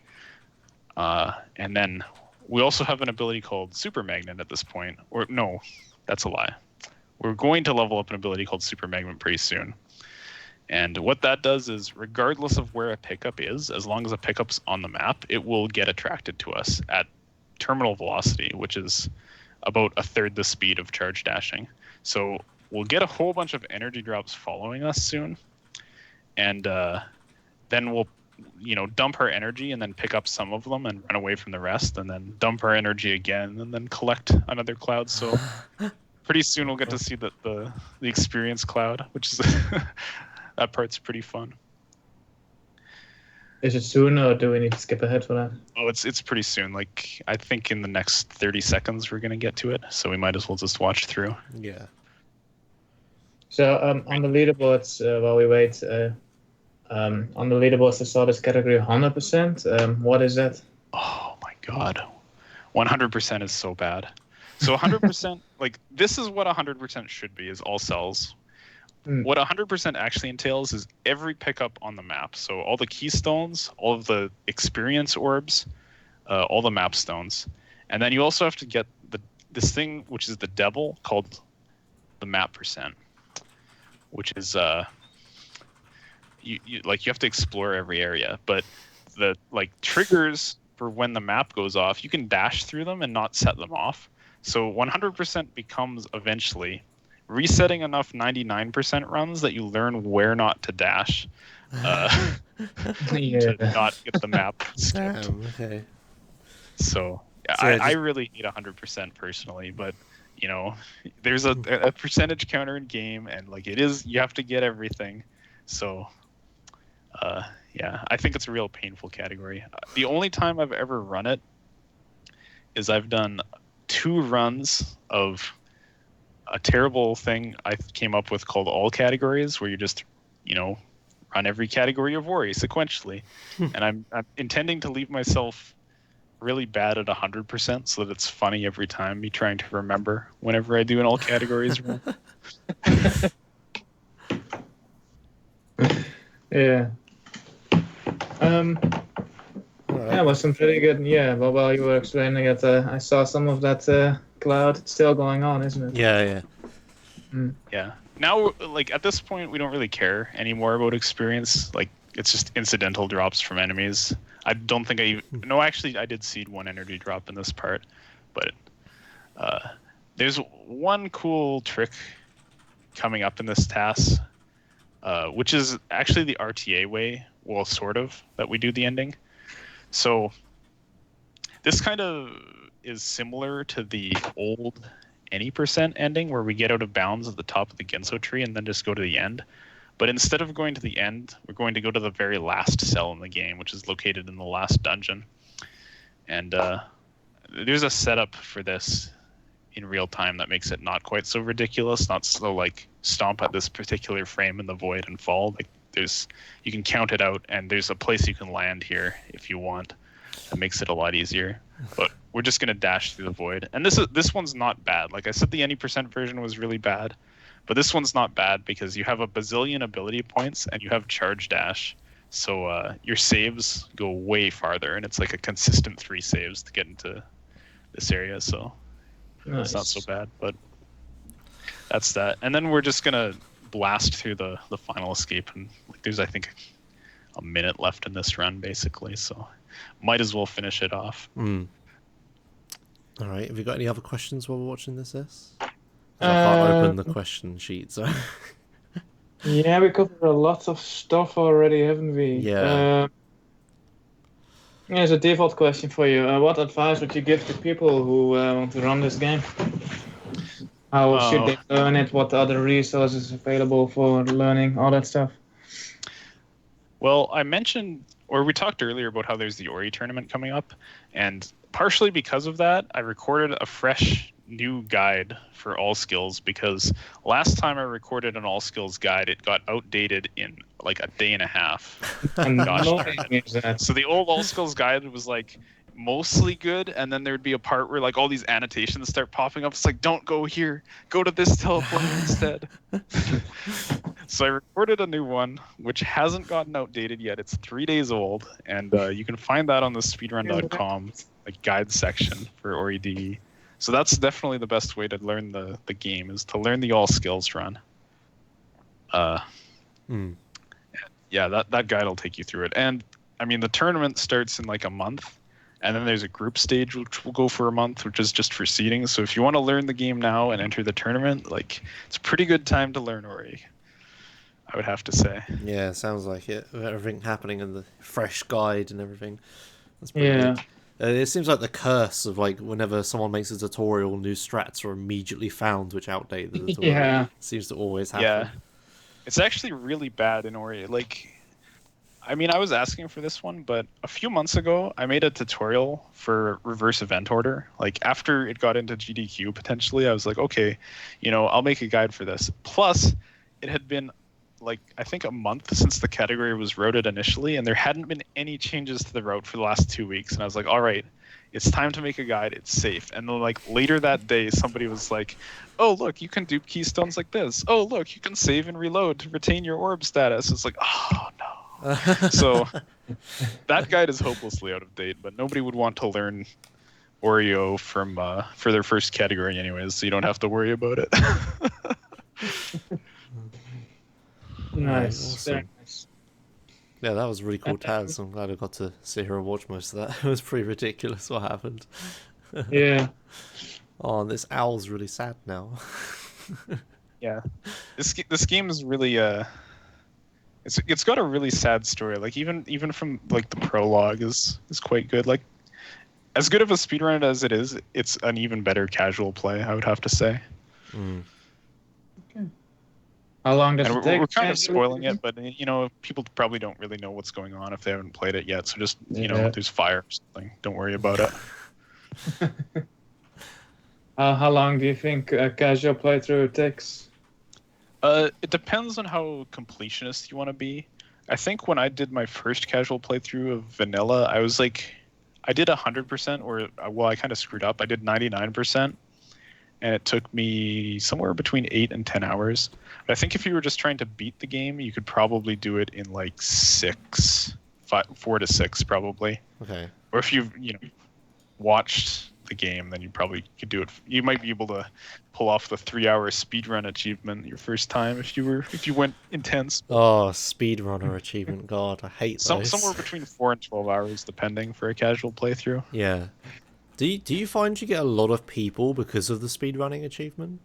Speaker 3: And then we also have an ability called Super Magnet at this point. Or no, that's a lie. We're going to level up an ability called Super Magnet pretty soon. And what that does is, regardless of where a pickup is, as long as a pickup's on the map, it will get attracted to us at terminal velocity, which is about 1/3 the speed of charge dashing. So we'll get a whole bunch of energy drops following us soon, and then we'll dump our energy and then pick up some of them and run away from the rest, and then dump our energy again and then collect another cloud. So pretty soon we'll get to see the experience cloud, which is that part's pretty fun.
Speaker 2: Is it soon, or do we need to skip ahead for that?
Speaker 3: Oh, it's pretty soon. Like, I think in the next 30 seconds we're gonna get to it, so we might as well just watch through.
Speaker 1: Yeah.
Speaker 2: So on the leaderboards, while we wait, on the leaderboards I saw this category 100%. What is that?
Speaker 3: Oh my god, 100% is so bad. So 100%, like, this is what 100% should be, is all cells. What 100% actually entails is every pickup on the map. So all the keystones, all of the experience orbs, all the map stones. And then you also have to get this thing, which is the devil, called the map percent, which is you have to explore every area. But the triggers for when the map goes off, you can dash through them and not set them off. So 100% becomes eventually resetting enough 99% runs that you learn where not to dash to not get the map skipped.
Speaker 1: Okay.
Speaker 3: So I really need 100% personally, but there's a percentage counter in game, and you have to get everything. So Yeah, I think it's a real painful category. The only time I've ever run it is I've done 2 runs of a terrible thing I came up with called all categories, where you just, run every category of Ori sequentially. And I'm intending to leave myself really bad at 100% so that it's funny every time, me trying to remember whenever I do an all categories run.
Speaker 2: Yeah. Yeah, it was some pretty good. Yeah, well, while you were explaining it, I saw some of that cloud still going on, isn't it?
Speaker 1: Yeah.
Speaker 3: Yeah. Now, like, at this point, we don't really care anymore about experience. Like, it's just incidental drops from enemies. I don't think no, actually, I did seed 1 energy drop in this part, but there's one cool trick coming up in this task, which is actually the RTA way, well, sort of, that we do the ending. So this kind of is similar to the old any % ending, where we get out of bounds at the top of the Genso tree and then just go to the end. But instead of going to the end, we're going to go to the very last cell in the game, which is located in the last dungeon. And there's a setup for this in real time that makes it not quite so ridiculous, not so like stomp at this particular frame in the void and fall. Like, you can count it out, and there's a place you can land here if you want. That makes it a lot easier. But we're just gonna dash through the void, and this one's not bad. Like I said, the any % version was really bad, but this one's not bad because you have a bazillion ability points and you have charge dash, so your saves go way farther, and it's like a consistent 3 saves to get into this area. So it's not so bad, but that's that. And then we're just gonna blast through the final escape, and like there's I think a minute left in this run basically, so might as well finish it off.
Speaker 1: All right, have you got any other questions while we're watching this? I can't open the question sheet, so
Speaker 2: yeah, we covered a lot of stuff already, haven't we?
Speaker 1: Yeah.
Speaker 2: Here's a default question for you. What advice would you give to people who want to run this game? How should they learn it? What other resources available for learning? All that stuff.
Speaker 3: Well, I mentioned, or we talked earlier about how there's the Ori tournament coming up, and partially because of that, I recorded a fresh new guide for all skills, because last time I recorded an all skills guide, it got outdated in like a day and a half. So the old all skills guide was like mostly good, and then there'd be a part where like all these annotations start popping up. It's like, don't go here, go to this teleporter instead. So I recorded a new one, which hasn't gotten outdated yet. It's 3 days old, and you can find that on the speedrun.com like guide section for Ori DE. So that's definitely the best way to learn the game, is to learn the all skills run. Yeah, that guide will take you through it. And I mean, the tournament starts in like a month, and then there's a group stage which will go for a month, which is just for seeding. So if you want to learn the game now and enter the tournament, like, it's a pretty good time to learn Ori, I would have to say.
Speaker 1: Yeah, sounds like it. Everything happening in the fresh guide and everything. That's pretty good. It seems like the curse of like whenever someone makes a tutorial, new strats are immediately found which outdate the tutorial.
Speaker 2: Yeah.
Speaker 1: It seems to always happen.
Speaker 3: Yeah. It's actually really bad in Ori. Like, I mean, I was asking for this one, but a few months ago, I made a tutorial for reverse event order. Like, after it got into GDQ, potentially, I was like, okay, I'll make a guide for this. Plus, it had been, like, I think a month since the category was routed initially, and there hadn't been any changes to the route for the last 2 weeks. And I was like, all right, it's time to make a guide. It's safe. And then, like, later that day, somebody was like, oh, look, you can dupe keystones like this. Oh, look, you can save and reload to retain your orb status. It's like, oh, no. So that guide is hopelessly out of date, but nobody would want to learn Oreo from for their first category anyways, so you don't have to worry about it.
Speaker 2: Nice.
Speaker 1: Awesome.
Speaker 2: Very nice.
Speaker 1: Yeah, that was a really cool Taz. I'm glad I got to sit here and watch most of that. It was pretty ridiculous what happened.
Speaker 2: Yeah.
Speaker 1: Oh, this owl's really sad now.
Speaker 3: Yeah. This game is really it's got a really sad story. Like even from like the prologue is quite good. Like, as good of a speedrun as it is, it's an even better casual play, I would have to say.
Speaker 2: Okay. How long does
Speaker 3: And
Speaker 2: it
Speaker 3: we're,
Speaker 2: take?
Speaker 3: we're kind of
Speaker 2: casually?
Speaker 3: spoiling it, but people probably don't really know what's going on if they haven't played it yet. So just
Speaker 2: Yeah.
Speaker 3: there's fire or something. Don't worry about it.
Speaker 2: How long do you think a casual playthrough takes?
Speaker 3: It depends on how completionist you want to be. I think when I did my first casual playthrough of vanilla, I was like, I did 100%, or well, I kind of screwed up. I did 99%, and it took me somewhere between 8 and 10 hours. But I think if you were just trying to beat the game, you could probably do it in like 4 to 6 probably.
Speaker 1: Okay.
Speaker 3: Or if you've watched the game, then you probably could do it. You might be able to pull off the 3-hour speedrun achievement your first time if you went intense.
Speaker 1: Oh, speedrunner achievement. God, I hate those.
Speaker 3: Somewhere between 4 and 12 hours, depending, for a casual playthrough.
Speaker 1: Yeah. Do you find you get a lot of people because of the speedrunning achievement?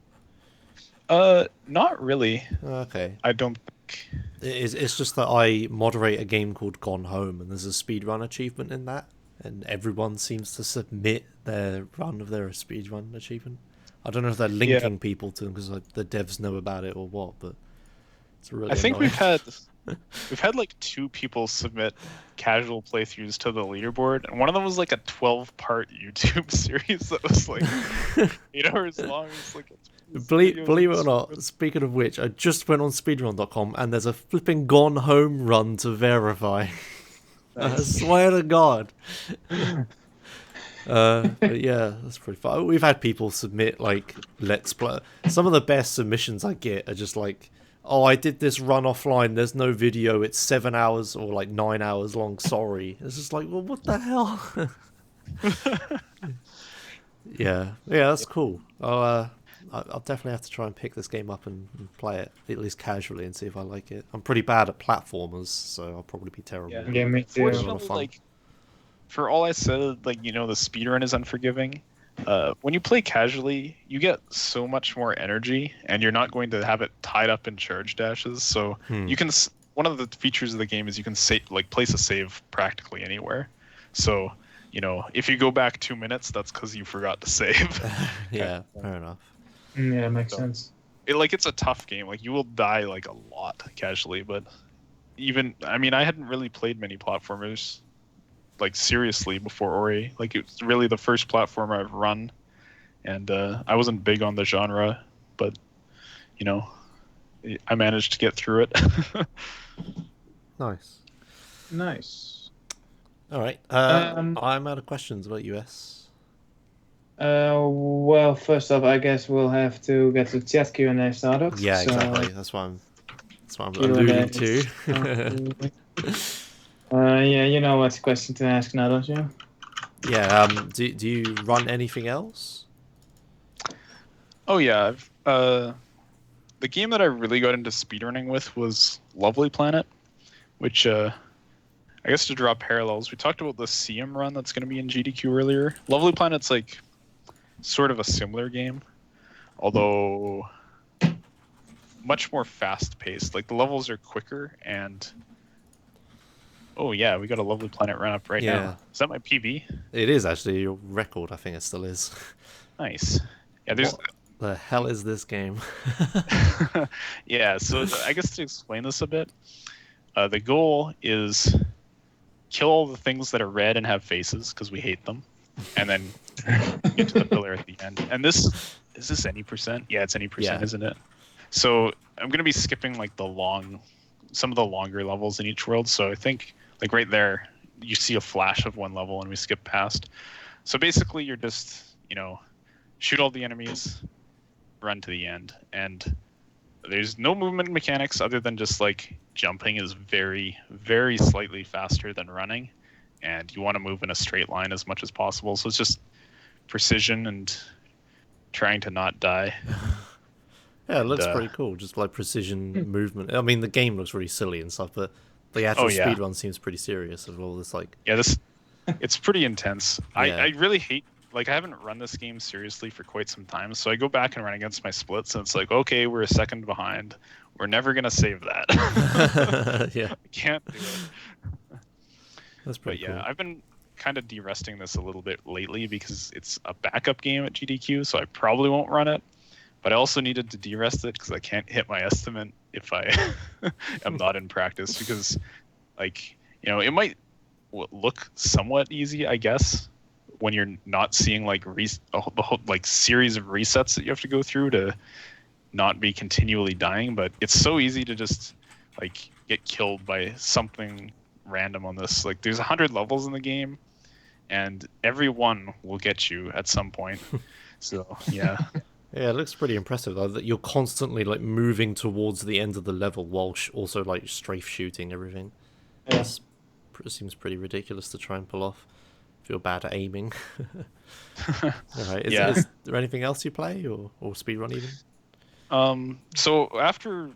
Speaker 3: Not really.
Speaker 1: Okay.
Speaker 3: I don't think.
Speaker 1: It's just that I moderate a game called Gone Home, and there's a speedrun achievement in that, and everyone seems to submit their run of their speedrun achievement. I don't know if they're linking people to them because the devs know about it or what, but it's really.
Speaker 3: I think
Speaker 1: annoying.
Speaker 3: we've had like 2 people submit casual playthroughs to the leaderboard, and one of them was like a 12-part YouTube series that was like 8 hours long. It's like
Speaker 1: Believe it or not, speaking of which, I just went on speedrun.com and there's a flipping Gone Home run to verify. I swear to God. But yeah, that's pretty fun. We've had people submit like Let's Play. Some of the best submissions I get are just like, oh, I did this run offline, there's no video, it's 7 hours or like 9 hours long, sorry. It's just like, well, what the hell? Yeah, that's cool. I'll definitely have to try and pick this game up and play it, at least casually, and see if I like it. I'm pretty bad at platformers, so I'll probably be terrible.
Speaker 2: Yeah, me too.
Speaker 3: Fortunately, like, for all I said, like, the speedrun is unforgiving. When you play casually, you get so much more energy, and you're not going to have it tied up in charge dashes. So you can. One of the features of the game is you can place a save practically anywhere. So if you go back 2 minutes, that's because you forgot to save.
Speaker 1: Yeah, fair enough.
Speaker 2: Yeah, makes sense.
Speaker 3: It's a tough game. Like, you will die like a lot casually, but I hadn't really played many platformers like seriously before Ori. Like, it's really the first platformer I've run, and I wasn't big on the genre, but I managed to get through it.
Speaker 2: Nice.
Speaker 1: All right. I'm out of questions about US.
Speaker 2: Well, first off, I guess we'll have to get the chat Q&A started.
Speaker 1: Yeah,
Speaker 2: so
Speaker 1: exactly. That's what I'm alluding to.
Speaker 2: Yeah, you know what question to ask now, don't you?
Speaker 1: Yeah. Do you run anything else?
Speaker 3: Oh yeah. The game that I really got into speedrunning with was Lovely Planet, which I guess to draw parallels, we talked about the CM run that's going to be in GDQ earlier. Lovely Planet's like sort of a similar game, although much more fast-paced. Like, the levels are quicker, and oh yeah, we got a Lovely Planet run up right now. Is that my PB?
Speaker 1: It is actually your record. I think it still is.
Speaker 3: Nice. Yeah, there's.
Speaker 1: What the hell is this game?
Speaker 3: Yeah, so I guess to explain this a bit, the goal is kill all the things that are red and have faces, because we hate them, and then get to the pillar at the end. And is this any percent? Yeah, it's any percent, isn't it? So I'm going to be skipping like some of the longer levels in each world. So I think like right there, you see a flash of one level and we skip past. So basically you're just, shoot all the enemies, run to the end. And there's no movement mechanics other than just like jumping is very, very slightly faster than running. And you want to move in a straight line as much as possible. So it's just precision and trying to not die.
Speaker 1: Yeah, it looks pretty cool. Just like precision movement. I mean, the game looks really silly and stuff, but the actual speedrun seems pretty serious as well. It's like
Speaker 3: it's pretty intense.
Speaker 1: Yeah.
Speaker 3: I really hate, like, I haven't run this game seriously for quite some time, so I go back and run against my splits, and it's like, okay, we're a second behind. We're never gonna save that.
Speaker 1: Yeah,
Speaker 3: I can't do it.
Speaker 1: That's pretty cool.
Speaker 3: Yeah, I've been kind of de-resting this a little bit lately because it's a backup game at GDQ, so I probably won't run it. But I also needed to de-rest it because I can't hit my estimate if I am not in practice, because like, you know, it might look somewhat easy, I guess, when you're not seeing like the whole like series of resets that you have to go through to not be continually dying. But it's so easy to just like get killed by something random on this. Like there's 100 levels in the game, and every one will get you at some point. So yeah.
Speaker 1: Yeah, it looks pretty impressive though, that you're constantly like moving towards the end of the level while also like strafe shooting everything.
Speaker 2: Yeah.
Speaker 1: It seems pretty ridiculous to try and pull off if you're bad at aiming. Alright, is there anything else you play or speedrun even?
Speaker 3: So after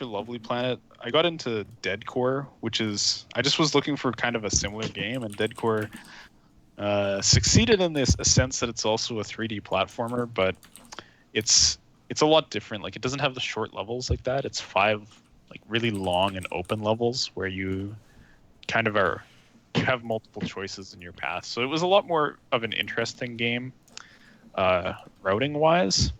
Speaker 3: Lovely Planet, I got into Dead Core, which is, I just was looking for kind of a similar game, and Dead Core succeeded in this a sense that it's also a 3D platformer, but it's a lot different. Like it doesn't have the short levels like that. It's 5 like really long and open levels where you kind of you have multiple choices in your path. So it was a lot more of an interesting game, routing wise.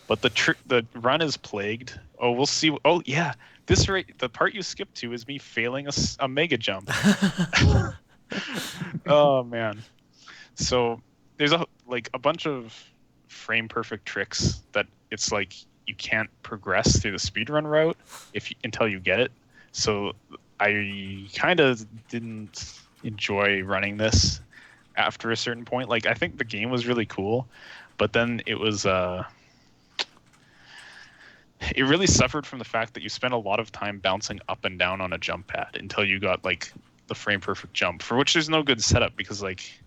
Speaker 3: But the run is plagued. Oh, we'll see. Oh yeah, the part you skipped to is me failing a mega jump. Oh man. So there's a bunch of frame perfect tricks that it's like you can't progress through the speedrun route until you get it. So I kind of didn't enjoy running this after a certain point. Like I think the game was really cool, but then it was it really suffered from the fact that you spent a lot of time bouncing up and down on a jump pad until you got like the frame perfect jump, for which there's no good setup, because like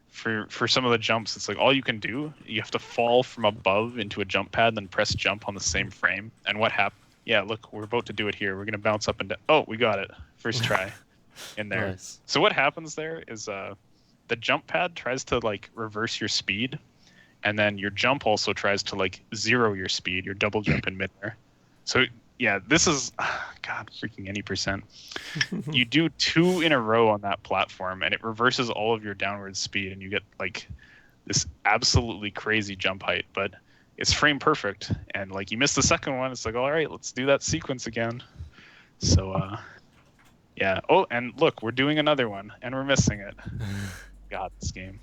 Speaker 3: for some of the jumps, it's like all you can do, you have to fall from above into a jump pad, then press jump on the same frame. And what happened? Yeah, look, we're about to do it here. We're going to bounce up and down. Oh, we got it. First try in there.
Speaker 1: Nice.
Speaker 3: So what happens there is the jump pad tries to like reverse your speed, and then your jump also tries to like zero your speed, your double jump in midair. So yeah, this is, God, freaking any percent. You do 2 in a row on that platform, and it reverses all of your downward speed, and you get like this absolutely crazy jump height. But it's frame perfect, and like you miss the second one, it's like, all right, let's do that sequence again. So yeah. Oh, and look, we're doing another one, and we're missing it. God, this game.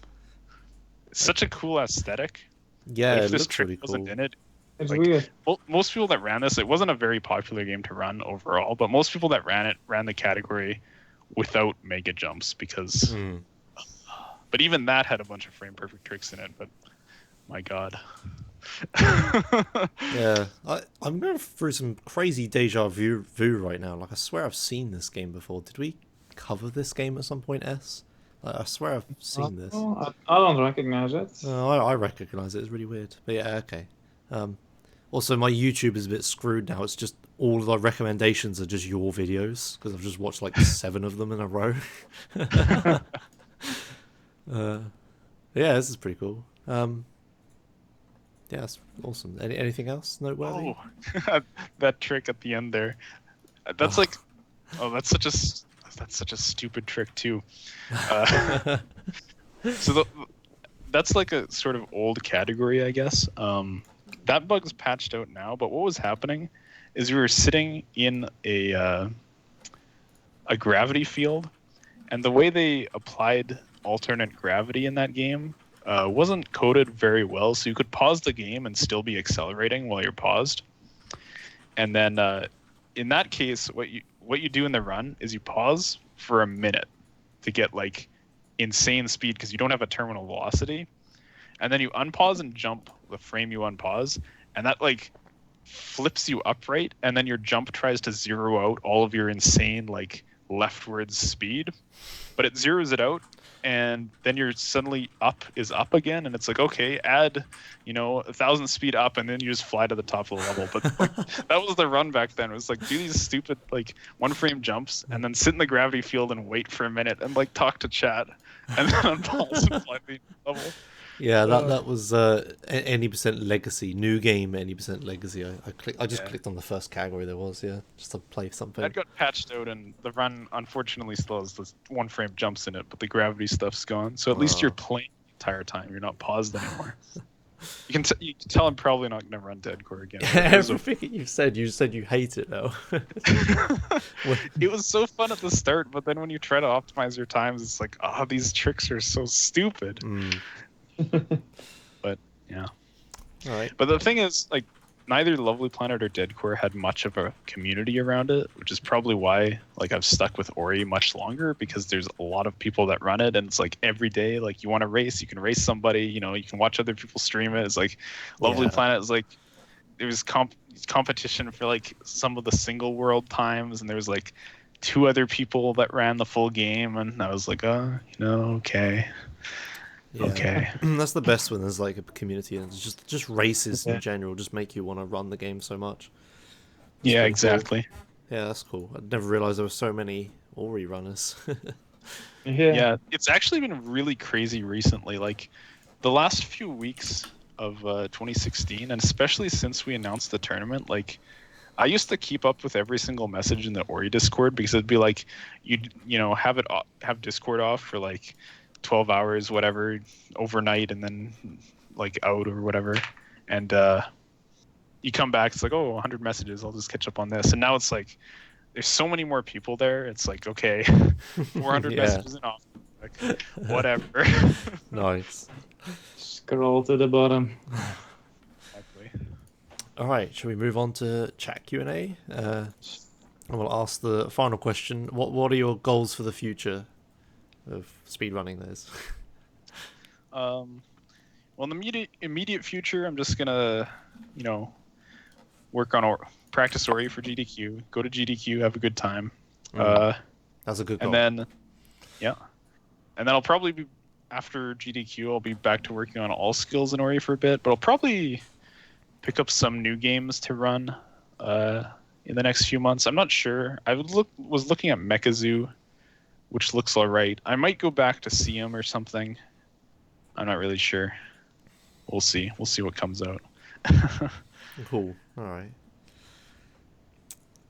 Speaker 3: It's such a cool aesthetic.
Speaker 1: Yeah,
Speaker 3: if
Speaker 1: it
Speaker 3: this
Speaker 1: looks
Speaker 3: trick
Speaker 1: really
Speaker 3: wasn't
Speaker 1: cool.
Speaker 3: in it,
Speaker 2: It's
Speaker 3: like,
Speaker 2: weird.
Speaker 3: most people that ran this, it wasn't a very popular game to run overall, but most people that ran the category without mega jumps, because but even that had a bunch of frame perfect tricks in it. But my God.
Speaker 1: Yeah, I'm going through some crazy deja vu right now. Like I swear I've seen this game before. Did we cover this game at some point, S? Like, I swear I've seen this.
Speaker 2: Oh, I don't recognize it.
Speaker 1: I recognize it. It's really weird. But yeah, okay. Also, my YouTube is a bit screwed now. It's just all of the recommendations are just your videos, because I've just watched like 7 of them in a row. Yeah, this is pretty cool. Yeah, that's awesome. Anything else noteworthy?
Speaker 3: Oh, that trick at the end there. That's like, oh, that's such a stupid trick too. So that's like a sort of old category, I guess. That bug's patched out now, but what was happening is we were sitting in a gravity field, and the way they applied alternate gravity in that game wasn't coded very well, so you could pause the game and still be accelerating while you're paused. And then in that case, what you do in the run is you pause for a minute to get like insane speed, because you don't have a terminal velocity, and then you unpause and jump the frame you unpause, and that like flips you upright, and then your jump tries to zero out all of your insane like leftwards speed, but it zeroes it out, and then you're suddenly up again, and it's like, okay, add 1,000 speed up, and then you just fly to the top of the level. But like, that was the run back then. It was like, do these stupid like 1 frame jumps, and then sit in the gravity field and wait for a minute and like talk to chat, and then unpause and fly the level.
Speaker 1: Yeah, that was any percent legacy, new game, any percent legacy. I just clicked on the first category there was, just to play something.
Speaker 3: That got patched out, and the run unfortunately still has this 1 frame jumps in it, but the gravity stuff's gone. So at least you're playing the entire time. You're not paused anymore. You can tell I'm probably not going to run Dead Core again. It was,
Speaker 1: Everything you said you hate it now.
Speaker 3: it was so fun at the start, but then when you try to optimize your times, it's like, oh, these tricks are so stupid. But yeah.
Speaker 1: All right.
Speaker 3: But the thing is, like, neither Lovely Planet or Dead Core had much of a community around it, which is probably why, like, I've stuck with Ori much longer, because there's a lot of people that run it, and it's like every day, like, you want to race, you can race somebody, you know, you can watch other people stream it. It's like Lovely
Speaker 1: Yeah.
Speaker 3: Planet is like, there was competition for like some of the single world times, and there was like 2 other people that ran the full game, and I was like, oh, you know, okay.
Speaker 1: Yeah.
Speaker 3: Okay.
Speaker 1: That's the best when there's like a community, and it's just races
Speaker 2: Yeah.
Speaker 1: in general just make you want to run the game so much.
Speaker 3: Yeah,
Speaker 1: pretty cool.
Speaker 3: exactly.
Speaker 1: Yeah, that's cool. I never realized there were so many Ori runners.
Speaker 3: Yeah, it's actually been really crazy recently. Like the last few weeks of 2016, and especially since we announced the tournament, like I used to keep up with every single message in the Ori Discord, because it'd be like you know have Discord off for like 12 hours, whatever, overnight, and then like out or whatever, and you come back, it's like, oh, 100 messages, I'll just catch up on this, and now it's like there's so many more people there. It's like, okay, 400
Speaker 1: Yeah.
Speaker 3: messages and off, like, whatever.
Speaker 1: Nice.
Speaker 2: Scroll to the bottom.
Speaker 3: Exactly.
Speaker 1: All right, shall we move on to chat Q&A? And we'll ask the final question. What are your goals for the future of speedrunning this?
Speaker 3: Well, in the immediate future, I'm just gonna, you know, work on practice Ori for GDQ, go to GDQ, have a good time,
Speaker 1: That's a good goal.
Speaker 3: and then, yeah, and then I'll probably be, after GDQ, I'll be back to working on all skills in Ori for a bit, but I'll probably pick up some new games to run in the next few months. I'm not sure. I was looking at Mechazoo, which looks all right. I might go back to Siam or something. I'm not really sure. We'll see. We'll see what comes out.
Speaker 1: Cool. All right.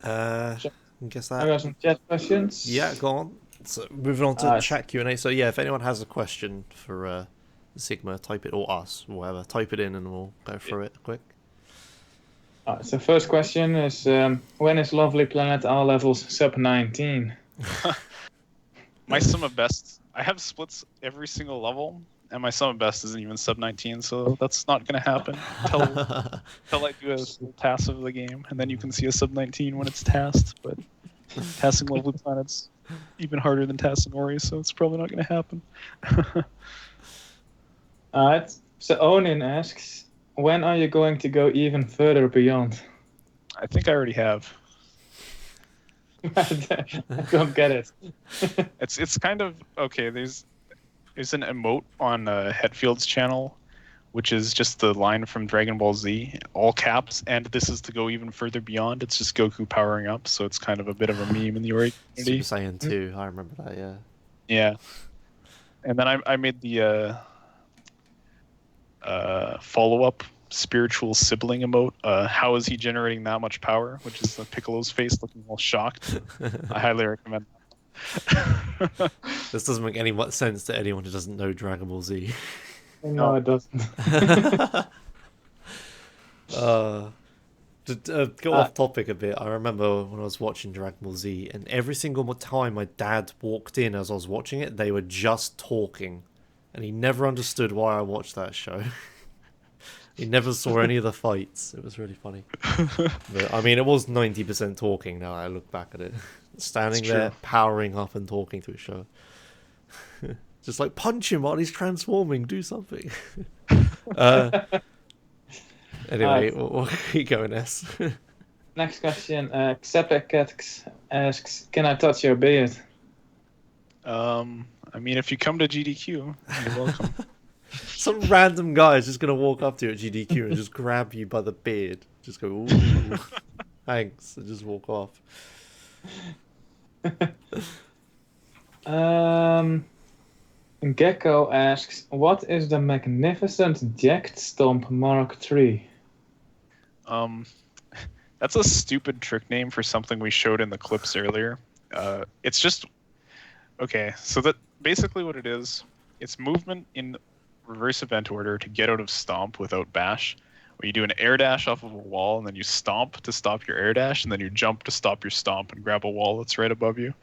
Speaker 1: I guess
Speaker 2: I
Speaker 1: that.
Speaker 2: got some chat questions.
Speaker 1: Yeah, go on. So moving on to
Speaker 2: Uh,
Speaker 1: chat Q&A. So yeah, if anyone has a question for Sigma, type it, or us, or whatever, type it in and we'll go through it quick.
Speaker 2: So first question is, when is Lovely Planet all levels sub 19?
Speaker 3: My sum of best, I have splits every single level, and my sum of best isn't even sub 19, so that's not going to happen until I do a task of the game, and then you can see a sub 19 when it's tasked. But tasking Lovely Planet's even harder than tasking Ori, so it's probably not going to happen.
Speaker 2: Alright. So Onin asks, when are you going to go even further beyond?
Speaker 3: I think I already have.
Speaker 2: I don't get it.
Speaker 3: It's kind of okay. There's an emote on Hetfield's channel, which is just the line from Dragon Ball Z, all caps, and this is to go even further beyond. It's just Goku powering up, so it's kind of a bit of a meme in the Ori
Speaker 1: Super
Speaker 3: community.
Speaker 1: Saiyan 2, I remember that, yeah.
Speaker 3: Yeah, and then I made the follow-up spiritual sibling emote. How is he generating that much power? Which is the Piccolo's face looking all shocked. I highly recommend that.
Speaker 1: This doesn't make any sense to anyone who doesn't know Dragon Ball Z.
Speaker 2: No, it doesn't.
Speaker 1: To go off topic a bit, I remember when I was watching Dragon Ball Z, and every single time my dad walked in as I was watching it, they were just talking, and he never understood why I watched that show. He never saw any of the fights. It was really funny. But, I mean, it was 90% talking now I look back at it. Standing there, powering up and talking to a show. Just like, punch him while he's transforming, do something. Anyway, we'll keep going, S.
Speaker 2: Next question. Xepecatx asks, can I touch your beard?
Speaker 3: I mean, if you come to GDQ, you're welcome.
Speaker 1: Some random guy is just going to walk up to you at GDQ and just grab you by the beard. Just go, ooh, thanks, and just walk off.
Speaker 2: Gecko asks, what is the magnificent Jacked Stomp Mark III?
Speaker 3: That's a stupid trick name for something we showed in the clips earlier. It's just okay. So that basically what it is, it's movement in reverse event order to get out of Stomp without Bash, where you do an air dash off of a wall, and then you stomp to stop your air dash, and then you jump to stop your stomp and grab a wall that's right above you.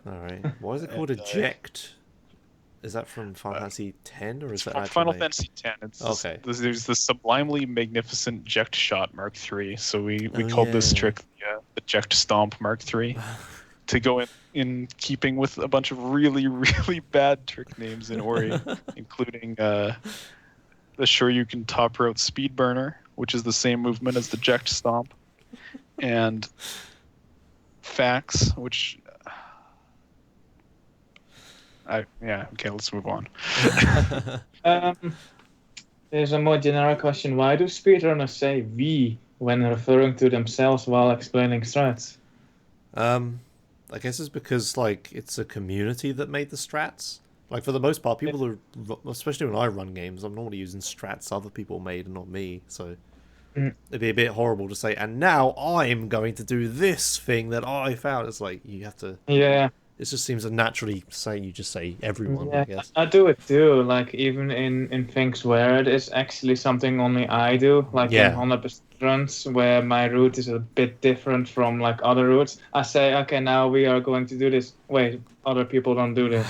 Speaker 1: All right. Why is it called eject? Is that from Final Fantasy X, or is that
Speaker 3: From
Speaker 1: actually
Speaker 3: Final
Speaker 1: made?
Speaker 3: Fantasy X. It's
Speaker 1: Okay.
Speaker 3: there's the sublimely magnificent Eject Shot Mark III. So we
Speaker 1: Oh,
Speaker 3: called this
Speaker 1: yeah.
Speaker 3: trick the Eject Stomp Mark III to go in keeping with a bunch of really, really bad trick names in Ori, including the Shoryuken Top Route Speed Burner, which is the same movement as the Eject Stomp, and Fax, which... okay, let's move on.
Speaker 2: There's a more generic question. Why do speedrunners say "we" when referring to themselves while explaining strats?
Speaker 1: I guess it's because like it's a community that made the strats. Like for the most part, people are, especially when I run games, I'm normally using strats other people made and not me. So it'd be a bit horrible to say, and now I'm going to do this thing that I found. It's like you have to.
Speaker 2: Yeah.
Speaker 1: It just seems to naturally say you just say everyone.
Speaker 2: Yeah,
Speaker 1: I guess.
Speaker 2: I do it too. Like even in things where it is actually something only I do, like
Speaker 1: Yeah.
Speaker 2: in 100% runs where my route is a bit different from like other routes. I say, okay, now we are going to do this. Wait, other people don't do this.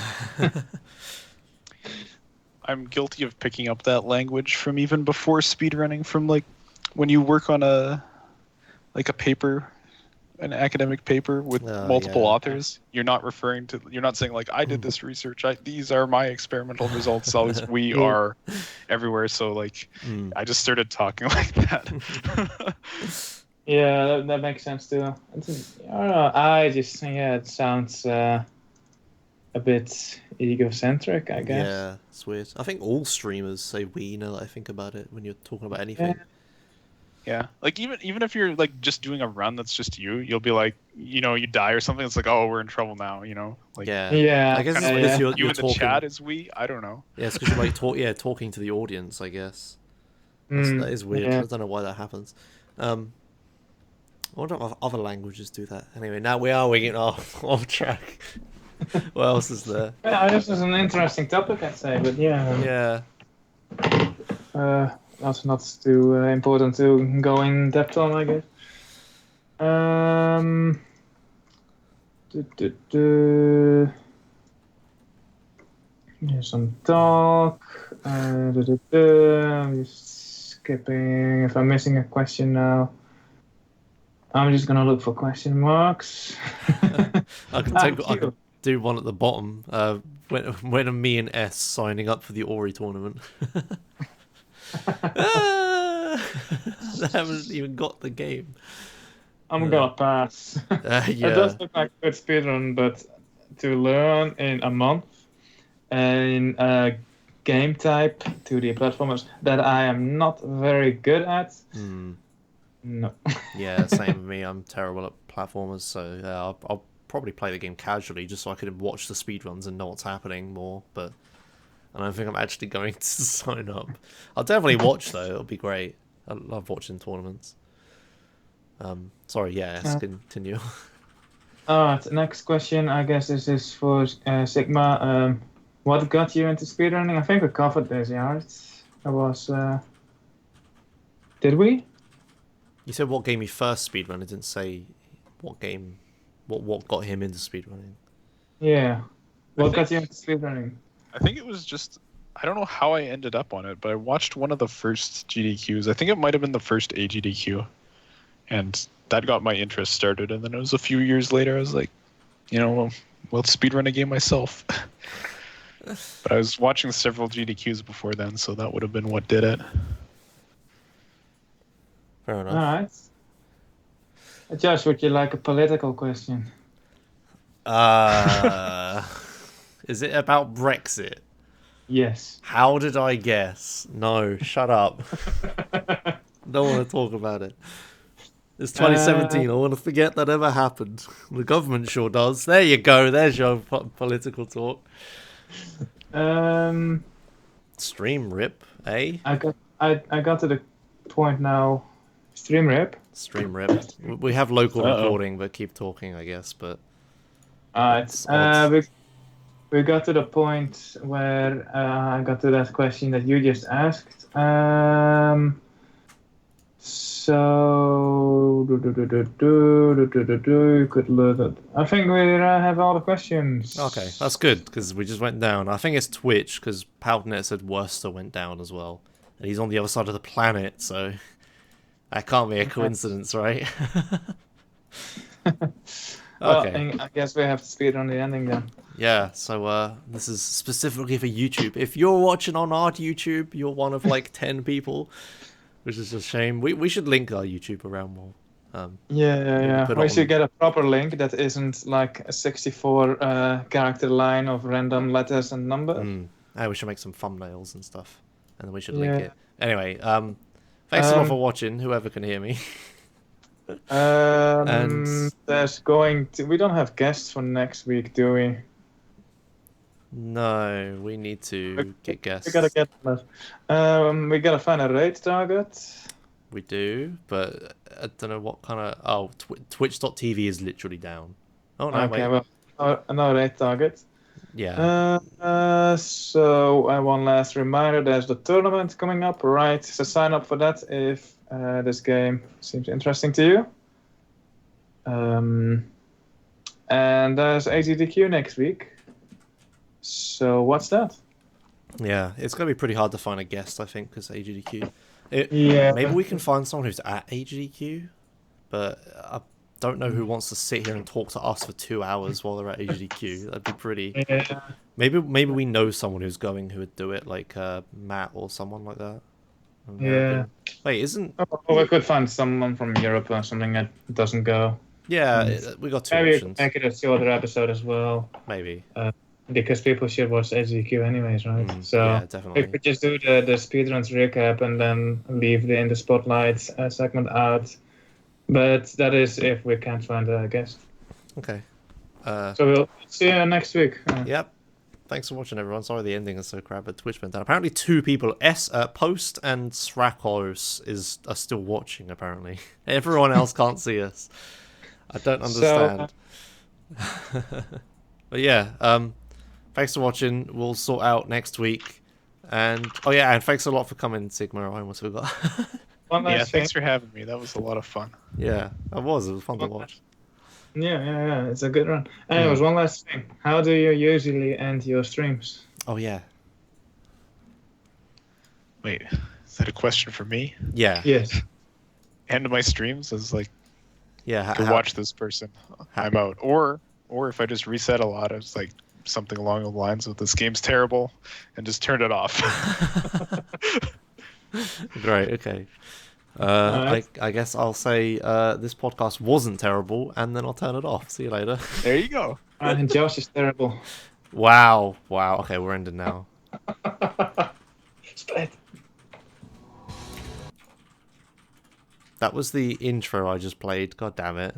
Speaker 3: I'm guilty of picking up that language from even before speedrunning, from like when you work on a paper, an academic paper with multiple authors. You're not saying like I did this research, these are my experimental results, we are everywhere. So like I just started talking like that.
Speaker 2: Yeah, that makes sense too. I don't know, it sounds a bit egocentric, I guess.
Speaker 1: Yeah, it's weird. I think all streamers say "we" now that I think about it when you're talking about anything.
Speaker 3: Yeah, like even if you're like just doing a run that's just you'll be like, you die or something. It's like, oh, we're in trouble now, Like,
Speaker 2: yeah.
Speaker 1: I guess it's
Speaker 3: like
Speaker 1: because you're
Speaker 3: in
Speaker 1: talking.
Speaker 3: the chat is we. I don't know.
Speaker 1: Yeah, it's because you're like talking to the audience. I guess that is weird.
Speaker 2: Yeah.
Speaker 1: I don't know why that happens. I wonder if other languages do that. Anyway, now we're getting off track. What else is there?
Speaker 2: Yeah, this is an interesting topic, I'd say, but
Speaker 1: Yeah.
Speaker 2: that's not too important to go in depth on, I guess. Here's some talk. I'm just skipping. If I'm missing a question now, I'm just gonna look for question marks.
Speaker 1: I can do one at the bottom. When are me and S signing up for the Ori tournament? I haven't even got the game.
Speaker 2: I'm gonna pass.
Speaker 1: Yeah.
Speaker 2: It does look like a good speedrun, but to learn in a month in a game type 2D platformers that I am not very good at. No.
Speaker 1: Yeah, same with me. I'm terrible at platformers, so I'll probably play the game casually just so I can watch the speedruns and know what's happening more, but I don't think I'm actually going to sign up. I'll definitely watch though, it'll be great. I love watching tournaments. Sorry, let's continue.
Speaker 2: Alright, next question. I guess this is for Sigma. What got you into speedrunning? I think we covered this, yeah. It was... Did we?
Speaker 1: You said what game he first speedrun. It didn't say what game... What got him into speedrunning.
Speaker 2: Yeah. What got you into speedrunning?
Speaker 3: I think it was just... I don't know how I ended up on it, but I watched one of the first GDQs. I think it might have been the first AGDQ. And that got my interest started. And then it was a few years later, I was like, well, speedrun a game myself. But I was watching several GDQs before then, so that would have been what did it.
Speaker 1: Fair enough.
Speaker 2: Alright. Josh, would you like a political question?
Speaker 1: Is it about Brexit?
Speaker 2: Yes.
Speaker 1: How did I guess? No, shut up. Don't want to talk about it. It's 2017. I want to forget that ever happened. The government sure does. There you go. There's your political talk. Stream rip, eh?
Speaker 2: I got to the point now. Stream rip.
Speaker 1: Stream rip. We have local recording, but keep talking, I guess. But
Speaker 2: Alright. we got to the point where I got to that question that you just asked. So you could look at. I think we have all the questions.
Speaker 1: Okay, that's good because we just went down. I think it's Twitch because Powdernet said Worcester went down as well, and he's on the other side of the planet, so that can't be a coincidence, right?
Speaker 2: Well,
Speaker 1: Okay.
Speaker 2: I guess we have to speed on the ending then.
Speaker 1: Yeah, so this is specifically for YouTube. If you're watching on our YouTube, you're one of like 10 people, which is a shame. We should link our YouTube around more.
Speaker 2: Yeah.
Speaker 1: put it
Speaker 2: We
Speaker 1: on-
Speaker 2: should get a proper link that isn't like a 64 character line of random letters and numbers.
Speaker 1: We should make some thumbnails and stuff, and then we should
Speaker 2: Yeah.
Speaker 1: link it. Anyway, thanks a lot for watching, whoever can hear me. And-
Speaker 2: There's going to. We don't have guests for next week, do we?
Speaker 1: No, we need to get guests.
Speaker 2: We gotta get that. We gotta find a raid target.
Speaker 1: We do, but I don't know what kind of... Oh, Twitch.tv is literally down. Oh, no,
Speaker 2: Okay,
Speaker 1: wait.
Speaker 2: well, no raid target.
Speaker 1: Yeah.
Speaker 2: So one last reminder: there's the tournament coming up, right? So sign up for that if this game seems interesting to you. And there's AGDQ next week. So what's that?
Speaker 1: Yeah, it's going to be pretty hard to find a guest, I think, because AGDQ.
Speaker 2: Yeah.
Speaker 1: Maybe we can find someone who's at AGDQ, but I don't know who wants to sit here and talk to us for 2 hours while they're at AGDQ. That'd be pretty...
Speaker 2: Yeah.
Speaker 1: Maybe we know someone who's going who would do it, like Matt or someone like that.
Speaker 2: Yeah.
Speaker 1: Wait, isn't...
Speaker 2: Or we could find someone from Europe or something that doesn't go.
Speaker 1: Yeah, we got two
Speaker 2: Maybe we
Speaker 1: options.
Speaker 2: could make it a shorter episode as well.
Speaker 1: Maybe.
Speaker 2: Because people should watch AGDQ anyways, right? So
Speaker 1: yeah,
Speaker 2: we
Speaker 1: definitely.
Speaker 2: could just do the speedruns recap and then leave the In the Spotlight segment out. But that is if we can't find a guest.
Speaker 1: Okay.
Speaker 2: So we'll see you next week.
Speaker 1: Yep. Thanks for watching, everyone. Sorry the ending is so crap, but Twitch went down. Apparently 2 people, Post and Srakos, are still watching, apparently. Everyone else can't see us. I don't understand. But yeah, thanks for watching. We'll sort out next week. And, oh yeah, and thanks a lot for coming, Sigma. I almost forgot.
Speaker 2: One last
Speaker 3: Yeah,
Speaker 2: thing.
Speaker 3: thanks for having me. That was a lot of fun.
Speaker 1: Yeah, it was fun to watch.
Speaker 2: Yeah. It's a good run. Anyways, one last thing. How do you usually end your streams?
Speaker 1: Oh yeah.
Speaker 3: Wait, is that a question for me?
Speaker 1: Yeah.
Speaker 2: Yes.
Speaker 3: End my streams is like
Speaker 1: Yeah.
Speaker 3: to watch this person. I'm out. Or if I just reset a lot, it's like something along the lines of this game's terrible and just turn it off.
Speaker 1: Great, okay. I guess I'll say this podcast wasn't terrible, and then I'll turn it off. See you later.
Speaker 3: There you go.
Speaker 2: And Josh is terrible.
Speaker 1: Wow. Okay, we're ending now.
Speaker 2: Split.
Speaker 1: That was the intro I just played. God damn it.